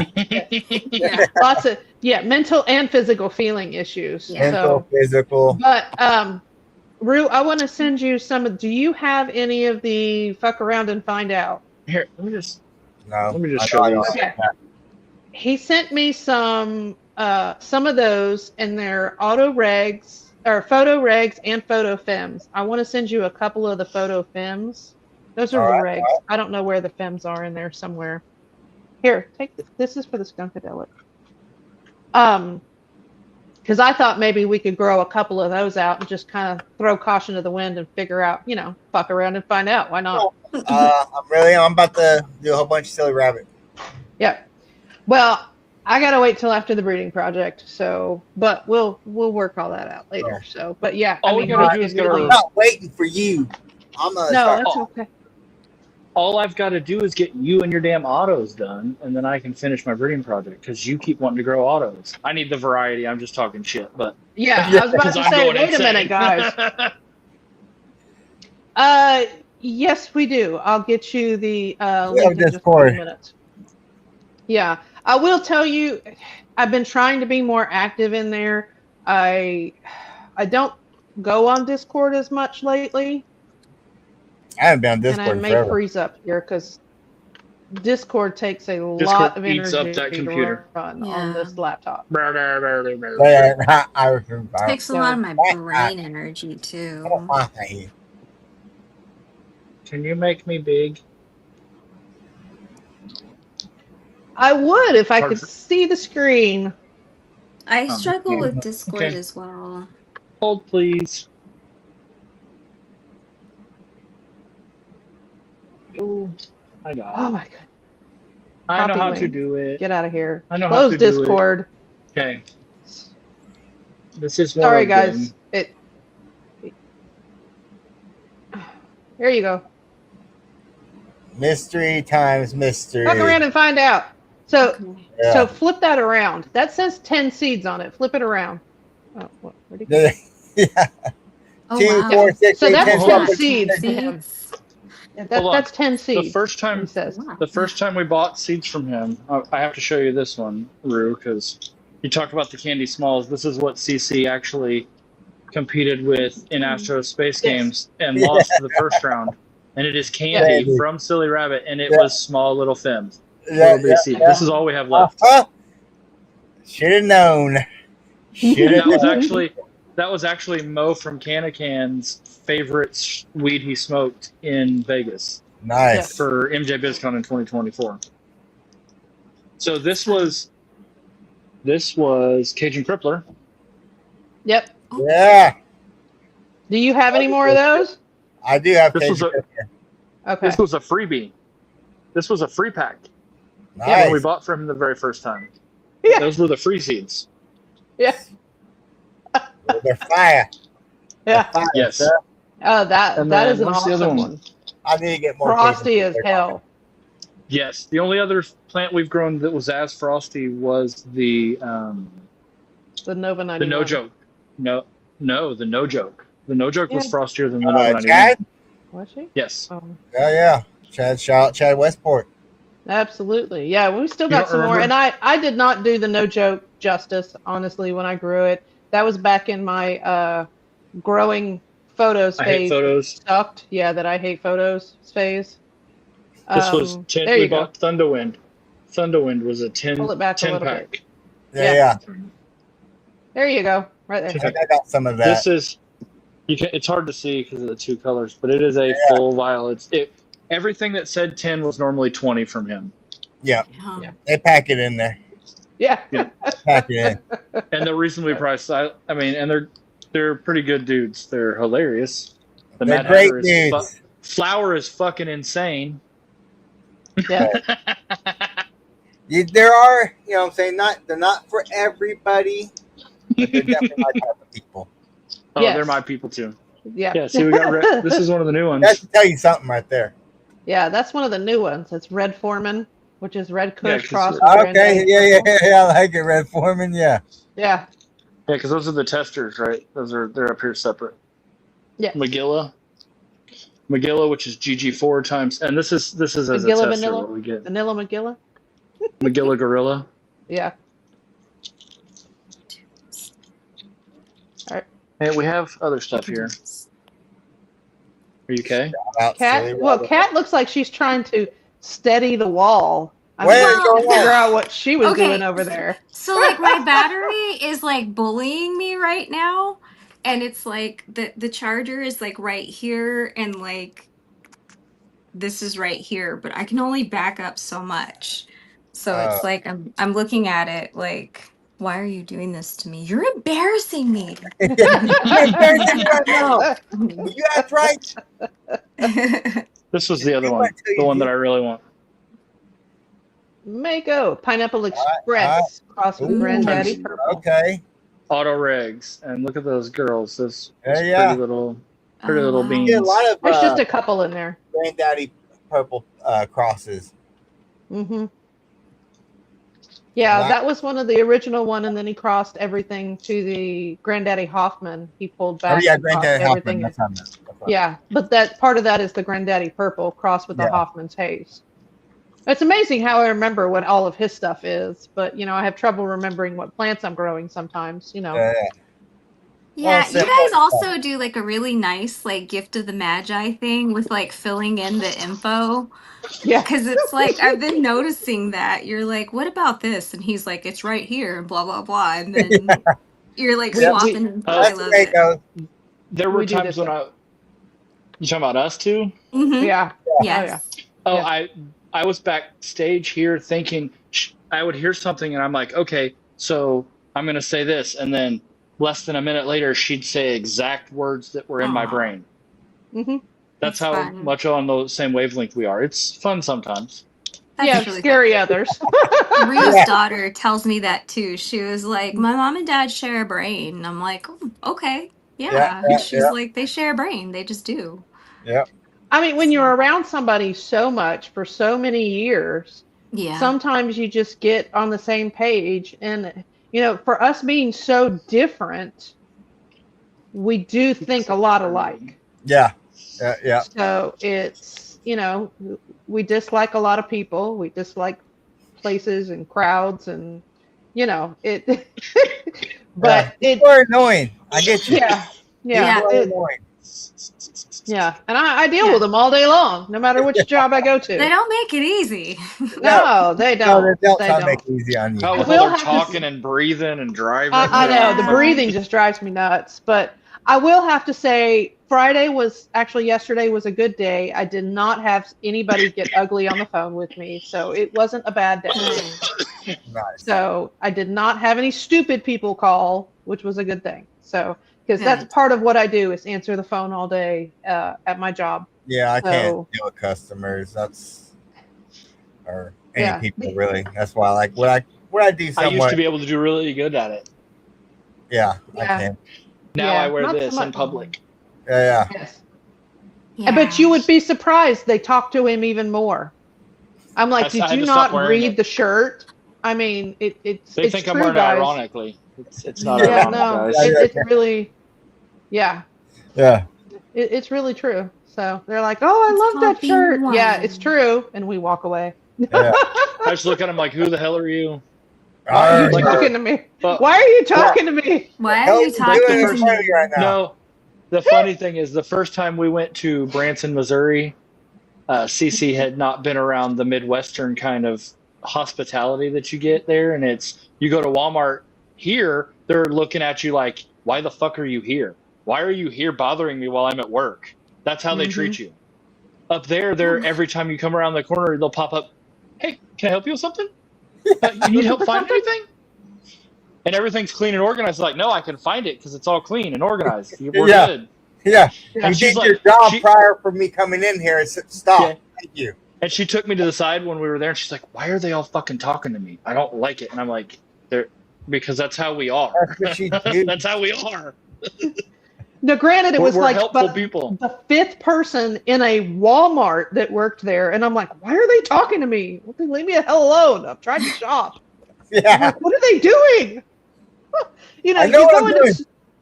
Yeah. lots of mental and physical feeling issues. Yeah. mental, So physical. but Rue, I want to send you do you have any of the fuck around and find out? Here, let me just No, Let me just I show don't these. Okay. He sent me some of those, and they're photo regs and photo fems. I want to send you a couple of the photo fems. Those are All the right, regs. I don't know where the fems are in there somewhere. Here, take this. This is for the skunkadelic. Because I thought maybe we could grow a couple of those out and just kind of throw caution to the wind and figure out, fuck around and find out. Why not? I'm about to do a whole bunch of silly rabbit. Yeah. Well, I gotta wait till after the breeding project. So, but we'll work all that out later. So, but yeah, All we gotta do is get I'm not waiting for you. I'm gonna No, start. that's okay. All I've got to do is get you and your damn autos done, and then I can finish my breeding project because you keep wanting to grow autos. I need the variety. I'm just talking shit, but Yeah, I was about 'cause to I'm say, going wait a insane. minute, guys. Yes, we do. I'll get you the link in just a few Discord. minutes. Yeah, I will tell you, I've been trying to be more active in there. I don't go on Discord as much lately, I haven't been on and I Discord in may forever. freeze up here because Discord takes a Discord lot of eats energy up that to computer. run Yeah. on this laptop. Yeah, Takes a lot of my Yeah. brain energy I don't too. mind. Can you make me big? I would if I Hard could for- see the screen. I struggle yeah. with Discord Okay. as well. Hold, please. Ooh, I got Oh it. my god! I know Poppy how to wing. do it. Get out of here. I know how Close to do it. Discord. Okay. This is one Sorry, of guys. them. There you go. Mystery times mystery. Fuck around and find out. So, Okay. Yeah. so flip that around. That says 10 seeds on it. Flip it around. Oh, what? Where'd it go? Yeah. Oh, 2, wow. 4, 6, So 8, that's 10, Hold 12, on. 13, seeds. 14. Yeah, Hold on. that's 10 The seeds. first He time, says. Wow. the first time we bought seeds from him, I have to show you this one, Rue, because you talk about the Candy Smalls. This is what CC actually competed with in Astro Space Yes. Games and Yeah. lost to the first round. And it is Candy Yeah. from Silly Rabbit, and it Yeah. was small little Fems. Yeah, Little BC. This is all we have left. Should have known. Should And have that was actually Mo from Canacan's favorite weed he smoked in Vegas Nice. for MJ BizCon in 2024. So this was Cajun Crippler. Yep. Yeah, Do you have any more of those? I do have This was Cajun a- Crippler. Okay. This was a freebie. This was a free pack Nice. when we bought from him the very first time. Yeah. Those were the free seeds. Yeah. They're fire. Yeah. Fire, Yes. sir. Oh, that And that then is an what's the other awesome one? one. I need to get more. Frosty Cajun as Crippler. hell. Yes. The only other plant we've grown that was as frosty was the The Nova 91. no joke. No, the no joke. The no joke was Yeah. frostier than the Nova 91. Chad? Was she? Yes. Oh, Yeah. Shout out Chad Westport. absolutely. Yeah, we still You got don't some more. remember? And I did not do the no joke justice, honestly, when I grew it. That was back in my growing photos I hate phase. photos. Sucked. Yeah, that I hate photos phase. This was 10. There We you go. bought Thunderwind. Thunderwind was a 10, Pull it back a 10 little pack. Yeah. There you go. Right there. I got some of that. This is it's hard to see because of the two colors, but it is a full vial. Everything that said 10 was normally 20 from him. Yeah. Yeah. They pack it in there. Yeah. Pack it in. And they're reasonably priced. I mean, and they're pretty good dudes. They're hilarious. The They're Mad great Hatter is dudes. Flower is fucking insane. Yeah. There are, you know what I'm saying, they're not for everybody, but they're definitely my type of people. Oh, Yes. they're my people too. Yeah. Yeah, see, we got red. This is one of the new ones. That should tell you something right there. Yeah, that's one of the new ones. It's Red Foreman, which is Red Yeah, Kush 'cause crossed with Okay, Granddaddy yeah, Purple. I like it, Red Foreman, yeah. Yeah. Yeah, because those are the testers, right? They're up here separate. Yeah. Magilla, which is GG4 times, and this is as a Magilla tester Vanilla? what we get. Vanilla Magilla? Magilla Gorilla. Yeah. Hey, we have other stuff here. Are you okay? About Cat. silly Well, rabbit. Cat looks like she's trying to steady the wall. I'm Wait, trying go to figure on. out what she was Okay. doing over there. So like my battery is like bullying me right now, and it's like the charger is like right here, and like this is right here, but I can only back up so much. So it's like I'm looking at it like why are you doing this to me? You're embarrassing me. You're embarrassing me right now. Will you act right? This was the other You one, went till the you one that did. I really want. Mako, Pineapple Express, cross with Ooh. Granddaddy Purple. Okay. Auto regs, and look at those girls. This Yeah. pretty little Oh, wow. beans. You get a lot of There's just a couple in there. Granddaddy Purple crosses. Mm-hmm. Yeah, Wow. that was one of the original one, and then he crossed everything to the Granddaddy Hoffman. He pulled back. Oh yeah, and crossed Granddaddy everything. Hoffman. That's on this. Yeah, but that part of that is the Granddaddy Purple crossed with the Yeah. Hoffman's Haze. It's amazing how I remember what all of his stuff is, but I have trouble remembering what plants I'm growing sometimes. Yeah. Yeah, Well, you guys also do like a really nice like gift of the Magi thing with like filling in the info. Yeah. Because it's like I've been noticing that you're like, what about this? And he's like, it's right here, and blah blah blah. And then you're like We- swapping. I That's the love way it. it goes. There were We do times this when you talking about us too? Mhm. Yeah. Yes. Oh, Yeah. I was backstage here thinking I would hear something and I'm like, okay, so I'm gonna say this, and then less than a minute later she'd say exact words that were in my Aw. brain. Mm-hmm. That's That's how fun. much on the same wavelength we are. It's fun sometimes. That's Yeah, really scary others. fun. Rue's Yeah. daughter tells me that too. She was like, my mom and dad share a brain. And I'm like, oh, okay. Yeah. Yeah, She's yeah. like, they share a brain. They just do. Yep. I mean, when you're around somebody so much for so many years, Yeah. sometimes you just get on the same page. And, for us being so different, we do think a lot alike. Yeah. Yeah. Yeah. So it's, we dislike a lot of people. We dislike places and crowds and, it. But People are annoying. I get you. yeah. Yeah. People are it- annoying. yeah. And I deal Yeah. with them all day long, no matter which job I go to. They don't make it easy. No, they No, don't. they don't They try to don't. make it easy on you. Oh, with will all their have to talking and breathing and driving. I know the Yeah. breathing just drives me nuts. But I will have to say, yesterday was a good day. I did not have anybody get ugly on the phone with me, so it wasn't a bad day. Nice. So I did not have any stupid people call, which was a good thing. So because that's Good. part of what I do is answer the phone all day at my job. Yeah, I So- can't deal with customers. Or any Yeah. people really. That's why, like, what I do I somewhat. used to be able to do really good at it. Yeah, I Yeah. can. Now Yeah, I wear not so this in much. public. Yeah. Yes. Yeah. But you would be surprised they talk to him even more. I'm like, I did had you to stop not wearing read it. the shirt? I mean, it's They it's think true, I'm wearing it guys. ironically. It's not Yeah, ironic, no, guys. Yeah. it's really, yeah, Yeah. it's really true. So they're like, oh, I It's love called that being shirt. one. Yeah, it's true, and we walk away. Yeah. I just look at them like, who the hell are you? Why are you Like talking to me? But Why are you talking to me? Why Hell, are you you talking doing in to front of me? you right now? no, the funny thing is, the first time we went to Branson, Missouri, Cece had not been around the Midwestern kind of hospitality that you get there. And it's, you go to Walmart here, they're looking at you like, why the fuck are you here? Why are you here bothering me while I'm at work? That's how they treat you. Up there, every time you come around the corner, they'll pop up, hey, can I help you with something? You need help finding anything? And everything's clean and organized. Like, no, I can find it because it's all clean and organized. We're Yeah. good. Yeah. Yeah. You She's did your like- job she- prior for me coming in here. Stop. Yeah. Thank you. And she took me to the side when we were there, and she's like, "Why are they all fucking talking to me? I don't like it." And I'm like, "They're because that's how we are. That's what you do. That's how we are. Now, granted, it was We're like helpful but people." the fifth person in a Walmart that worked there, and I'm like, why are they talking to me? Leave me the hell alone. I'm trying to shop. I'm Yeah. like, what are they doing? I know you what go I'm into doing.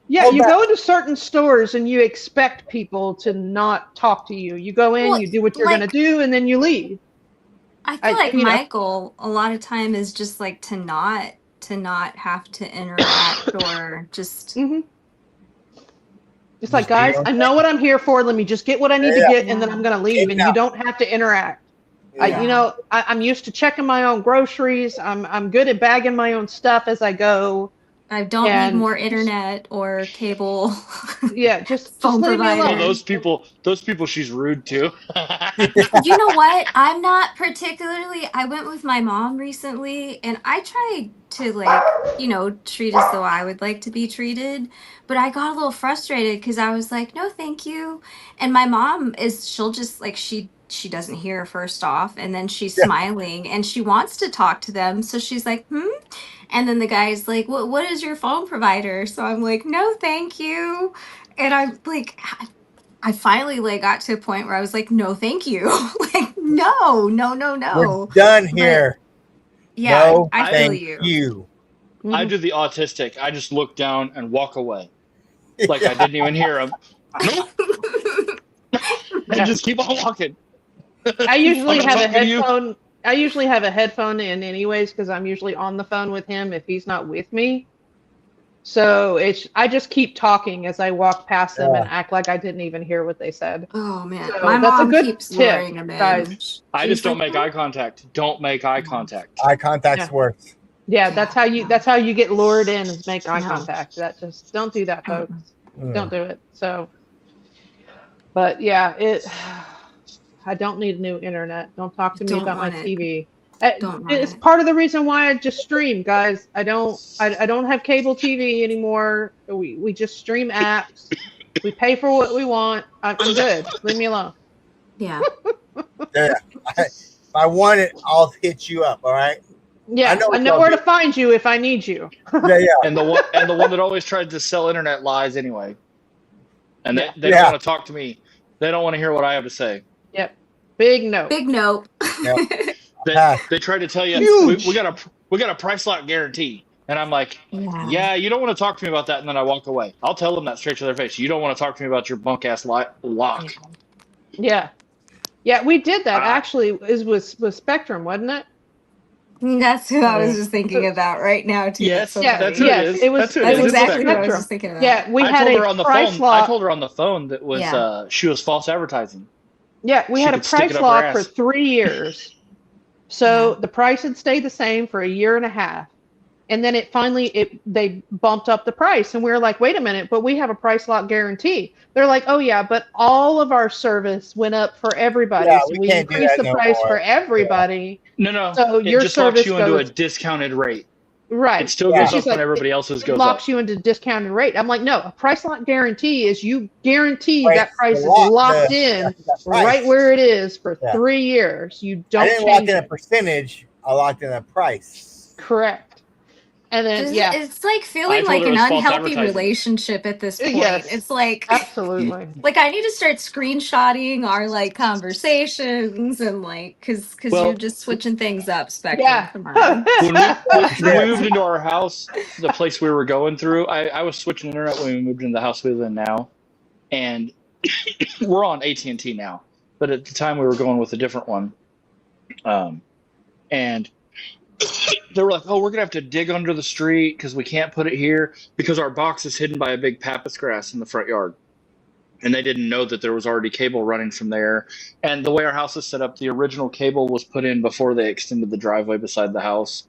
yeah, Hold you back. go into certain stores and you expect people to not talk to you. You go in, Well, you do what you're like- gonna do, and then you leave. I feel I- like you know. Michael a lot of time is just like to not have to interact or just Mm-hmm. It's like, Just be guys, okay. I know what I'm here for. Let me just get what I need Yeah. to get, and then I'm gonna leave, and Yeah. you don't have to interact. Yeah. I'm used to checking my own groceries. I'm good at bagging my own stuff as I go. I don't And- need more internet or cable. Yeah, just Phone leave me provider. Oh, alone. those people she's rude to. You know what? I'm not particularly. I went with my mom recently, and I tried to treat as though I would like to be treated, but I got a little frustrated because I was like, no, thank you. And my mom she'll just like she doesn't hear first off, and then she's Yeah. smiling and she wants to talk to them, so she's like, and then the guy's like, what is your phone provider? So I'm like, no, thank you. And I'm like, I finally got to a point where I was like, no, thank you. Like, no. We're done here. Yeah, No, I feel thank you. I do the autistic. I just look down and walk away, like I didn't even hear him. Nope. And just keep on walking. I usually I'm have a talking to you. headphone. I usually have a headphone in anyways because I'm usually on the phone with him if he's not with me. So I just keep talking as I walk past them and act like I didn't even hear what they said. Oh man, So my that's a mom good keeps tip, luring him in. guys. I She's just don't like, make eye contact. Don't make eye contact. Eye contact's Yeah. worse. Yeah, that's how you get lured in is make eye No. contact. That just don't do that, folks. Mm. Don't do it. So, but yeah, I don't need new internet. Don't talk to me Don't about my want it. TV. Don't want It's it. part of the reason why I just stream, guys. I don't have cable TV anymore. We just stream apps. We pay for what we want. I'm good. Leave me alone. Yeah. Yeah. If I want it, I'll hit you up. All right. Yeah, I know I know where to find you if I need you. Yeah. And the one that always tries to sell internet lies anyway. And they Yeah. don't want to talk to me. They don't want to hear what I have to say. Yep. Big no. Big note. They try to tell you Huge. we got a price lock guarantee. And I'm like, yeah, you don't want to talk to me about that, and then I walk away. I'll tell them that straight to their face. You don't want to talk to me about your bunk ass lock. Yeah. Yeah, we did that Ah. actually. Is with Spectrum, wasn't it? That's who I was just thinking about right now too. Yes, so Yeah, that's funny. who it yes, is. it was. That's who it That's is. was It's exactly what I was Spectrum. just thinking about. Yeah, we I had told her a on the price phone. lock. I told her on the phone that was Yeah. she was false advertising. Yeah, we She had a could stick price it up her lock for ass. 3 years. So the price had stayed the same for a year and a half. And then they bumped up the price. And we were like, wait a minute, but we have a price lock guarantee. They're like, oh yeah, but all of our service went up for everybody. Yeah, so we we can't do increased that the no price more. for everybody. No. So it your just locks service you into a goes- discounted rate. Right. It still Yeah. goes She's up when like, everybody else's It goes locks up. you into discounted rate. I'm like, no, a price lock guarantee is you guarantee Right, that price is the lock, locked the- in That's right. right where it is for Yeah. 3 years. You I don't didn't lock change in a it. percentage. I locked in a price. Correct. And then It's, it's like I feeling told like her it an was false unhealthy advertising. relationship at this point. Yes. It's like absolutely. like I need to start screenshotting our conversations and because Well- you're just switching things up, Spectrum. Yeah. Come on. When we moved into our house, the place we were going through, I was switching internet when we moved into the house we live in now, and we're on AT&T now. But at the time, we were going with a different one, and they were like, "Oh, we're gonna have to dig under the street because we can't put it here because our box is hidden by a big pappus grass in the front yard." And they didn't know that there was already cable running from there. And the way our house is set up, the original cable was put in before they extended the driveway beside the house.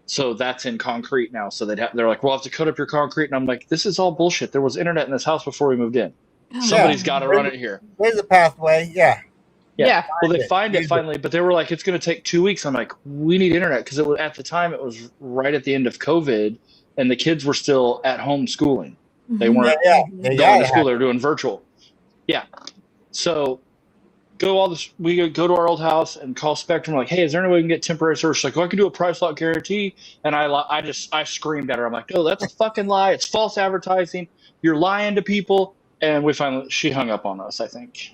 So that's in concrete now. So they're like, we'll have to cut up your concrete. And I'm like, this is all bullshit. There was internet in this house before we moved in. Oh, Somebody's got to run it here. There's a pathway. Yeah. Yeah. Well, they Find it. find it Use it. finally, but they were like, it's going to take 2 weeks. I'm like, we need internet because it was at the time it was right at the end of COVID, and the kids were still at home schooling. They Mhm. weren't Yeah. They going gotta to school; they were doing virtual. Yeah. So we go to our old house and call Spectrum like, hey, is there any way we can get temporary service? She's like, oh, I can do a price lock guarantee. And I screamed at her. I'm like, no, that's a fucking lie. It's false advertising. You're lying to people. And she hung up on us, I think.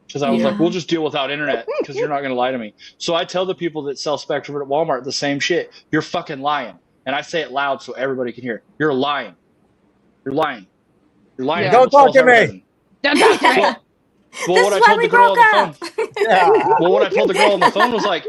Because I was Yeah. like, we'll just deal without internet because you're not going to lie to me. So I tell the people that sell Spectrum at Walmart the same shit. You're fucking lying. And I say it loud so everybody can hear. You're lying. You're lying. You're lying. Yeah. Don't It's talk false to me. advertising. Don't talk to me. Well, This what is I why told we the girl on broke the up. phone. Yeah. Well, what I told the girl on the phone was like,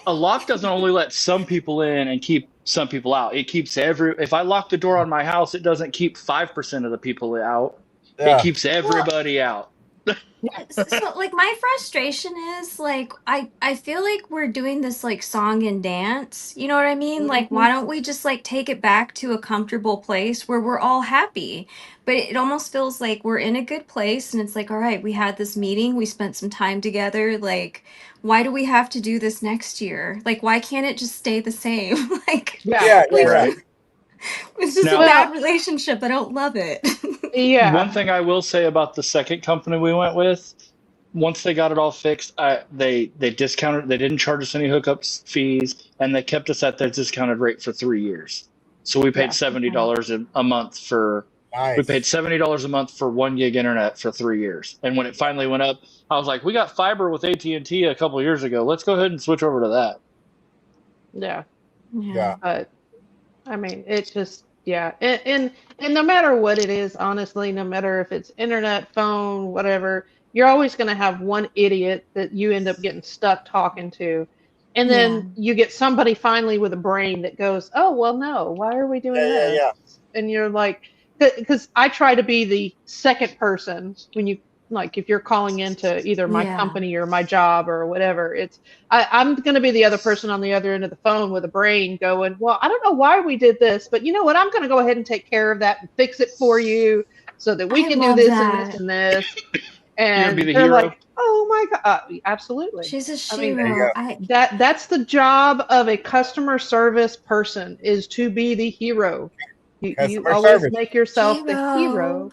a lock doesn't only let some people in and keep some people out. It keeps if I lock the door on my house, it doesn't keep 5% of the people out. Yeah. It keeps everybody out. So like my frustration is like I feel like we're doing this like song and dance. You know what I mean? Like why don't we just like take it back to a comfortable place where we're all happy? But it almost feels like we're in a good place and it's like, all right, we had this meeting, we spent some time together. Like why do we have to do this next year? Like why can't it just stay the same? Like Yeah. like Right. it's just Now- a bad relationship. I don't love it. Yeah. One thing I will say about the second company we went with, once they got it all fixed, they discounted. They didn't charge us any hookups fees, and they kept us at their discounted rate for 3 years. So we paid Yeah. $70 a month for. Nice. We paid $70 a month for 1 gig internet for 3 years. And when it finally went up, I was like, "We got fiber with AT&T a couple years ago. Let's go ahead and switch over to that." Yeah. Yeah. But I mean, it just, yeah. And no matter what it is, honestly, no matter if it's internet, phone, whatever, you're always going to have one idiot that you end up getting stuck talking to. And then you get somebody finally with a brain that goes, oh, well, no, why are we doing Yeah, this? yeah. And you're like, because I try to be the second person when you, like, if you're calling into either my Yeah. company or my job or whatever, I'm going to be the other person on the other end of the phone with a brain going, well, I don't know why we did this, but you know what? I'm going to go ahead and take care of that and fix it for you so that we I can do love this that. and this and this. You're And gonna be the they're hero? like, oh my God, absolutely. She's a I mean, there you shero. go. That's the job of a customer service person, is to be the hero. You Customer always service. make yourself the Hero. hero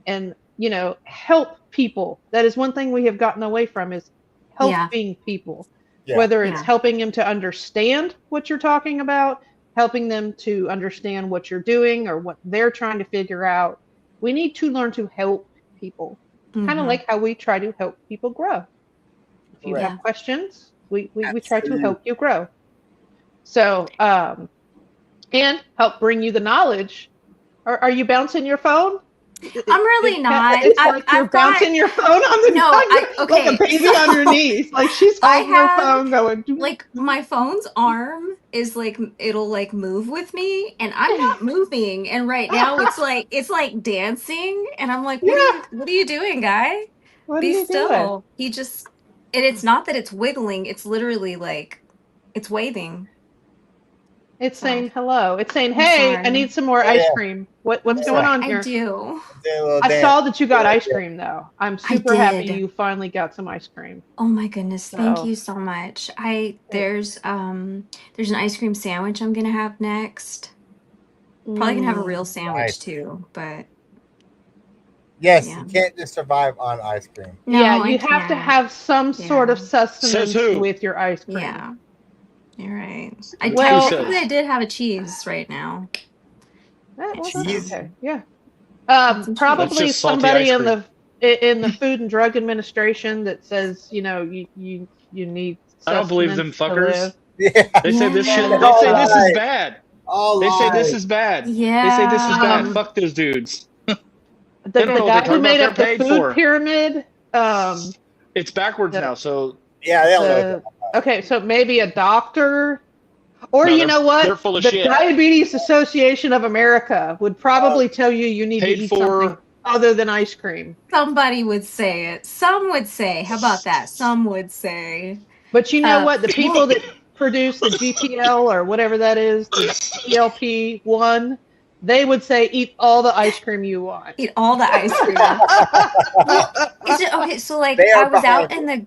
and, you know, help people. That is one thing we have gotten away from, is helping people. Yeah. Whether it's Yeah. helping them to understand what you're talking about, helping them to understand what you're doing or what they're trying to figure out. We need to learn to help people. Kind of Mhm. like how we try to help people grow. If you Correct. have questions, we try to Absolutely. help you grow. So, and help bring you the knowledge. Are you bouncing your phone? I'm really not. It's I've- like you're I've got- bouncing your phone on the No, like okay, a baby so- on your knees. Like she's I holding her have, phone going. Like my phone's arm is like it'll like move with me and I'm not moving, and right now it's like dancing and I'm like, what are you doing, guy? What are Be you still. doing? He just, and it's not that it's wiggling, it's literally like it's waving. It's saying hello. It's saying, I'm hey, I sorry. need some more Yeah, ice yeah. cream. What's Yeah. going on I here? do. Do a little I dance. saw that you got Yeah, ice yeah. cream though. I'm I super happy did. you finally got some ice cream. Oh my goodness, thank So- you so much. There's an ice cream sandwich I'm gonna have next. Probably gonna have a real sandwich Nice. too, but Yes, Yeah. you can't just survive on ice cream. no, yeah, I you have to can't. have some sort of Yeah. sustenance Says who? with your ice cream. Yeah, you're right. I Well- technically I did have a cheese right now. Well, that's Cheese? okay. Yeah. That's some Probably That's just salty somebody ice in the Food and Drug Administration that says, you know, you need. I don't believe them sustenance to fuckers. live. Yeah. They say this Yeah. shit. They're They all say this is lies. bad. All They say this lies. is bad. Yeah. They say this is bad. Um, Fuck those dudes. The They don't know what guy they're who talking made about. up the They're paid food for. pyramid. It's backwards Yeah. now. So Yeah, they don't know. Okay, so maybe a doctor, or No, you they're- know what? they're full of The shit. Diabetes Association of America would probably tell you need to Paid eat for- something other than ice cream. Somebody would say it. Some would say. How about that? Some would say. But you know Uh, what? The people that produce the GPL or whatever that is, the GLP-1, they would say eat all the ice cream you want. Eat all the ice cream. Is it okay? So like They are I was out behind in the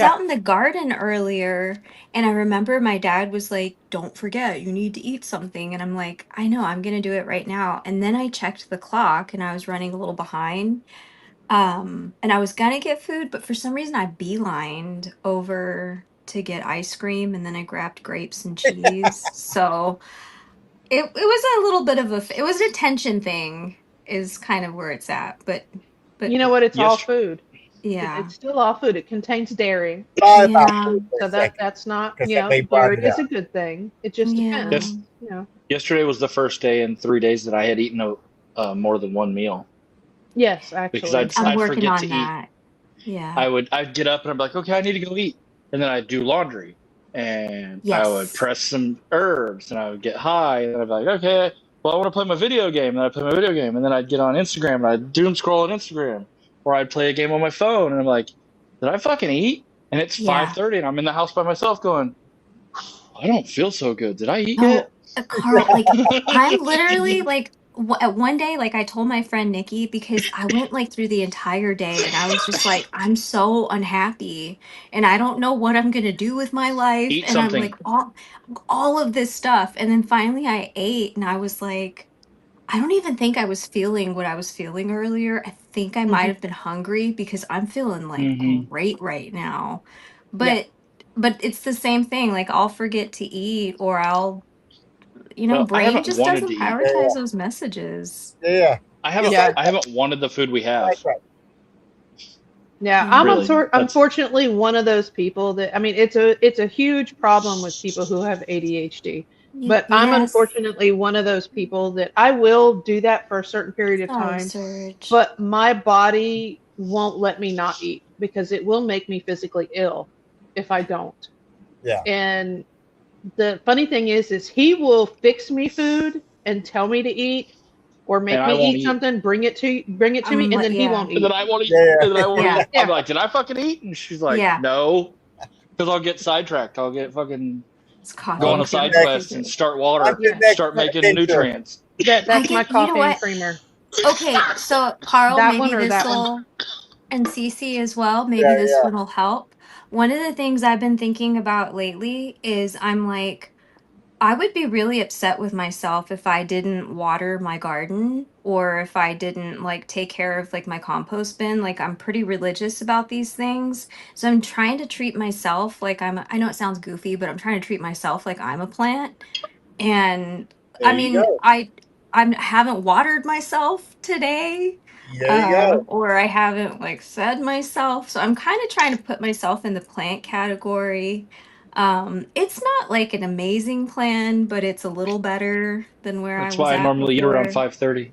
out in the garden earlier, and I remember my dad was like, "Don't forget, you need to eat something." And I'm like, "I know, I'm gonna do it right now." And then I checked the clock, and I was running a little behind. And I was gonna get food, but for some reason I beelined over to get ice cream, and then I grabbed grapes and cheese. So it was a little bit of it was an attention thing, is kind of where it's at. But You know what? It's all Yes. food. yeah. It's still all food. It contains dairy. Thought about Yeah. food for So a second. that's not, Because you know, somebody brought dairy it is up. a good thing. It just Yeah. depends. You know. yesterday was the first day in 3 days that I had eaten more than one meal. Yes, actually. Because I'd I'm working forget on to eat. that. Yeah. I'd get up and I'm like, okay, I need to go eat, and then I'd do laundry, and I would Yes. press some herbs, and I would get high, and I'd be like, okay, well, I want to play my video game, and I'd play my video game, and then I'd get on Instagram and I'd doom scroll on Instagram, or I'd play a game on my phone, and I'm like, did I fucking eat? And it's Yeah. 5:30, and I'm in the house by myself, going, I don't feel so good. Did I eat No, yet? Carl, like I'm literally like one day, like I told my friend Nikki because I went like through the entire day and I was just like, I'm so unhappy and I don't know what I'm gonna do with my life. Eat And I'm something. like all of this stuff. And then finally I ate and I was like, I don't even think I was feeling what I was feeling earlier. I think I might Mhm. have been hungry because I'm feeling like hmm great right now. Yeah. But it's the same thing. Like I'll forget to eat or I'll Well, I brain haven't just wanted to doesn't eat. prioritize those messages. Yeah. I You haven't. said I haven't wanted the food we have. right. Yeah, Yeah. Really, that's unfortunately one of those people that I mean it's a huge problem with people who have ADHD. But I'm Yes. unfortunately one of those people that I will do that for a certain period of Sorry, time, Serge. but my body won't let me not eat because it will make me physically ill if I don't. Yeah. And the funny thing is he will fix me food and tell me to eat or and make I me won't eat eat. something, bring it to me, and then he Yeah. won't And then eat. I won't eat. Yeah. And then I won't Yeah. eat. I'm like, did I fucking eat? And she's like, Yeah. no. Because I'll get sidetracked. I'll get fucking It's coffee go on and a side creamer. quest and start I'm water, the next start making picture. nutrients. That's my You know coffee and what? creamer. Okay, so Carl, That maybe one or this that one? will, and Cece as well, maybe Yeah, this yeah. one will help. One of the things I've been thinking about lately is I'm like, I would be really upset with myself if I didn't water my garden or if I didn't like take care of like my compost bin. Like I'm pretty religious about these things. So I'm trying to treat myself like I know it sounds goofy, but I'm trying to treat myself like I'm a plant. And There I you mean, go. I haven't watered myself today. There you go. Or I haven't like fed myself. So I'm kind of trying to put myself in the plant category. It's not like an amazing plan, but it's a little better than where I That's was why I at normally eat around before. 5:30.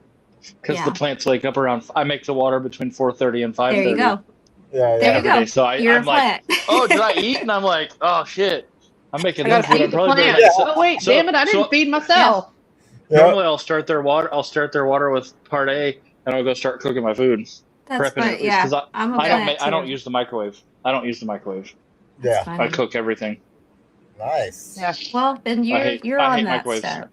Because the Yeah. plants wake up around. I make the water between 4:30 and There you 5:30 go. Yeah, There yeah. you every day. go. So You're a I'm like, plant. oh, did I eat? And I'm like, oh shit, I'm making I them gotta food. I'm feed the probably better plants. make. Oh wait, damn it! I didn't feed myself. Yeah. Normally, I'll start their water with part A, and I'll go start cooking my food, That's prepping fun. it Yeah. because I'm a I don't plant make. I don't too. use the microwave. I don't use the microwave. That's Yeah. funny. I cook everything. Nice. Yeah, Well, then you're I on hate that microwaves. step.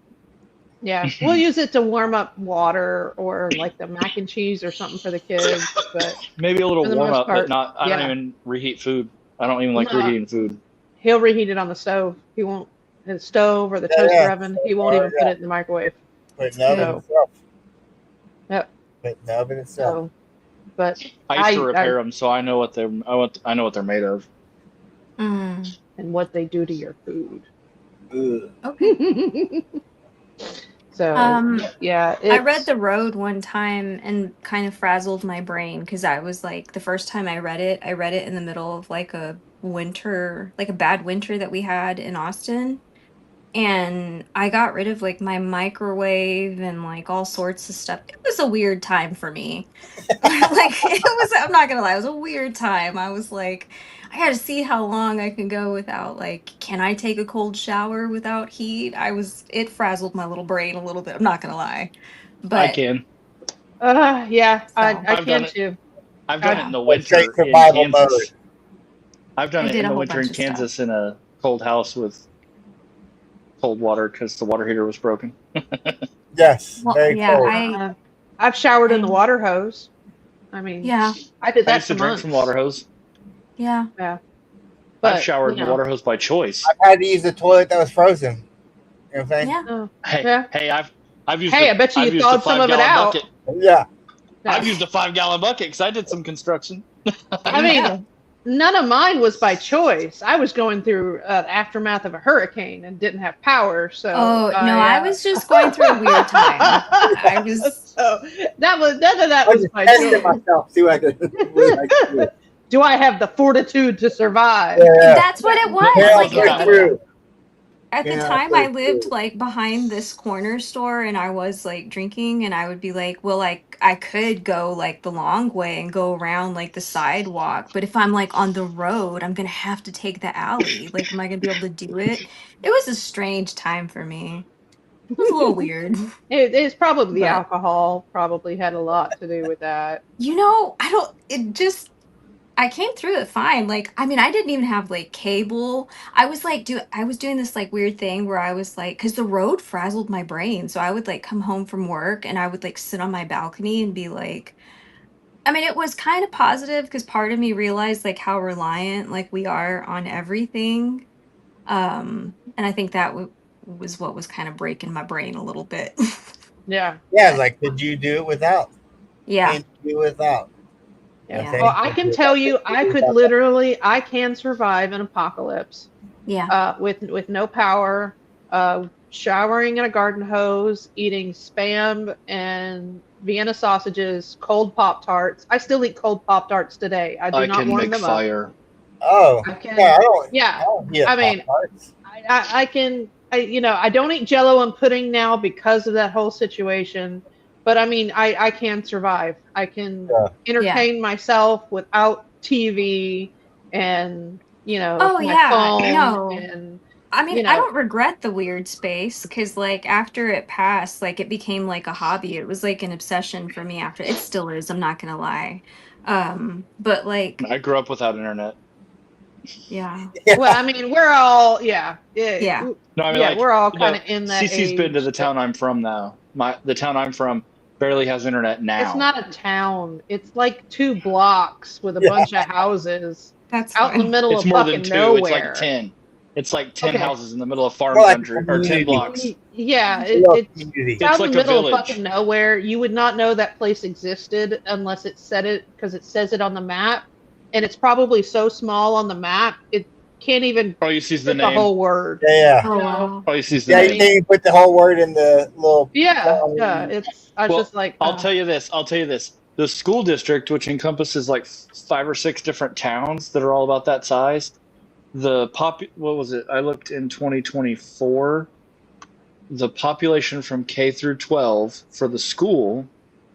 yeah. We'll use it to warm up water or like the mac and cheese or something for the kids. But Maybe a little for the warm most up, but part, not. I don't yeah. even reheat food. I don't even like No. reheating food. He'll reheat it on the stove. He won't the stove or the Yeah, toaster yeah. oven. He won't even put it in the microwave. Put in the oven So, itself. yep. Put in the oven itself. So, but I used to I repair them, so I know what they're. I know what they're made of. Mm. and what they do to your food. Ugh. Okay. So yeah, I read it's- The Road one time and kind of frazzled my brain because I was like, the first time I read it in the middle of like a winter, like a bad winter that we had in Austin. And I got rid of like my microwave and like all sorts of stuff. It was a weird time for me. I'm not gonna lie, it was a weird time. I was like, I gotta see how long I can go without like, can I take a cold shower without heat? It frazzled my little brain a little bit. I'm not gonna lie. I But can. yeah, I I've can done it. too. I've done it in the Like straight winter in survival Kansas. mode. I've done I it did in a the whole winter in bunch of stuff. Kansas in a cold house with cold water because the water heater was broken. Yes. Well, Very yeah, cold. I've showered in the water hose. I mean, yeah, I did I that used to for drink months. from water hose. yeah. But, I've showered you in know, the water hose by choice. I've had to use the toilet that was frozen. You know what I'm saying? Yeah. oh, Hey, Yeah. hey, I've used. Hey, a, I bet you I've you used a thawed some of it 5-gallon out. bucket. Yeah. I've used a 5-gallon bucket because I did some construction. I mean, none of mine was by choice. I was going through the aftermath of a hurricane and didn't have power, so. Oh no, I was just going through a weird time. I was. So none of that I was just by tested choice. myself. See what I could do. Do I have the fortitude to survive? Yeah. That's what it was. Yeah, Like yeah. at the, Through. at the Yeah, time, that's I lived true. like behind this corner store, and I was like drinking, and I would be like, well, like I could go like the long way and go around like the sidewalk, but if I'm like on the road, I'm gonna have to take the alley. Like, am I gonna be able to do it? It was a strange time for me. It was a little weird. It's probably the But- alcohol probably had a lot to do with that. You know, I came through it fine. Like, I mean, I didn't even have like cable. I was doing this like weird thing where I was like, because the road frazzled my brain. So I would like come home from work and I would like sit on my balcony and be like, I mean, it was kind of positive because part of me realized like how reliant like we are on everything. And I think that was what was kind of breaking my brain a little bit. Yeah. Yeah, like, could you do it without? Yeah. Can you do without? Yeah. Okay? Well, I can tell you, I can survive an apocalypse Yeah. with no power, showering in a garden hose, eating Spam and Vienna sausages, cold Pop-Tarts. I still eat cold Pop-Tarts today. I do I not can warm make them fire. Oh, up. I can, yeah, I don't. yeah. I don't get I mean, Pop-Tarts. I can, I don't eat Jello and pudding now because of that whole situation. But I mean, I can survive. I can Yeah. entertain myself without TV and Oh, my yeah, phone no. and I mean, you I know. don't regret the weird space because, like, after it passed, like, it became like a hobby. It was like an obsession for me after. It still is, I'm not gonna lie. But like, I grew up without internet. yeah. Well, I mean, we're all Yeah. No, I mean, yeah, like, we're all you know, kind of in that Cece's been to age the town I'm from now. The town I'm from barely has internet now. It's not a town. It's like 2 blocks with a Yeah. bunch of houses That's out in the fine. middle It's of more fucking than 2. nowhere. It's like 10. It's like 10 Okay. houses in the middle of farm More like a country, or 10 community. blocks. Yeah, Real it's community. out It's in like the a middle of village. fucking nowhere. You would not know that place existed unless it said it, because it says it on the map, and it's probably so small on the map it can't even All you see is the fit the name. whole word. Yeah, Oh, No. wow. All you see is the yeah. name. You can't even put the whole word in the little. Yeah, it's. I was Well, just like, I'll tell you this. The school district, which encompasses like 5 or 6 different towns that are all about that size, what was it? I looked in 2024. The population from K through 12 for the school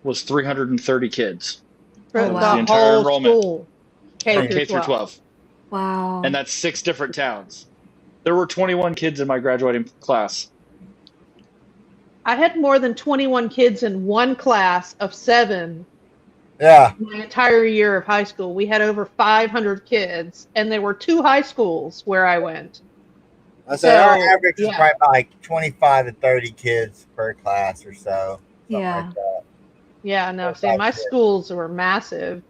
was 330 kids. for Oh, the wow. The entire whole enrollment. school, K From through K through 12. Wow. And that's 6 different towns. There were 21 kids in my graduating class. I had more than 21 kids in one class of 7 Yeah, my entire year of high school. We had over 500 kids, and there were 2 high schools where I went. I said our So, average is yeah. probably about like 25 to 30 kids per class or so. Something Yeah. like that. Yeah, no, That's see, my accurate. schools were massive.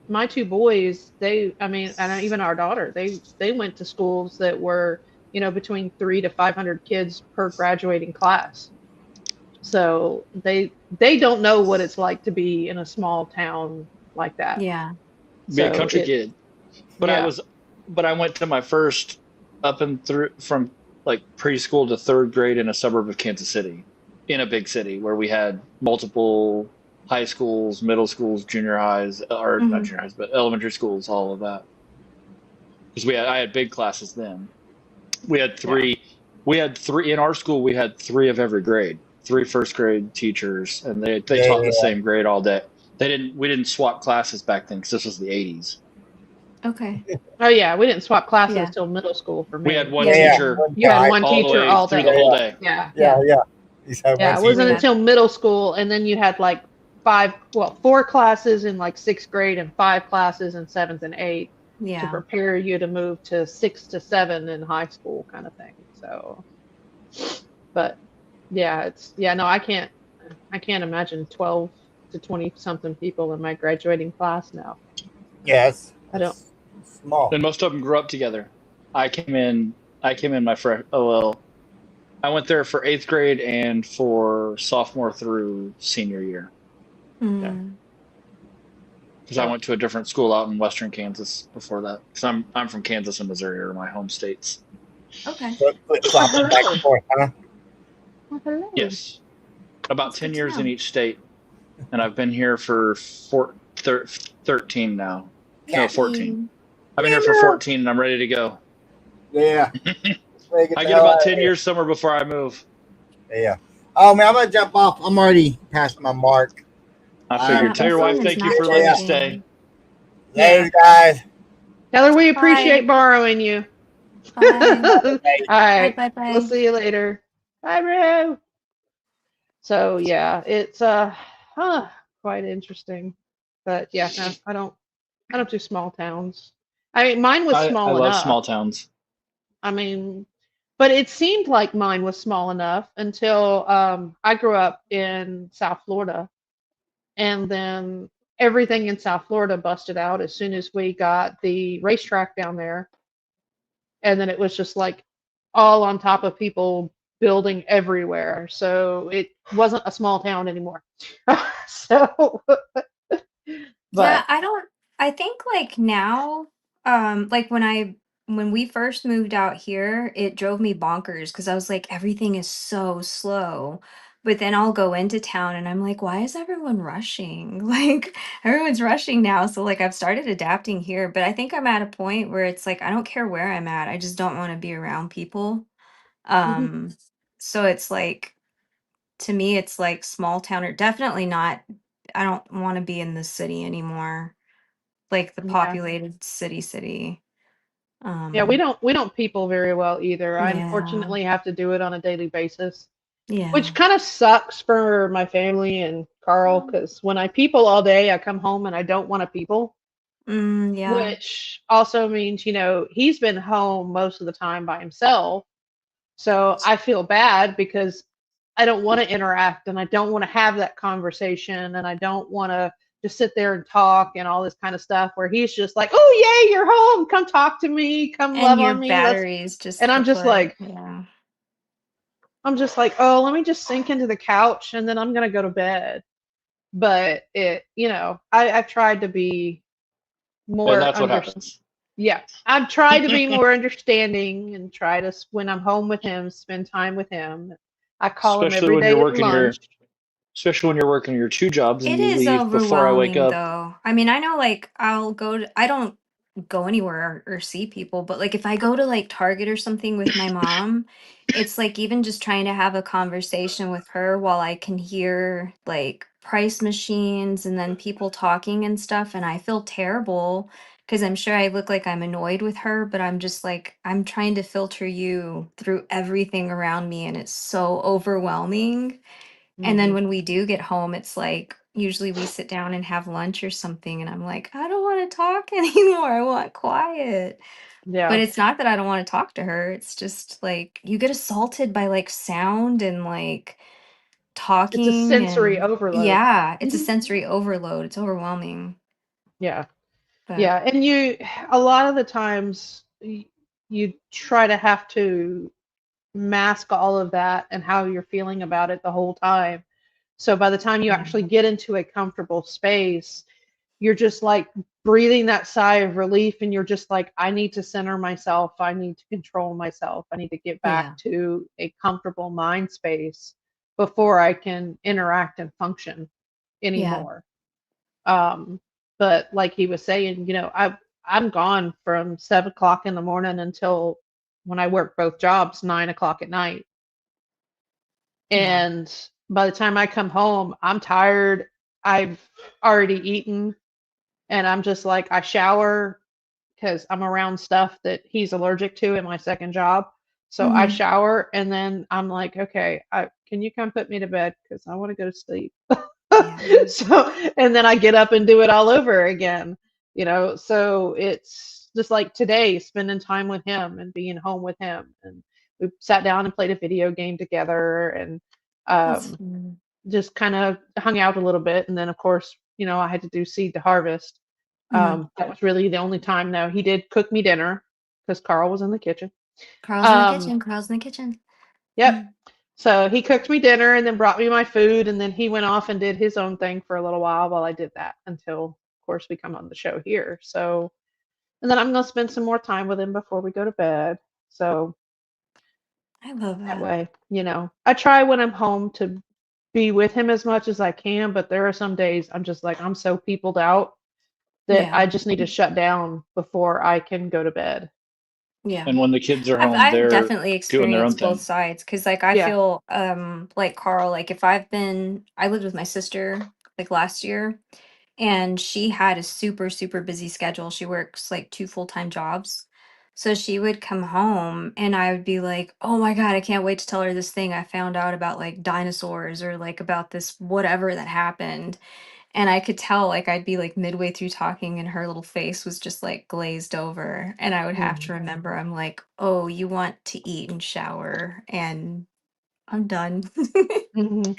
My 2 boys, and even our daughter, they went to schools that were, between 300 to 500 kids per graduating class. So they don't know what it's like to be in a small town like that. Yeah. Be a So country kid. But yeah. I went to my first up and through from like preschool to 3rd grade in a suburb of Kansas City, in a big city where we had multiple high schools, middle schools, junior highs, or not Mhm. junior highs, but elementary schools, all of that. Because I had big classes then. We had 3 in our school. We had 3 of every grade, 3 first grade teachers, and they taught the same grade all day. We didn't swap classes back then because this was the 80s. Okay. Oh yeah, we didn't swap classes Yeah. till middle school for me. We had one Yeah. teacher You had one all the teacher way all through day. the whole day. Yeah. Yeah. You said Yeah, one it wasn't Yeah. until middle school, and then you had like 4 classes in like 6th grade and 5 classes in 7th and 8th to Yeah. prepare you to move to 6 to 7 in high school kind of thing. So, but yeah, I can't imagine 12 to 20 something people in my graduating class now. Yes. I don't- Small. And most of them grew up together. I came in I went there for 8th grade and for sophomore through senior year. Mm. Because I went to a different school out in western Kansas before that. Because I'm from Kansas and Missouri, are my home states. Okay. Flip-flopping back and forth, huh? Oh, hello. Yes. About That's 10 good to years know. in each state. And I've been here for 13 now. No, 14. I've been here for 14 and I'm ready to go. Yeah. I get about 10 years somewhere before I move. Yeah. Oh man, I'm gonna jump off. I'm already past my mark. I figured. Tell your wife Someone's thank you not for letting me joking. stay. Later, guys. Tell her we appreciate Bye. borrowing you. Bye. All right. Bye. Bye. We'll see you later. Hi, Rue. So yeah, it's quite interesting. But yeah, no, I don't do small towns. I mean, mine was I small love enough. small towns. I mean, but it seemed like mine was small enough until I grew up in South Florida, and then everything in South Florida busted out as soon as we got the racetrack down there, and then it was just like all on top of people building everywhere. So it wasn't a small town anymore. So, Yeah, but I don't I think like now, like when we first moved out here, it drove me bonkers because I was like, everything is so slow. But then I'll go into town and I'm like, why is everyone rushing? Like everyone's rushing now. So like I've started adapting here, but I think I'm at a point where it's like I don't care where I'm at. I just don't want to be around people. mhm, Um, so it's like to me it's like small town or definitely not I don't want to be in the city anymore, like the yeah. populated city. Yeah, Um, we don't people very well either. I yeah, unfortunately have to do it on a daily basis, which yeah. kind of sucks for my family and Carl because when I people all day, I come home and I don't want to people, Yeah, which also means, he's been home most of the time by himself. So I feel bad because I don't want to interact and I don't want to have that conversation and I don't want to just sit there and talk and all this kind of stuff where he's just like, "Oh yay, you're home. Come talk to me. Come and love your on me. Let's." batteries just And kaput. Yeah. I'm just like, "Oh, let me just sink into the couch and then I'm going to go to bed." But I've tried to be And more that's what under happens. yeah, I've tried to be more understanding and try to, when I'm home with him, spend time with him. I call him especially every when you're day at working lunch. your especially when you're working your two jobs and It you is leave before I wake overwhelming up. though. I mean, I know like I don't go anywhere or see people, but like if I go to like Target or something with my mom, it's like even just trying to have a conversation with her while I can hear like price machines and then people talking and stuff, and I feel terrible because I'm sure I look like I'm annoyed with her, but I'm just like I'm trying to filter you through everything around me and it's so overwhelming. And then Mhm. when we do get home, it's like usually we sit down and have lunch or something, and I'm like, I don't want to talk anymore. I want quiet. But Yeah, it's not that I don't want to talk to her. It's just like you get assaulted by like sound and like it's a talking sensory and overload. yeah, it's a Mhm. sensory overload. It's overwhelming. Yeah, But yeah, and a lot of the times, you try to have to mask all of that and how you're feeling about it the whole time. So by the time you yeah. actually get into a comfortable space, you're just like breathing that sigh of relief and you're just like, I need to center myself. I need to control myself. I need to get back Yeah. to a comfortable mind space before I can interact and function Yeah. anymore. Um, but like he was saying, I'm gone from 7 o'clock in the morning until when I work both jobs, 9 o'clock at night. Yeah. And by the time I come home, I'm tired. I've already eaten and I'm just like, I shower because I'm around stuff that he's allergic to in my second job. So I Hmm. shower and then I'm like, okay, can you come put me to bed because I want to go to sleep. Yeah. So, and then I get up and do it all over again, So it's just like today, spending time with him and being home with him. And we sat down and played a video game together and That's um, fun. just kind of hung out a little bit. And then, of course, I had to do seed to harvest. Hmm. That was really the only time. No, he did cook me dinner because Carl was in the kitchen. Carl's in the Um, kitchen. Carl's in the kitchen. yep. So he cooked me dinner and then brought me my food, and then he went off and did his own thing for a little while I did that until, of course, we come on the show here. So, and then I'm going to spend some more time with him before we go to bed. So I love that that. way, I try when I'm home to be with him as much as I can, but there are some days I'm just like, I'm so peopled out that Yeah. I just need to shut down before I can go to bed. Yeah. And when the kids are home, I've they're definitely doing their own experienced both thing. sides because like I Yeah. feel like Carl, like if I lived with my sister like last year and she had a super super busy schedule. She works like two full-time jobs. So she would come home and I would be like, "Oh my God, I can't wait to tell her this thing I found out about like dinosaurs or like about this whatever that happened." And I could tell like I'd be like midway through talking and her little face was just like glazed over. And I would have to remember, I'm like, "Oh, you want to eat and shower and I'm done." Mhm.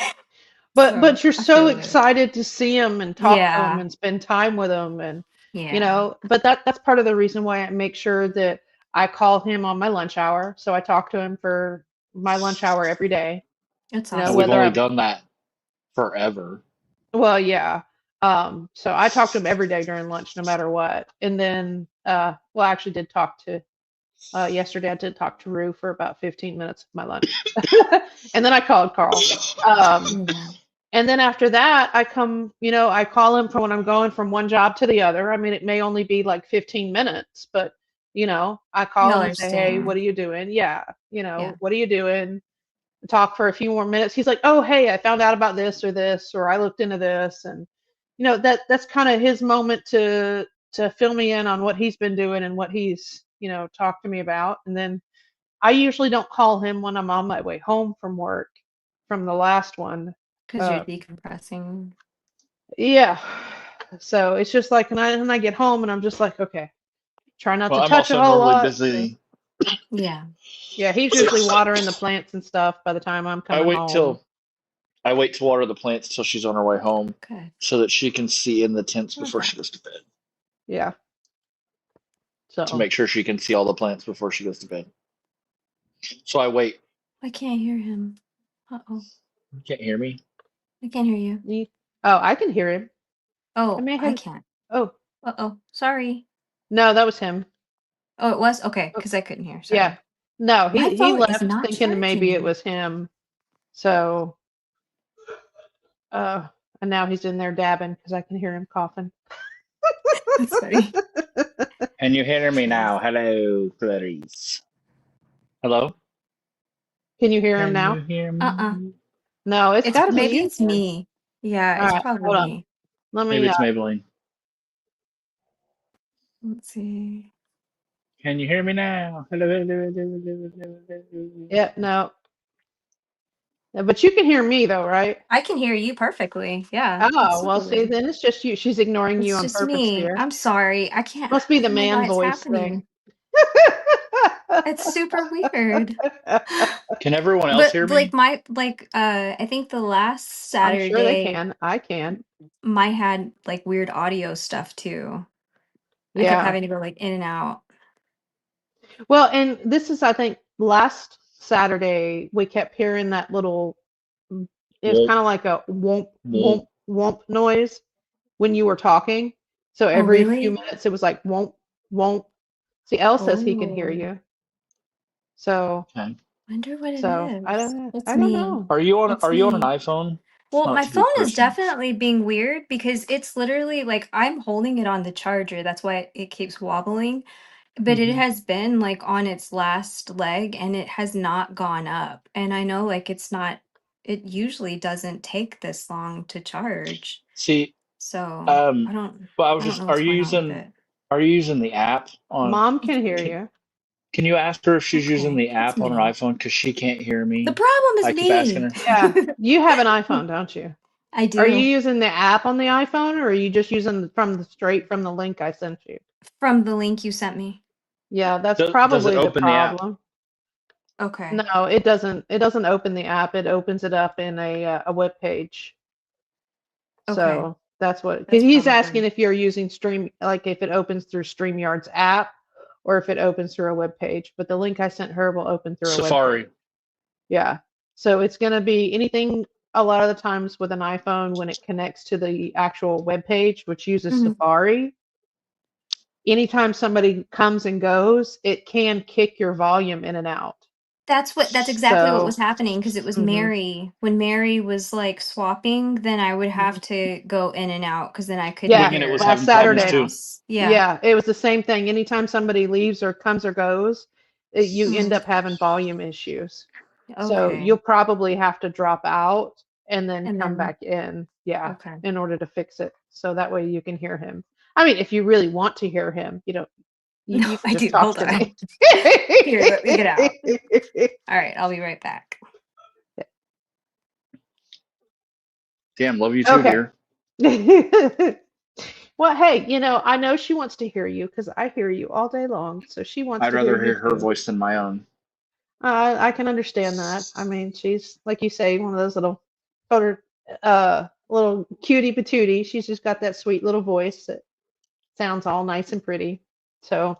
So But you're I so feel it. excited to see him and talk to him Yeah. and spend time with him, and Yeah. but that's part of the reason why I make sure that I call him on my lunch hour. So I talk to him for my lunch hour every day. It's And we've Whether awesome. only I'm done that forever. well, yeah. So I talk to him every day during lunch, no matter what. And then, well, I actually did talk to yesterday. I did talk to Rue for about 15 minutes of my lunch, and then I called Carl. Um, Yeah. And then after that, I call him for when I'm going from one job to the other. I mean, it may only be like 15 minutes, but I call He'll him and say, "Hey, what understand. are you doing?" Yeah, Yeah. what are you doing? Talk for a few more minutes. He's like, "Oh, hey, I found out about this, or I looked into this." And that's kind of his moment to fill me in on what he's been doing and what he's, talked to me about. And then I usually don't call him when I'm on my way home from work from the last one. Because you're Uh, decompressing. Yeah. So it's just like, and I get home and I'm just like, okay, try not Well, to I'm touch a also whole normally lot. busy. Yeah. Yeah, he's usually watering the plants and stuff by the time I'm I coming wait home. till I wait to water the plants till she's on her way home, Good. so that she can see in the tents Love before that. she goes to bed. Yeah. To So make sure she can see all the plants before she goes to bed. So I wait. I can't hear him. Uh-oh. You can't hear me. I can't hear you. oh, I can hear him. I Oh, may I have, can't. oh, Uh-oh. Sorry. no, that was him. Oh, it was? Okay, Oh, because I couldn't hear. yeah. Sorry. No, My he phone is left not thinking maybe it charging. was him. So, uh, and now he's in there dabbing because I can hear him coughing. That's funny. Can you hear me Nice. now? Hello, Clarice. Hello? Can you hear him Can you now? hear Uh-uh. me? No, it's got to be Maybe you it's then. me. Yeah, All it's right, probably hold on. me. Let Maybe me, it's Maybelline. Let's see. Can you hear me now? Hello, hello, hello, hello, hello, hello. yeah, no. But you can hear me though, right? I can hear you perfectly. Yeah, it's Oh, well, super see, weird. then it's just you. She's ignoring you It's on just purpose, me. dear. I'm sorry. I can't. Must be I the don't know why man it's voice thing. happening. It's super weird. Can everyone else But hear like me? I think the last I'm sure they Saturday can. I can. my had like weird audio stuff too. I kept Yeah. having to go like in and out. Well, and this is, I think, last Saturday, we kept hearing that little, it was Womp, kind of like a womp, womp. womp, womp noise when you were talking. So Oh, every few really? minutes, it was like womp, womp. See, Elle says he can hear Oh, you. So, Okay. wonder what it so I is. don't know. It's I don't me. know. It's Are you on an me. iPhone? Well, Not my to be phone is personal. definitely being weird because it's literally like I'm holding it on the charger. That's why it keeps wobbling. But it Hmm. has been like on its last leg and it has not gone up. And I know like it usually doesn't take this long to charge. See, So um, well, I don't know what's going on with it. are you using the app on, Mom It's can hear weird. you. can you ask her if she's using Okay, the it's app on her me. iPhone? Because she can't hear The me. problem is I keep asking me. her. Yeah. You have an iPhone, don't you? I Are you do. using the app on the iPhone, or are you just using straight from the link I sent you? From the link you sent me. Yeah, that's Does it probably the open the app? problem. Okay. No, it doesn't. It doesn't open the app. It opens it up in a web page. Okay. So that's what. Because That's he's probably asking if you're using Stream, like if it opens through StreamYard's app, or if it opens through a web page. But the link I sent her will open through a web page. Safari. Yeah. So it's going to be anything a lot of the times with an iPhone when it connects to the actual web page, which uses Mhm. Safari. Anytime somebody comes and goes, it can kick your volume in and out. That's exactly what was So, happening because it was mhm. Mary. When Mary was like swapping, then I would have Mhm. to go in and out because then I couldn't Yeah, Winging it was hear last having problems everyone Saturday. too. else. Yeah. Yeah, it was the same thing. Anytime somebody leaves or comes or goes, you end Mhm. up having volume issues. So you'll Okay. probably have to drop out and then And come then back in. Yeah, okay. in order to fix it. So that way you can hear him. I mean, if you really want to hear him, You, No, you can I just do. talk Hold to on. me. Here, let me get out. All right, I'll be right back. Damn, love you too, Okay. dear. Well, hey, I know she wants to hear you because I hear you all day long. So she wants I'd to hear rather you hear her too. voice than my own. I can understand that. I mean, she's like you say, one of those little cutie patootie. She's just got that sweet little voice that sounds all nice and pretty. So,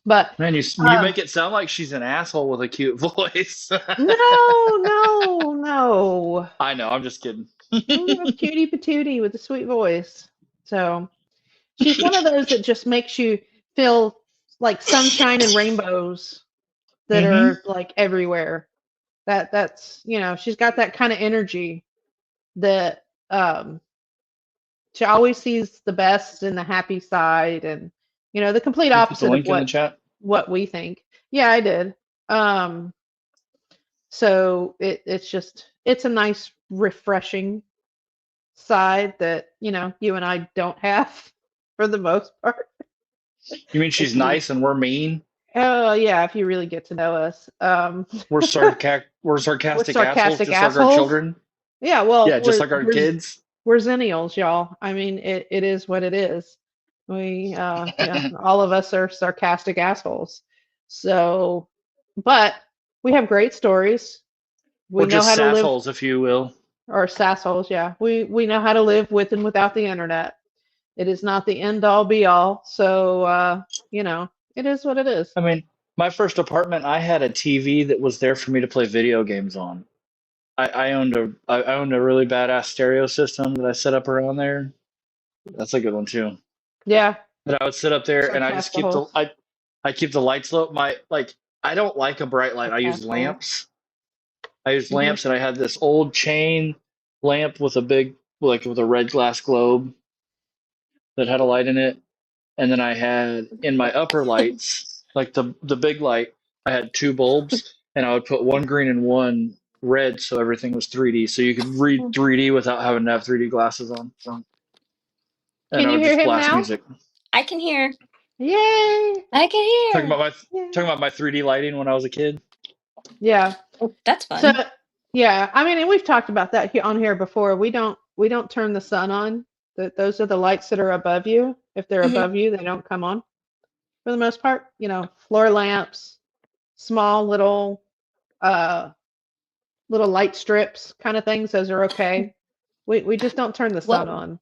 but Man, you make it sound like she's an asshole with a cute voice. no, no, no. I know, I'm just kidding. Cutie patootie with a sweet voice. So she's one of those that just makes you feel like sunshine and rainbows that Mm-hmm. are like everywhere. That's she's got that kind of energy that she always sees the best and the happy side, and the complete You put the opposite of link in the chat? what we think. Yeah, I did. um so it's a nice refreshing side that you and I don't have for the most part. You mean If she's you nice and we're mean? Oh yeah, if you really get to know us. We're We're sarcastic assholes, sarcastic just like our assholes. children. Yeah, well, Yeah, just like our kids. we're zennials, y'all. I mean, it is what it is. We yeah, all of us are sarcastic assholes. So, but we have great stories. We Or know how just to live, sassholes, if you will. or sassholes, yeah. We know how to live with and without the internet. It is not the end all be all. So, it is what it is. I mean, my first apartment, I had a TV that was there for me to play video games on. I owned a really badass stereo system that I set up around there. That's a good one too. Yeah, But I would sit up there and I just keep the sarcastic. I keep the lights low. I don't like a bright light. I use Sarcastic. lamps. I use Hmm. lamps, and I had this old chain lamp with a big, like, with a red glass globe that had a light in it. And then I had in my upper lights, like the big light, I had two bulbs, and I would put one green and one red, so everything was 3D, so you could read 3D without having to have 3D glasses on. And Can I you would hear just him blast now? music. I can hear. Yay! I can Talking hear. about my Yay. talking about my 3D lighting when I was a kid. Yeah. Oh, that's So fun. yeah, I mean, and we've talked about that here on here before. We don't turn the sun on. Those are the lights that are above you. If they're Mhm. above you, they don't come on for the most part. Floor lamps, small uh little light strips kind of things, those are okay. We just don't turn the sun Whoa. on.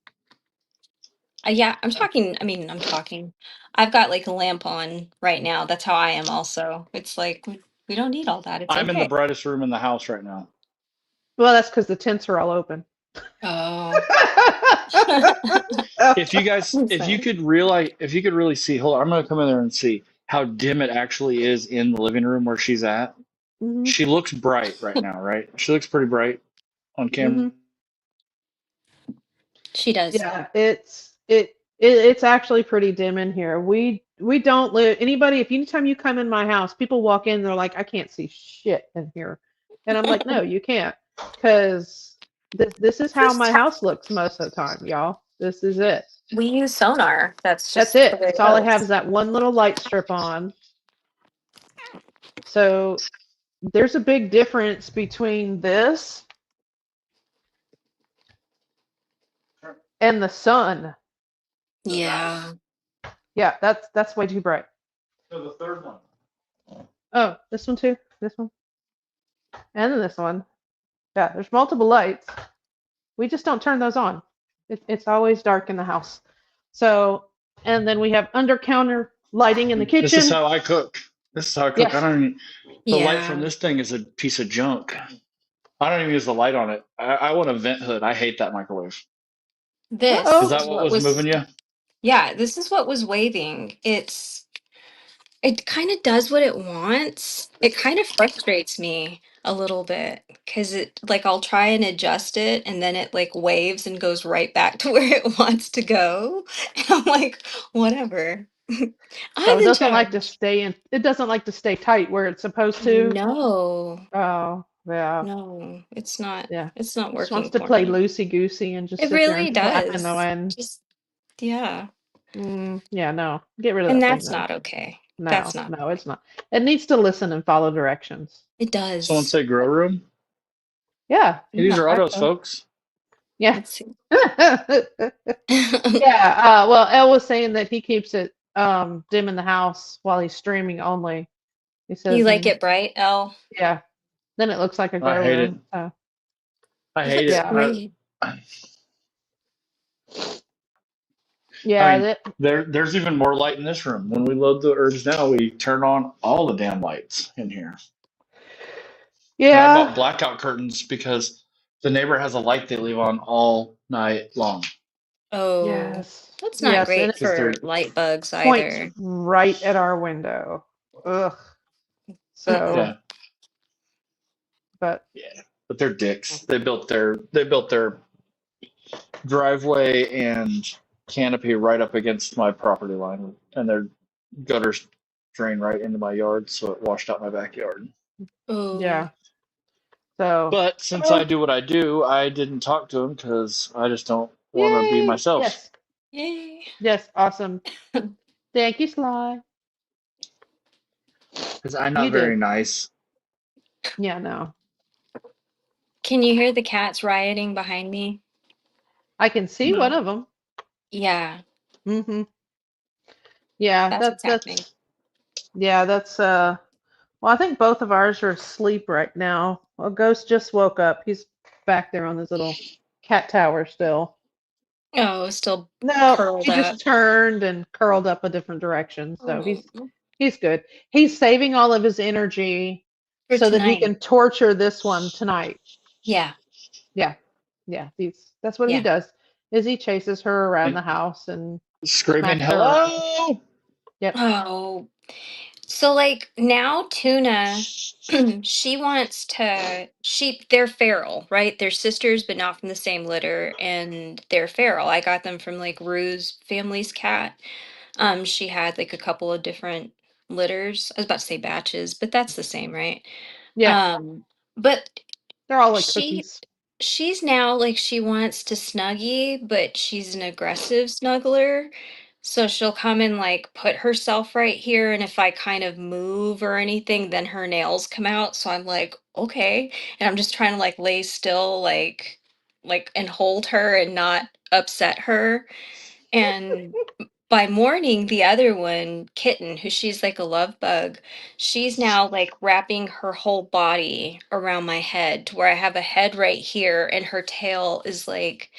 Yeah, I'm talking. I mean, I'm talking. I've got like a lamp on right now. That's how I am also. It's like we don't need all that. It's I'm in the okay. brightest room in the house right now. Well, that's because the tents are all open. Oh. If you guys, Insane. if you could really see, hold on, I'm gonna come in there and see how dim it actually is in the living room where she's at. Hmm. She looks bright right now, right? She looks pretty bright on camera. Hmm. She does. Yeah, it's actually pretty dim in here. We don't live anybody. If anytime you come in my house, people walk in, they're like, I can't see shit in here, and I'm like, no, you can't, because this is how my house looks most of the time, y'all. This is it. We use sonar. That's That's just the it. way That's it all I have goes. is that one little light strip on. So there's a big difference between this and the sun. Yeah. Yeah, that's way too bright. So the third one. Oh, this one too. This one. And then this one. Yeah, there's multiple lights. We just don't turn those on. It's always dark in the house. So, and then we have under counter lighting in the This is kitchen. how I cook. This is how I cook. Yes. I don't even. The light Yeah. from this thing is a piece of junk. I don't even use the light on it. I want a vent hood. I hate that microwave. This Uh-oh. Is that is what what was was moving you? yeah, this is what was waving. It kind of does what it wants. It kind of frustrates me a little bit because it like I'll try and adjust it and then it like waves and goes right back to where it wants to go. And I'm like, whatever. So I'm it in doesn't like to charge. stay in. It doesn't like to stay tight where it's supposed to. No, Oh, yeah, no, it's not. yeah. It's not Just wants working to for play me. loosey goosey and just It sit there and really flap in the does. wind. Just yeah. Yeah, no. Get rid of And that that's thing. No. not okay. No, That's not. no, it's not. It needs to listen and follow directions. It does. Someone say grow room. Yeah. Hey, these are back autos, up. folks. Yeah. Let's see. Yeah. Well, Elle was saying that he keeps it dim in the house while he's streaming only. He says, You like it bright, Elle? yeah. Then it looks like a I grow hate room. I It hate looks it. Yeah. great. Yeah. I mean, there's even more light in this room. When we load the herbs now, we turn on all the damn lights in here. And I yeah. bought blackout curtains because the neighbor has a light they leave on all night long. Oh, Yes. that's not Yes. And great it Because for they're light bugs points either. right at our window. Ugh. So, yeah, but but they're dicks. They built their driveway and canopy right up against my property line, and their gutters drain right into my yard, so it washed out my backyard. Oh, yeah. So, But since I do what I do, I didn't talk to him because I just don't want to be yay. myself. Yes. yay. Yes. Awesome. Thank you, Sly. Because I'm not You very did. nice. Yeah, no. Can you hear the cats rioting behind me? I can see No. one of them. Yeah, Mm-hmm. Yeah, that's what's happening. that's well, I think both of ours are asleep right now. Well, Ghost just woke up. He's back there on his little cat tower still. Oh, still No, curled he up. just turned and curled up a different direction. So Oh, he's good. He's saving all of his energy for so that he tonight. can torture this one tonight. Yeah, Yeah. That's what he Yeah. does. Is he chases her around And the house and screaming, smacks her around. hello! Yep. Oh, so like now Tuna, she wants to, they're feral, right? They're sisters, but not from the same litter, and they're feral. I got them from like Rue's family's cat. She had like a couple of different litters. I was about to say batches, but that's the same, right? Yeah. But They're all like she cookies. she's now like she wants to snuggie, but she's an aggressive snuggler. So she'll come and like put herself right here, and if I kind of move or anything, then her nails come out. So I'm like, okay. And I'm just trying to like lay still, like and hold her and not upset her. And by morning, the other one, Kitten, who she's like a love bug, she's now like wrapping her whole body around my head to where I have a head right here and her tail is like,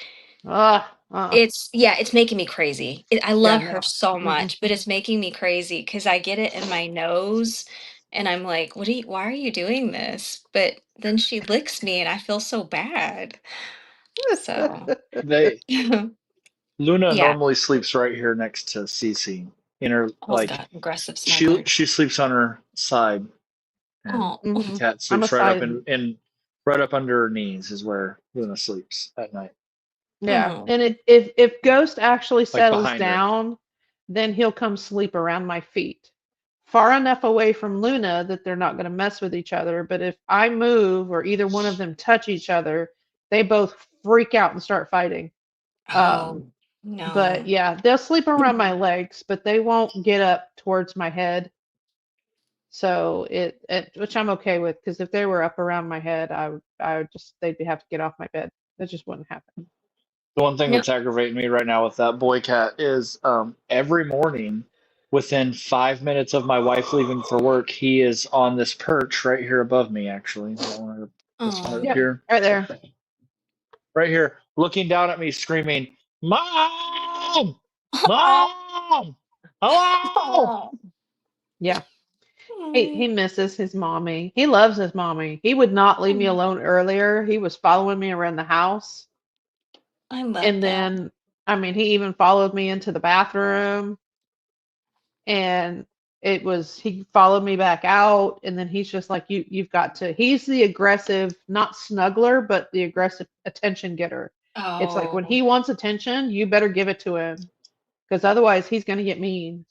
it's making me crazy. I love her no. so Mm-mm. much, but it's making me crazy because I get it in my nose and I'm like, why are you doing this? But then she licks me and I feel so bad. So, They Luna yeah. normally sleeps right here next to Cece. In her Oh, God, aggressive she snuggler. she sleeps on her side. And Oh, the Mhm. cat I'm sleeps a right up side. in right up under her knees is where Luna sleeps at night. Yeah. oh. And if Ghost actually settles behind her. down, then he'll come sleep around my feet. Far enough away from Luna that they're not going to mess with each other. But if I move or either one of them touch each other, they both freak out and start fighting. Oh, no. But yeah, they'll sleep around my legs, but they won't get up towards my head. So which I'm okay with, because if they were up around my head, I would just they'd have to get off my bed. That just wouldn't happen. The one thing No. that's aggravating me right now with that boy cat is every morning, within 5 minutes of my wife leaving for work, he is on this perch right here above me, actually. This one up Oh, here. Right there. Right here, looking down at me, screaming, Mom! Mom! Hello! Yeah. He misses his mommy. He loves his mommy. He would not leave me alone earlier. He was following me around the house. I love And that. then, I mean, he even followed me into the bathroom. And he followed me back out. And then he's just like, you've got to, he's the aggressive, not snuggler, but the aggressive attention getter. It's like when Oh, he wants attention, you better give it to him, because otherwise he's going to get mean.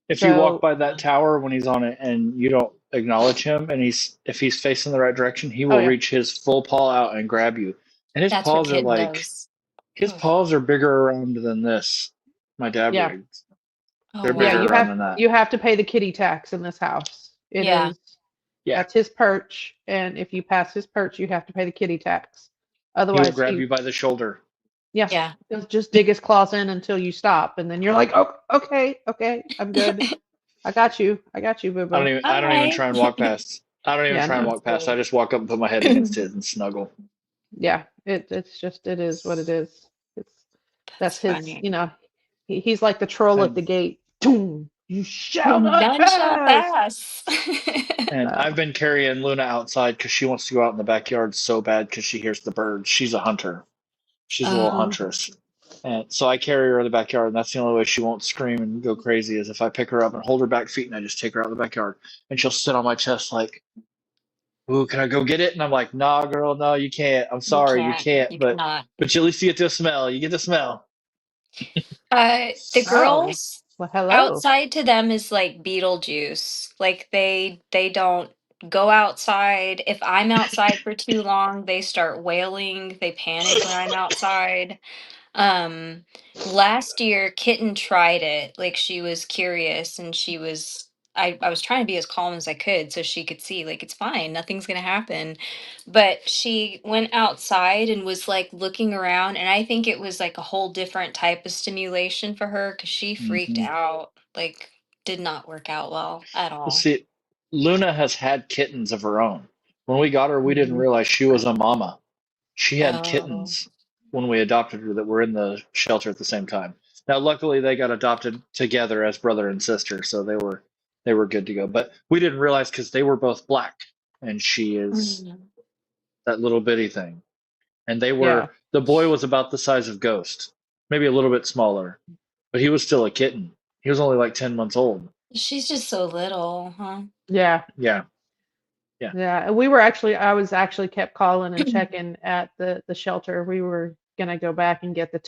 If you walk So, by that tower when he's on it and you don't acknowledge him, and if he's facing the right direction, he will yeah. reach his full paw out and grab you. And his that's what paws are Kitten like does. his Ugh. paws are bigger around than this. My dad Yeah. rigs. Oh, They're wow. Yeah, bigger you around have than that. you have to pay the kitty tax in this house. It Yeah. is Yeah. That's his perch, and if you pass his perch, you have to pay the kitty tax. He'll Otherwise, grab you by the shoulder. yeah, Yeah. he'll just dig his claws in until you stop, and then you're like, oh, okay, I'm good. I got you, boo I don't boo. even. All I don't even right. try and walk past. I don't even Yeah, try and no, walk past. I just walk up and put my head against his and snuggle. yeah, it is what it is. It's That's that's his, funny. he's like the troll at And the gate. Doom, you shall not None shall pass. pass. and I've been carrying Luna outside because she wants to go out in the backyard so bad because she hears the birds. She's a hunter. She's a little Oh. huntress. And so I carry her in the backyard, and that's the only way she won't scream and go crazy is if I pick her up and hold her back feet and I just take her out in the backyard. And she'll sit on my chest like, ooh, can I go get it? And I'm like, nah, girl, no, you can't. I'm sorry, you can't. You But cannot. at least you get to smell. You get to smell. The Oh, girls well, hello. outside to them is like Beetlejuice. Like they don't go outside. If I'm outside for too long, they start wailing. They panic when I'm outside. Um, Last year, Kitten tried it. Like she was curious and I was trying to be as calm as I could so she could see like it's fine, nothing's gonna happen. But she went outside and was like looking around, and I think it was like a whole different type of stimulation for her because she freaked Mhm. out, like did not work out well at Well, all. see, Luna has had kittens of her own. When we got her, we didn't Mhm. realize she was a mama. She had Oh. kittens when we adopted her that were in the shelter at the same time. Now, luckily, they got adopted together as brother and sister, so they were good to go. But we didn't realize because they were both black, and she is Mhm. that little bitty thing. And Yeah. the boy was about the size of Ghost, maybe a little bit smaller, but he was still a kitten. He was only like 10 months old. She's just so little, huh? Yeah. Yeah. Yeah, and I was actually kept calling and checking at the shelter. We were gonna go back and get the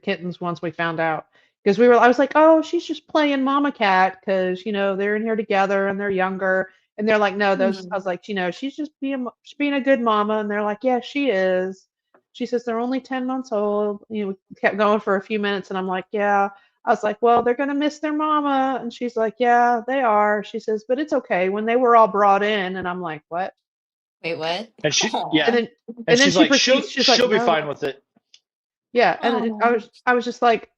kittens once we found out because I was like, oh, she's just playing mama cat because they're in here together and they're younger, and they're like, no, those. I was like, she's just she's being a good mama, and they're like, yeah, she is. She says they're only 10 months old. We kept going for a few minutes, and I'm like, yeah. I was like, well, they're going to miss their mama. And she's like, yeah, they are. She says, but it's okay. When they were all brought in, and I'm like, what? Wait, what? And she, Aw. yeah. And then, And and then she's she like, proceeds, she's like, she'll be no. fine with it. Yeah. And Aw. I was just like,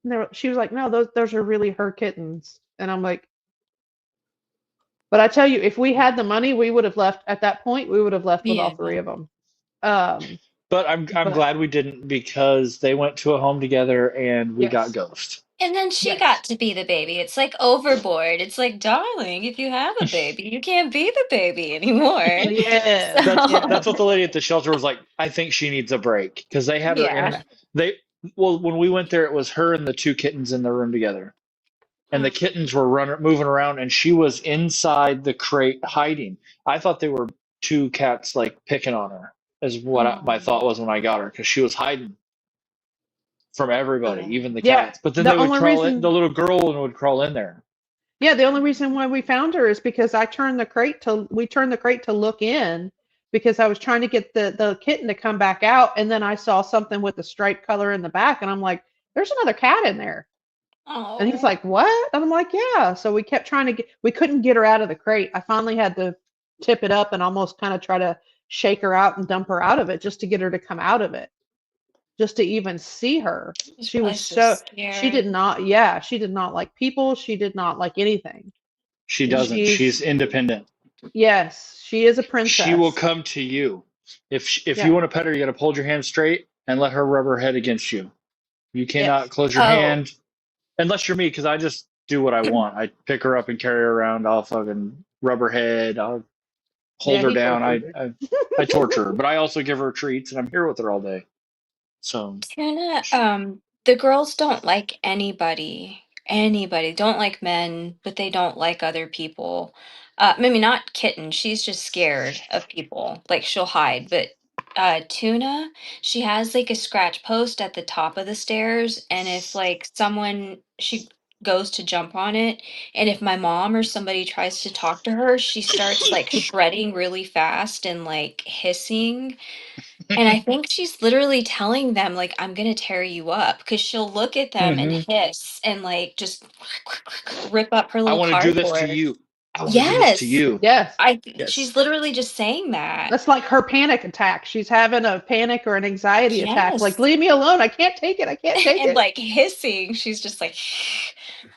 no, she was like, no, those are really her kittens. And I'm like, but I tell you, if we had the money, we would have left at that point, we would have left with all Yeah. three of them. Um, But I'm but glad we didn't because they went to a home together and we got yes, Ghost. And then she yes, got to be the baby. It's like overboard. It's like, darling, if you have a baby, you can't be the baby anymore. yes, So, That's what the lady at the shelter was like. I think she needs a break because they had her in. yeah. They well, when we went there, it was her and the two kittens in the room together, and the kittens were moving around, and she was inside the crate hiding. I thought they were two cats like picking on her, is what my thought was when I got her because she was hiding from everybody, even the yeah. cats. But then The they would only crawl in. reason, The little girl would crawl in there. yeah, the only reason why we found her is because we turned the crate to look in because I was trying to get the kitten to come back out, and then I saw something with the striped color in the back, and I'm like, there's another cat in there. And he's Oh. like, what? And I'm like, yeah. So we kept trying to we couldn't get her out of the crate. I finally had to tip it up and almost kind of try to shake her out and dump her out of it just to get her to come out of it, just to even see her. She's She probably was so she did scared. not, yeah, she did not like people. She did not like anything. She And doesn't. She's she's, independent. yes, she is a She will princess. come to you. If you Yeah. want to pet her, you got to hold your hand straight and let her rub her head against you. You cannot Yes. close your Oh. hand unless you're me, because I just do what I want. I pick her up and carry her around. I'll fucking rub her head. I'll hold Yeah, her he down. tortured her. I torture her, but I also give her treats, and I'm here with her all day. So Tuna, the girls don't like anybody. Anybody. Don't like men, but they don't like other people. Maybe not Kitten. She's just scared of people. Like she'll hide. But Tuna, she has like a scratch post at the top of the stairs, and if like she goes to jump on it, and if my mom or somebody tries to talk to her, she starts like shredding really fast and like hissing. And I think she's literally telling them, like, I'm gonna tear you up, because she'll look at them and hmm hiss and like just rip up her I little want to do this to cardboard. you. I want to do this to Yes. you. Yes. Yes. She's literally just saying that. That's like her panic attack. She's having a panic or an anxiety attack. Like, Yes. leave me alone. I can't take it. I can't take And it. like hissing, she's just like,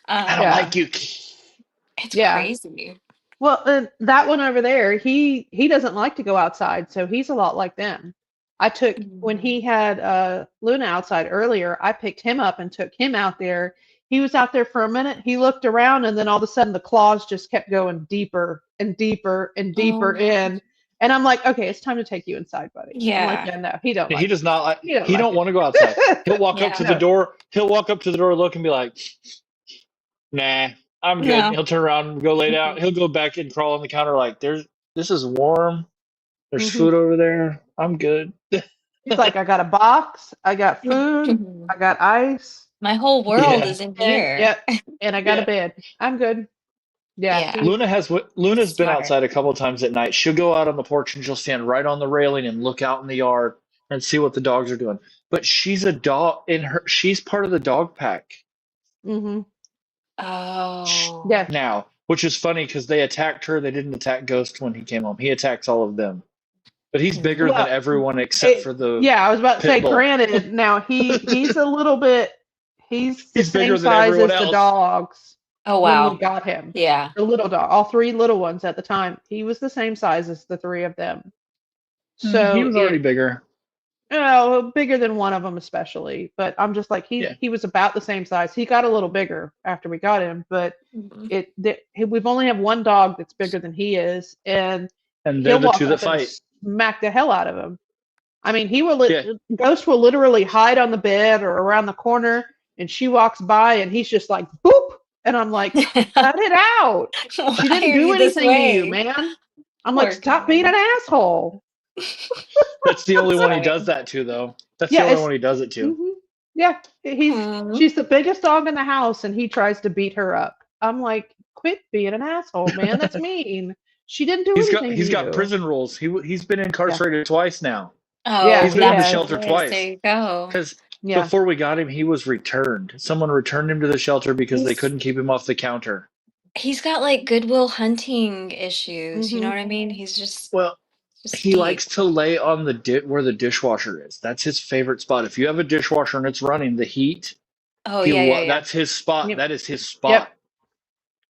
I don't Yeah. like you. it's Yeah. crazy. Well, that one over there, he doesn't like to go outside, so he's a lot like them. I took when he had Luna outside earlier, I picked him up and took him out there. He was out there for a minute. He looked around, and then all of a sudden, the claws just kept going deeper and deeper and deeper Oh, in. And I'm like, okay, it's time to take you inside, buddy. I'm like, yeah. yeah, no, he don't He like does not like. he don't He like don't want to go outside. He'll it. walk up to Yeah. the No. door. He'll walk up to the door, look, and be like, "Nah, I'm good." No. He'll turn around and go lay down. He'll go back and crawl on the counter like, This is warm. There's Mhm. food over there. I'm good." He's like, I got a box, I got food, I got ice, My whole world Yeah. is in and here. yep, and I got a Yeah. bed. I'm good. Yeah, Yeah. Luna's been Smart. outside a couple of times at night. She'll go out on the porch and she'll stand right on the railing and look out in the yard and see what the dogs are doing. But she's a dog she's part of the dog pack hmm Oh. yeah, now, which is funny because they attacked her. They didn't attack Ghost when he came home. He attacks all of them. But he's bigger than Well, everyone except for the yeah. I was about to say, pit bull. granted, now he's a little bit, he's the He's bigger same than size everyone as the else. dogs Oh when wow. we got him. Yeah. The little dog, all three little ones at the time, he was the same size as the three of them. He So was already bigger. bigger than one of them especially. But I'm just like Yeah. he was about the same size. He got a little bigger after we got him, but we've only have one dog that's bigger than he is, and And they're he'll the walk two that up and fight. smack the hell out of him. I mean, Yeah. Ghost will literally hide on the bed or around the corner, and she walks by, and he's just like boop, and I'm like, cut it out. Why She didn't are do you this anything to you, way? man. I'm Poor like, stop guy. being an asshole. That's the only one he Sorry. does that to, though. That's Yeah, the only it's- one he does it to. Mhm. Yeah, she's the biggest dog in the house, and he tries to beat her up. I'm like, quit being an asshole, man. That's mean. She didn't do anything He's to got you. prison rules. He's been incarcerated twice now. Oh, Yeah, He's been in the has. shelter yes, twice. There you go. Because Yeah. before we got him, he was returned. Someone returned him to the shelter because they He's- couldn't keep him off the counter. He's got like Goodwill Hunting issues. You know Mhm. what I mean? He's just Well, he deep. likes to lay on the where the dishwasher is. That's his favorite spot. If you have a dishwasher and it's running, the heat. Oh yeah. That's his spot. Yep. That is his spot. Yep.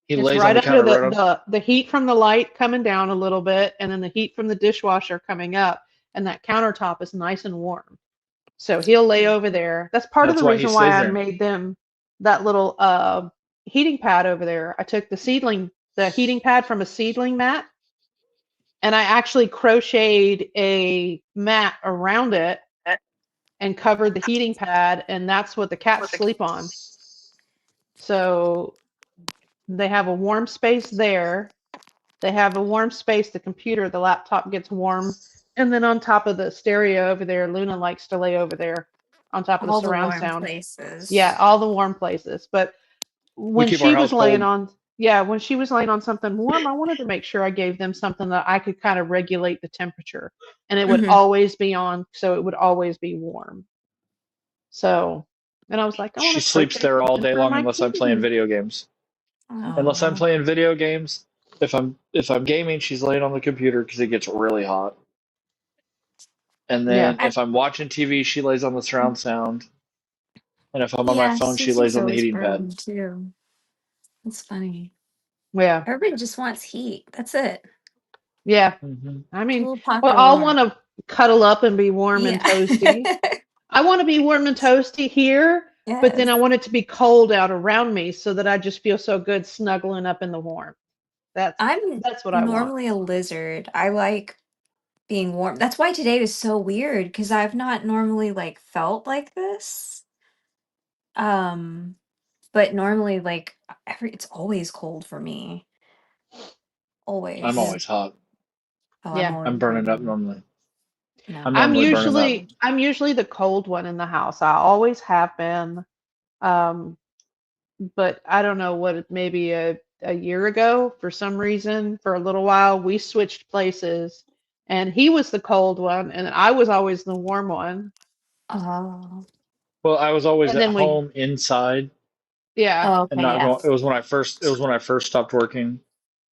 He It's lays right on the under counter. Right on. the heat from the light coming down a little bit, and then the heat from the dishwasher coming up, and that countertop is nice and warm. So he'll lay over there. That's part That's of the why he reason why stays I there. made them that little heating pad over there. I took the heating pad from a seedling mat, and I actually crocheted a mat around it and covered the heating pad, and that's what the cats sleep on. So they have a warm space there. They have a warm space. The computer, the laptop gets warm. And then on top of the stereo over there, Luna likes to lay over there on top of All the the surround warm sound. places. Yeah, all the warm places. But when keep our she was house laying cold. when she was laying on something warm, I wanted to make sure I gave them something that I could kind of regulate the temperature. And it would Mhm. always be on, so it would always be warm. So, and I was like, I want She to sleeps there all day long unless I'm playing video. video games. Oh. Unless I'm playing video games. If I'm gaming, she's laying on the computer because it gets really hot. And then Yeah. if I'm watching TV, she lays on the surround sound. And if I'm on my phone, she Susie's lays on the always heating pad. burned, too. That's funny. Yeah. Everybody just wants heat. That's it. Yeah. Mhm. I A mean, little pocket well, I'll warm. want to cuddle up and be warm and toasty. I want to be warm and toasty here, but then I Yes. want it to be cold out around me so that I just feel so good snuggling up in the warm. I'm That's what I want. normally a lizard. I like being warm. That's why today was so weird because I've not normally like felt like this. But normally like it's always cold for me. Always. I'm always hot. Oh, Yeah. always I'm burning up burning. normally. No. I'm I'm normally burning up. usually the cold one in the house. I always have been. But I don't know what maybe a year ago for some reason for a little while we switched places and he was the cold one, and I was always the warm one. Oh. Well, I was always And at then we, home inside yeah, Oh, and okay, not yeah. going. It was when I first stopped working,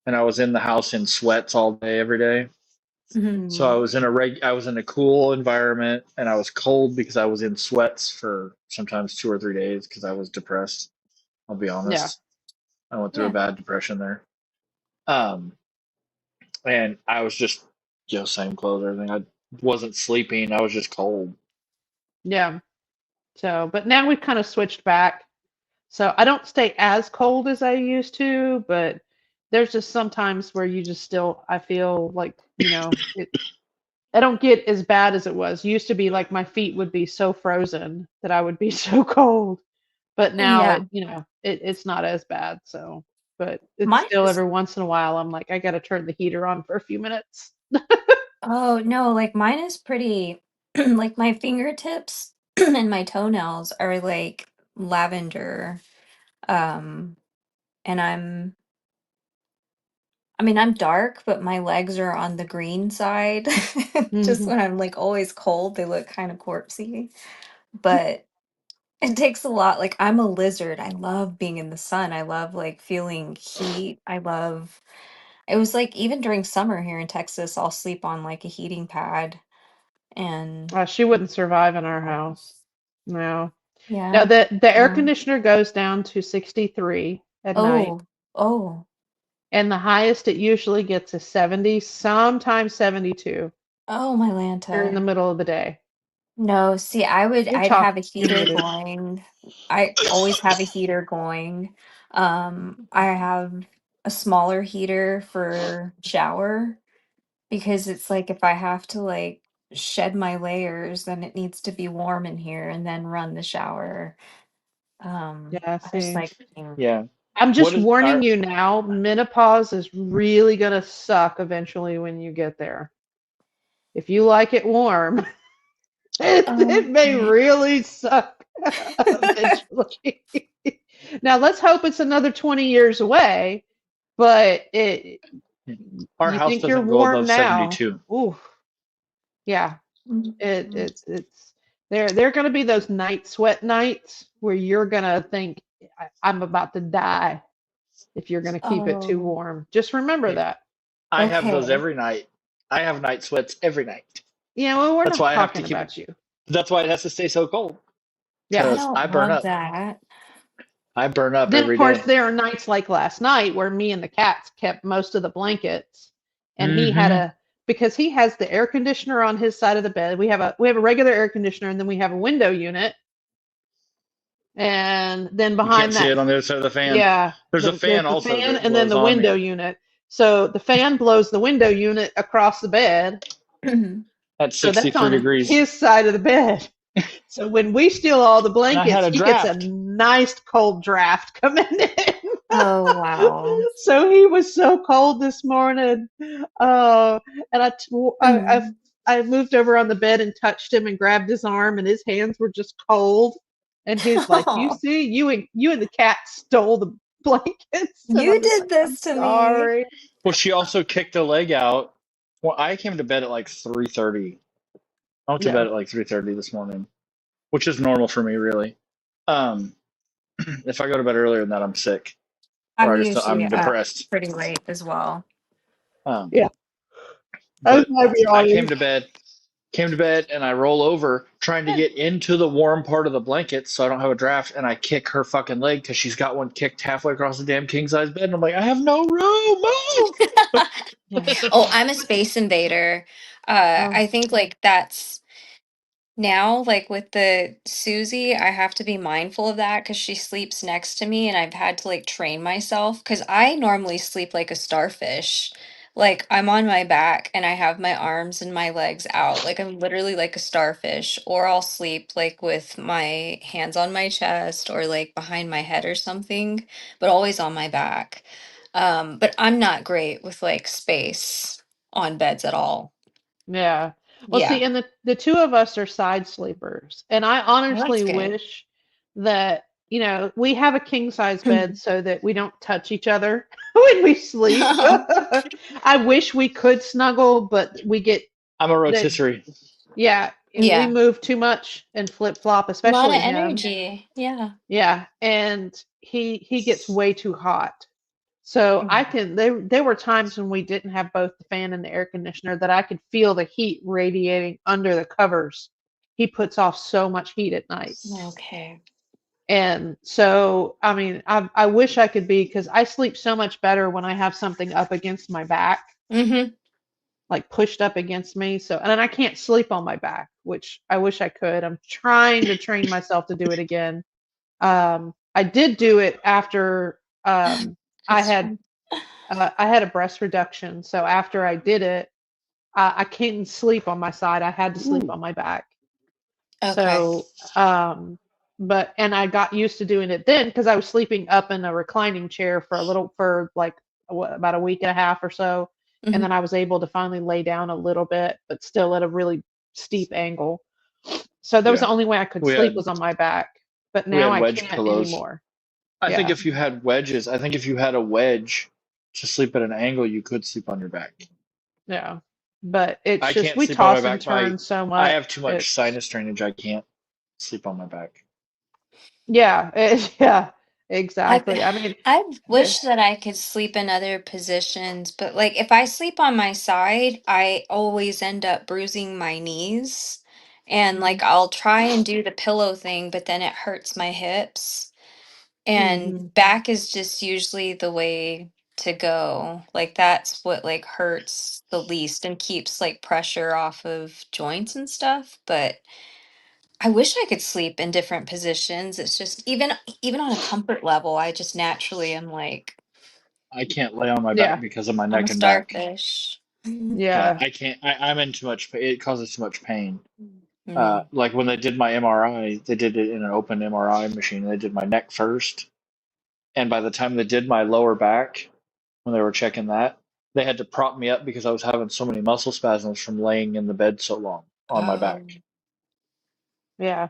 and I was in the house in sweats all day, every day. Mhm. So I was in a cool environment, and I was cold because I was in sweats for sometimes 2 or 3 days because I was depressed. I'll be yeah, honest. I went through a Yeah. bad depression there. Um, and I was just, same clothes, everything. I wasn't sleeping. I was just cold. yeah. So, but now we've kind of switched back. So I don't stay as cold as I used to, but there's just sometimes where you just still, I feel like, I don't get as bad as it was. Used to be like my feet would be so frozen that I would be so cold, but now Yeah. it's not as bad. So, but it's Mine still is, every once in a while I'm like, I got to turn the heater on for a few minutes. oh no, like mine is pretty, like my fingertips and my toenails are like lavender. Um, and I mean, I'm dark, but my legs are on the green side. Just Mhm. when I'm like always cold, they look kind of corpsey. But it takes a lot. Like I'm a lizard. I love being in the sun. I love like feeling heat. I love it was like even during summer here in Texas, I'll sleep on like a heating pad and She wouldn't survive in our house. No. No, yeah. the air No. conditioner goes down to 63 at night, Oh, oh, and the highest it usually gets is 70, sometimes 72 oh my during the Lanta. middle of the day. No, see, You're I'd have talking a heater humidity. going. I always have a heater going. I have a smaller heater for shower because it's like if I have to like shed my layers, then it needs to be warm in here and then run the shower. Yeah, I just see. like being Yeah. I'm What just is warning our you now, menopause is really gonna suck eventually when you get there. If you like it warm, it may okay. really suck eventually. Now let's hope it's another 20 years away, but our you house think you're doesn't go warm above now. 72. Ooh, yeah. Mhm. It's there are gonna be those night sweat nights where you're gonna think I'm about to die if you're gonna keep it too Oh, warm. Just remember that. I have those okay. every night. I have night sweats every night. Yeah, well, we're That's not why I have to talking keep it. about you. That's why it has to stay so cold Yeah. I because don't I burn love up. that. I burn up Then, of every course, day. there are nights like last night where me and the cats kept most of the blankets, and he had Mm-hmm. because he has the air conditioner on his side of the bed. We have a regular air conditioner, and then we have a window unit, and then You can't behind see that, it on the other side of the fan. yeah, There's a there's fan the also fan, that and then blows the on window me unit. So the fan blows the window unit across the bed, at so that's 63 on degrees. his side of the bed. So when we steal all the And I had blankets, a he gets a draft. nice cold draft coming in. Oh, wow. So he was so cold this morning. Oh, and Mm. I moved over on the bed and touched him and grabbed his arm, and his hands were just cold. And he's like, "You Oh, see, you and the cat stole the blankets." And you I'm just did like, "I'm this to me. sorry." Well, she also kicked a leg out. Well, I came to bed at like 3:30. I went to Yeah, bed at like 3:30 this morning, which is normal for me, really. Um, if I go to bed earlier than that, I'm sick or I'm usually I'm up depressed. pretty late as well. Um, yeah. I was but gonna be I honest. came to bed, and I roll over trying to get into the warm part of the blanket so I don't have a draft, and I kick her fucking leg because she's got one kicked halfway across the damn king size bed, and I'm like, I have no room, Yeah. Oh, I'm a space invader. Oh, I think like that's now, like with the Susie, I have to be mindful of that because she sleeps next to me, and I've had to like train myself because I normally sleep like a starfish. Like I'm on my back and I have my arms and my legs out. Like I'm literally like a starfish, or I'll sleep like with my hands on my chest or like behind my head or something, but always on my back. But I'm not great with like space on beds at all. yeah. Well, Yeah. see, and the two of us are side sleepers, and I Well, that's honestly good. wish that you know, we have a king size bed so that we don't touch each other when we sleep. I wish we could snuggle, but we get I'm a that. rotisserie. Yeah, we Yeah. move too much and flip flop, A lot of especially him. energy. Yeah. Yeah, and he gets way too hot. So I can there were times when we didn't have both the fan and the air conditioner that I could feel the heat radiating under the covers. He puts off so much heat at night. Okay. And so, I mean, I wish I could be because I sleep so much better when I have something up against my back, Mm-hmm. like pushed up against me. So, and then I can't sleep on my back, which I wish I could. I'm trying to train myself to do it again. I did do it after I had I had a breast reduction. So after I did it, I couldn't sleep on my side. I had to sleep on my back. Okay. So, but and I got used to doing it then because I was sleeping up in a reclining chair for like about a week and a half or so, and Mhm. then I was able to finally lay down a little bit, but still at a really steep angle. So that was Yeah. the only way I could We sleep had was on my back. But we now had I wedge can't pillows. anymore. I think Yeah. if you had wedges, I think if you had a wedge to sleep at an angle, you could sleep on your back. Yeah. But it's I just can't we sleep on my toss and back. turn so I much. have too much It's sinus drainage. I can't sleep on my back. yeah, yeah, I exactly. I mean, I yeah. wish that I could sleep in other positions, but like if I sleep on my side, I always end up bruising my knees. And like I'll try and do the pillow thing, but then it hurts my hips. And Mhm. back is just usually the way to go. Like that's what like hurts the least and keeps like pressure off of joints and stuff. But I wish I could sleep in different positions. It's just even on a comfort level, I just naturally am like I can't lay on my back Yeah. because of my I'm a neck and back. starfish. Yeah, Yeah. I can't. I'm in too much. It causes too much pain. Mm. Like when they did my MRI, they did it in an open MRI machine. They did my neck first, and by the time they did my lower back, when they were checking that, they had to prop me up because I was having so many muscle spasms from laying in the bed so long on my back. Yeah.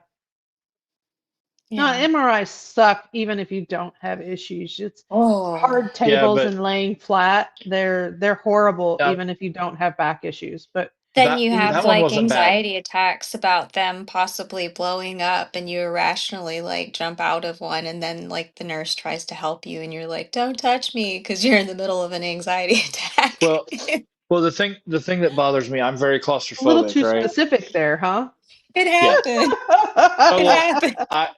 No, Yeah. MRIs suck even if you don't have issues. It's Oh. hard Yeah, tables but and laying flat. They're horrible uh, even if you don't have back issues. But Then you you have that one like wasn't bad. anxiety attacks about them possibly blowing up, and you irrationally like jump out of one, and then like the nurse tries to help you, and you're like, "Don't touch me," because you're in the middle of an anxiety attack. Well, well, the thing that bothers me, I'm very a little claustrophobic, too right? specific there, huh? It Yeah. happened. Oh It well, happened. I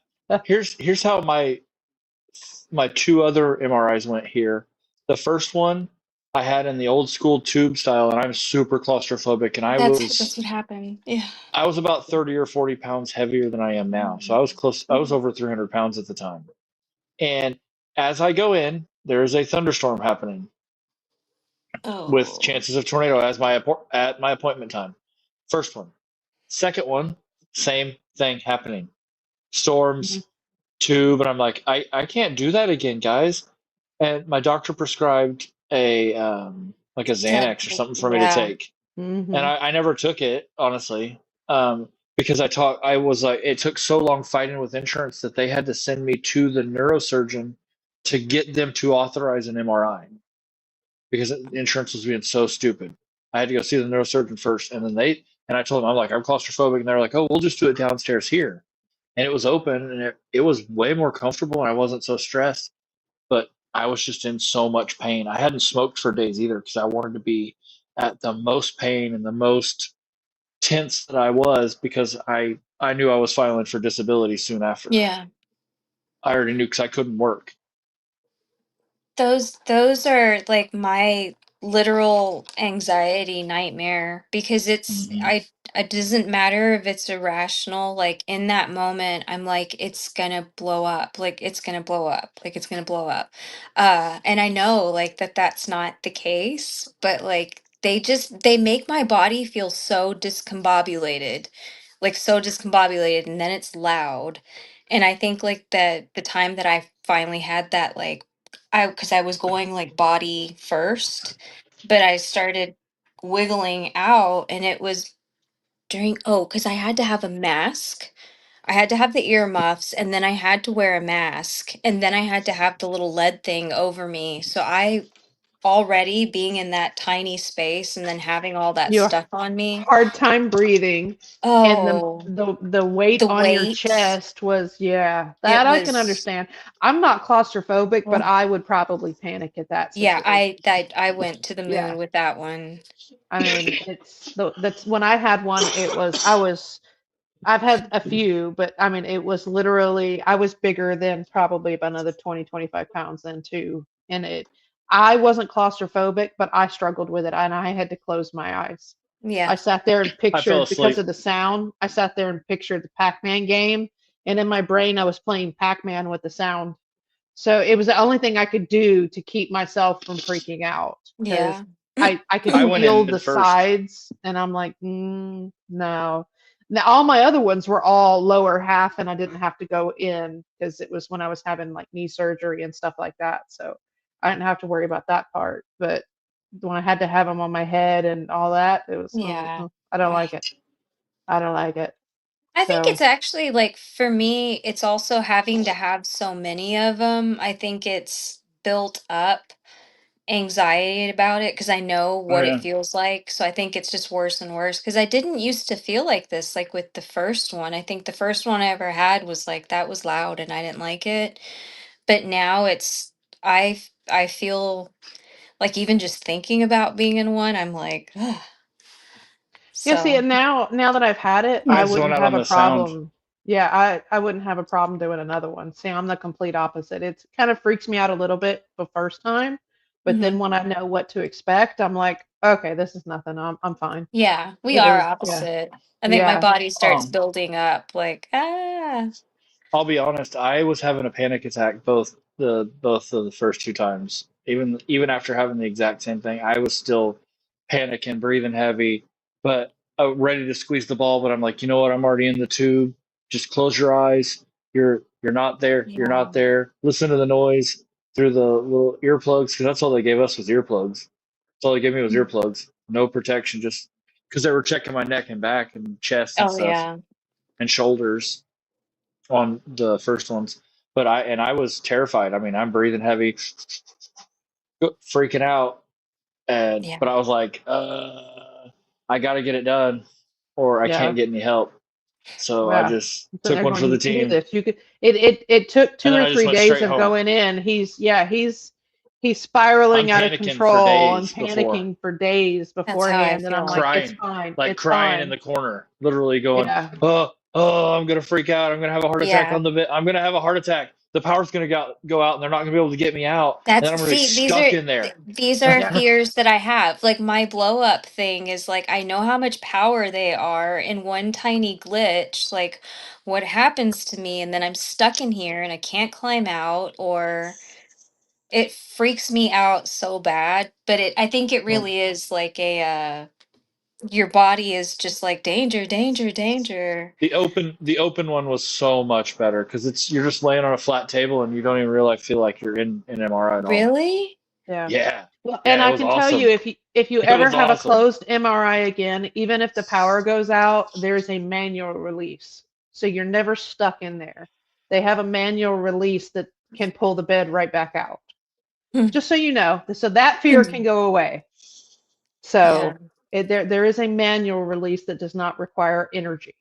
here's how my two other MRIs went here. The first one I had in the old school tube style, and I'm super claustrophobic, and That's what happened. Yeah. I was about 30 or 40 pounds heavier than I am now. So I was over 300 pounds at the time. And as I go in, there is a thunderstorm happening with Oh. chances of tornado at my appointment time. First one. Second one, same thing happening. Mhm. Storms, tube, and I'm like, I can't do that again, guys. And my doctor prescribed a like a Xanax or something for me to Yeah. take. And Mhm. I never took it, honestly, because I was like, it took so long fighting with insurance that they had to send me to the neurosurgeon to get them to authorize an MRI because insurance was being so stupid. I had to go see the neurosurgeon first, and then and I told them, I'm like, I'm claustrophobic, and they're like, oh, we'll just do it downstairs here. And it was open, and it was way more comfortable, and I wasn't so stressed. But I was just in so much pain. I hadn't smoked for days either because I wanted to be at the most pain and the most tense that I was because I knew I was filing for disability soon after. Yeah. I already knew because I couldn't work. Those are like my literal anxiety nightmare because Hmm. it doesn't matter if it's irrational, like in that moment I'm like it's gonna blow up, like it's gonna blow up, like it's gonna blow up. And I know like that's not the case, but like they make my body feel so discombobulated, like so discombobulated, and then it's loud. And I think like the time that I finally had that like because I was going like body first, but I started wiggling out, and it was because I had to have a mask. I had to have the earmuffs, and then I had to wear a mask, and then I had to have the little lead thing over me. So I already being in that tiny space and then having all that You stuff on me. hard time breathing, and Oh, the weight the on your weight. chest was, yeah, It that I can was, understand. I'm not claustrophobic, but oh, I would probably panic at that yeah, situation. I went to the Yeah. moon with that one. I mean, that's when I had one, I've had a few, but I mean, it was literally, I was bigger than probably about another 20, 25 pounds then too. And I wasn't claustrophobic, but I struggled with it and I had to close my eyes. Yeah. I sat there and I fell pictured, because asleep. of the sound, I sat there and pictured the Pac-Man game. And in my brain, I was playing Pac-Man with the sound. So it was the only thing I could do to keep myself from freaking out, because Yeah. I could I went feel in the first. sides, and I'm like, no. Now all my other ones were all lower half, and I didn't have to go in because it was when I was having like knee surgery and stuff like that. So I didn't have to worry about that part. But when I had to have them on my head and all that, it was, Yeah. I don't like it. I don't like it. I think So it's actually like for me, it's also having to have so many of them. I think it's built up anxiety about it because I know Oh what it yeah. feels like. So I think it's just worse and worse because I didn't used to feel like this, like with the first one. I think the first one I ever had was like that was loud and I didn't like it. But now I feel like even just thinking about being in one, I'm like, ugh. yeah, see, So and now that I've had it, I I zone wouldn't out have on a the sound. problem. Yeah, I wouldn't have a problem doing another one. See, I'm the complete opposite. It's kind of freaks me out a little bit the first time, but then mhm. when I know what to expect, I'm like, okay, this is nothing. I'm fine. Yeah, we It are is. Yeah. opposite. I think my Yeah. body starts Um, building up like, ah. I'll be honest. I was having a panic attack both of the first two times. Even after having the exact same thing, I was still panicking, breathing heavy, but ready to squeeze the ball. But I'm like, you know what? I'm already in the tube. Just close your eyes. You're not there. You're Yeah. not there. Listen to the noise through the little earplugs, because that's all they gave us was earplugs. That's all they gave me was earplugs. No protection, just because they were checking my neck and back and chest and Oh stuff yeah. and shoulders on the first ones. But I was terrified. I mean, I'm breathing heavy, freaking out, and Yeah. but I was like, I got to get it done, or I can't Yeah. get any help. So I Yeah. just So took one for everyone, the you can do team, this. You could. It took and two then or I just three went days straight of home. going in. He's I'm spiraling out of panicking for control and days before, panicking for days That's how I beforehand, and I'm feel. like, it's crying, fine. like It's crying in fine. the corner, literally going, Yeah. oh, I'm gonna freak out. I'm gonna have a heart attack Yeah. on the bed. I'm gonna have a heart attack. The power's gonna go out, and they're not gonna be able to get me out, and then I'm That's gonna be see, stuck in there. these are Yeah. fears that I have. Like my blow up thing is like I know how much power they are in one tiny glitch. Like what happens to me and then I'm stuck in here and I can't climb out or it freaks me out so bad. But I think it Well, really is like a your body is just like danger, danger, danger. the open one was so much better because it's you're just laying on a flat table and you don't even really feel like you're in an MRI at all. Really? Yeah. Yeah, Well, yeah, and it I was can tell you, awesome. if you It ever was have a awesome. closed MRI again, even if the power goes out, there's a manual release. So you're never stuck in there. They have a manual release that can pull the bed right back out. Hmm. Just so you know, so that fear can go away. Yeah. So there is a manual release that does not require energy.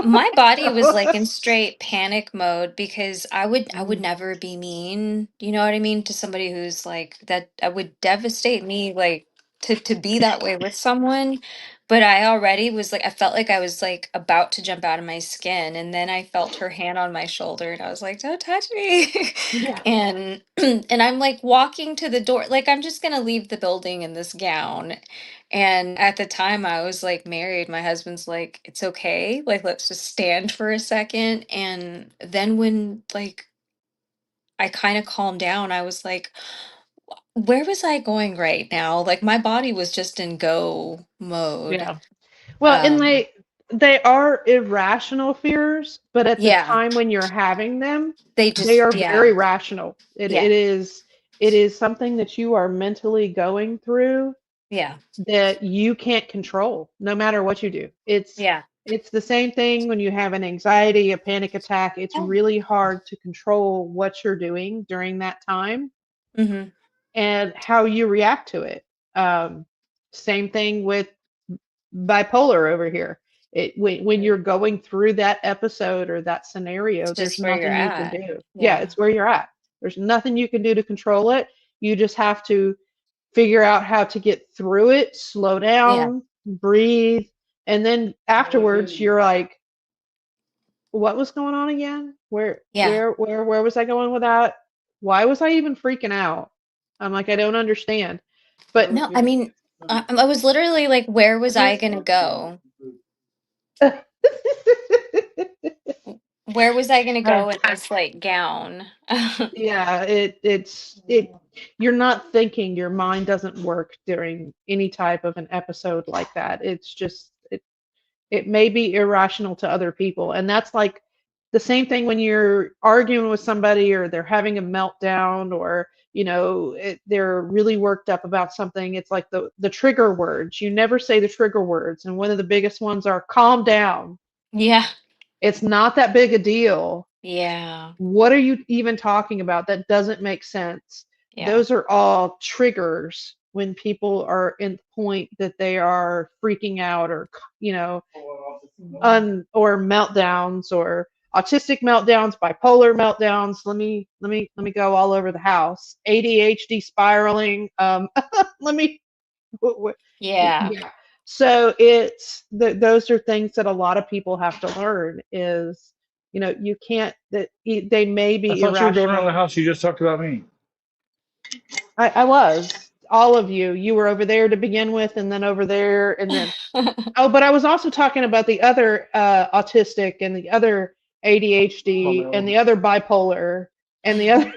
My body was So, like in straight panic mode because I would never be mean, you know what I mean, to somebody who's like that I would devastate me like to be that way with someone. But I already was like I felt like I was like about to jump out of my skin and then I felt her hand on my shoulder and I was like, "Don't touch me." yeah. And and I'm like walking to the door like I'm just going to leave the building in this gown and at the time I was like married, my husband's like, it's okay. Like, let's just stand for a second. And then when like I kind of calmed down, I was like, where was I going right now? Like my body was just in go mode. Yeah. Well, and Um, they are irrational fears, but at the yeah, time when you're having them, they they just are yeah, very rational. It yeah, it is it is something that you are mentally going through yeah, that you can't control no matter what you do. It's yeah. It's the same thing when you have an anxiety, a panic attack. It's really hard to control what you're doing during that time Mm-hmm. and how you react to it. Um, Same thing with bipolar over here. When you're going through that episode or that scenario, It's there's just where you're nothing you can at. do. Yeah, Yeah. it's where you're at. There's nothing you can do to control it. You just have to figure out how to get through it, slow down, breathe, and then afterwards you're like, what was going on again? Yeah. Where was I going with that? Why was I even freaking out? I'm like, I don't understand. But No, I mean, I was literally like, where was I gonna go? Where was I gonna go in this like gown? yeah, it you're not thinking, your mind doesn't work during any type of an episode like that. It's just it may be irrational to other people, and that's like the same thing when you're arguing with somebody or they're having a meltdown or they're really worked up about something. It's like the trigger words. You never say the trigger words, and one of the biggest ones are calm down. Yeah. It's not that big a deal. Yeah. What are you even talking about? That doesn't make sense. Yeah. Those are all triggers when people are in the point that they are freaking out or or meltdowns or autistic meltdowns, bipolar meltdowns. Let me go all over the house. ADHD spiraling. Let me Yeah. yeah. So it's those are things that a lot of people have to learn is you can't that they may I be thought you were going around the irrational. house. You just talked about me. I was all of you were over there to begin with and then over there and then but I was also talking about the other autistic and the other ADHD and the other bipolar and the other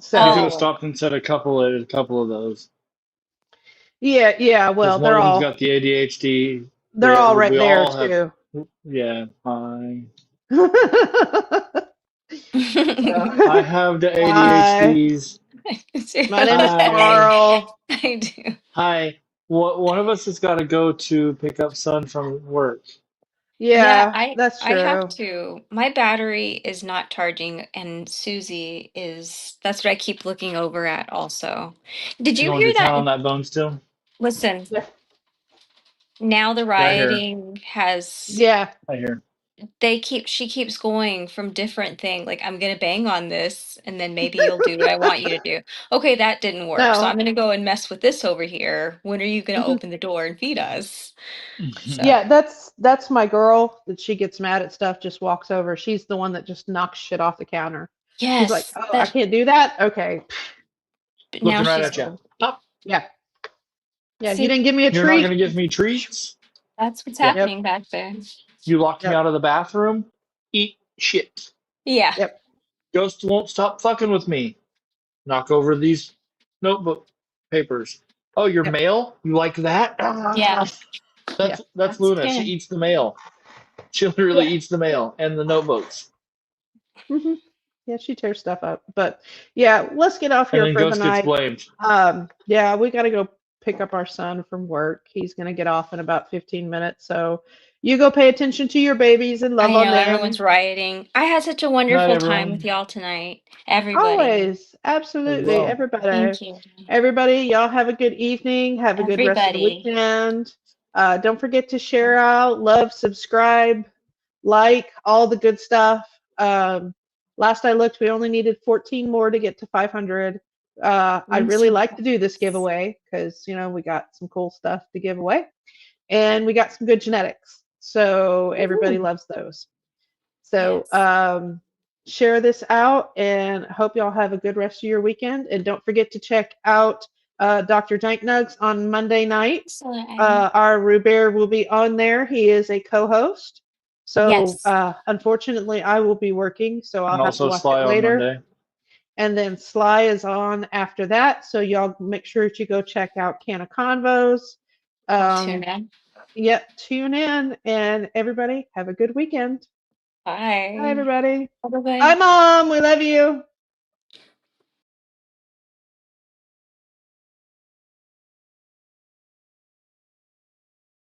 so You could Oh. have stopped and said a couple of those. yeah well Because one they're of them's all got the ADHD. they're all right We there all have. too. Yeah, fine. So, I have the Hi. ADHDs. My name is Hi. Carl. I do. Hi. One of us has got to go to pick up son from work. Yeah, I that's I have true. to. My battery is not charging, and Susie is. That's what I keep looking over at. Also, did She you going hear to town that? on that bone still? Listen, Yeah. now the Yeah, I hear. rioting has. Yeah. I hear. She keeps going from different thing. Like, I'm gonna bang on this, and then maybe you'll do what I want you to do. Okay, that didn't work. So I'm No. gonna go and mess with this over here. When are you gonna Mhm. open the door and feed us? So Yeah, that's my girl that she gets mad at stuff, just walks over. She's the one that just knocks shit off the counter. She's like, yes, "Oh, I that can't do that? Okay." now Looking right she's at you. So, Up. yeah. Yeah, you see didn't give me a You're not going to treat. give me treats? that's what's Yeah. happening back there. You locked me Yep. out of the bathroom? Eat shit. Yeah. Yep. Ghost won't stop fucking with me. Knock over these notebook papers. Oh, your Yep. mail? You like that? Yeah. That's That's Luna. She good. eats the mail. She literally Yeah. eats the mail and the notebooks. hmm Yeah, she tears stuff up. But yeah, let's get off And here then for the Ghost gets night. blamed. Yeah, we got to go pick up our son from work. He's going to get off in about 15 minutes. So you go pay attention to your babies and love I on know them. everyone's rioting. I had such a Night, wonderful time with everyone. y'all tonight. Everybody. Always. Absolutely. Well. Everybody. Thank you. Everybody, y'all have a good evening. Have a good rest of the Everybody. weekend. Don't forget to share out, love, subscribe, like, all the good stuff. Last I looked, we only needed 14 more to get to 500. I'd really like to do this giveaway because, we got some cool stuff to give away. And we got some good genetics. So everybody Ooh. loves those. So Yes. share this out and hope y'all have a good rest of your weekend. And don't forget to check out Dr. Jank Nugs on Monday night. Excellent. Our Rubear will be on there. He is a co-host. So Yes. unfortunately, I will be working, so I'll And have to also watch Sly it on later. Monday. And then Sly is on after that. So y'all make sure that you go check out Can of Convos. Tune in. Yep, tune in. And everybody, have a good weekend. Bye. Bye, everybody. Bye-bye. Bye, Mom. We love you.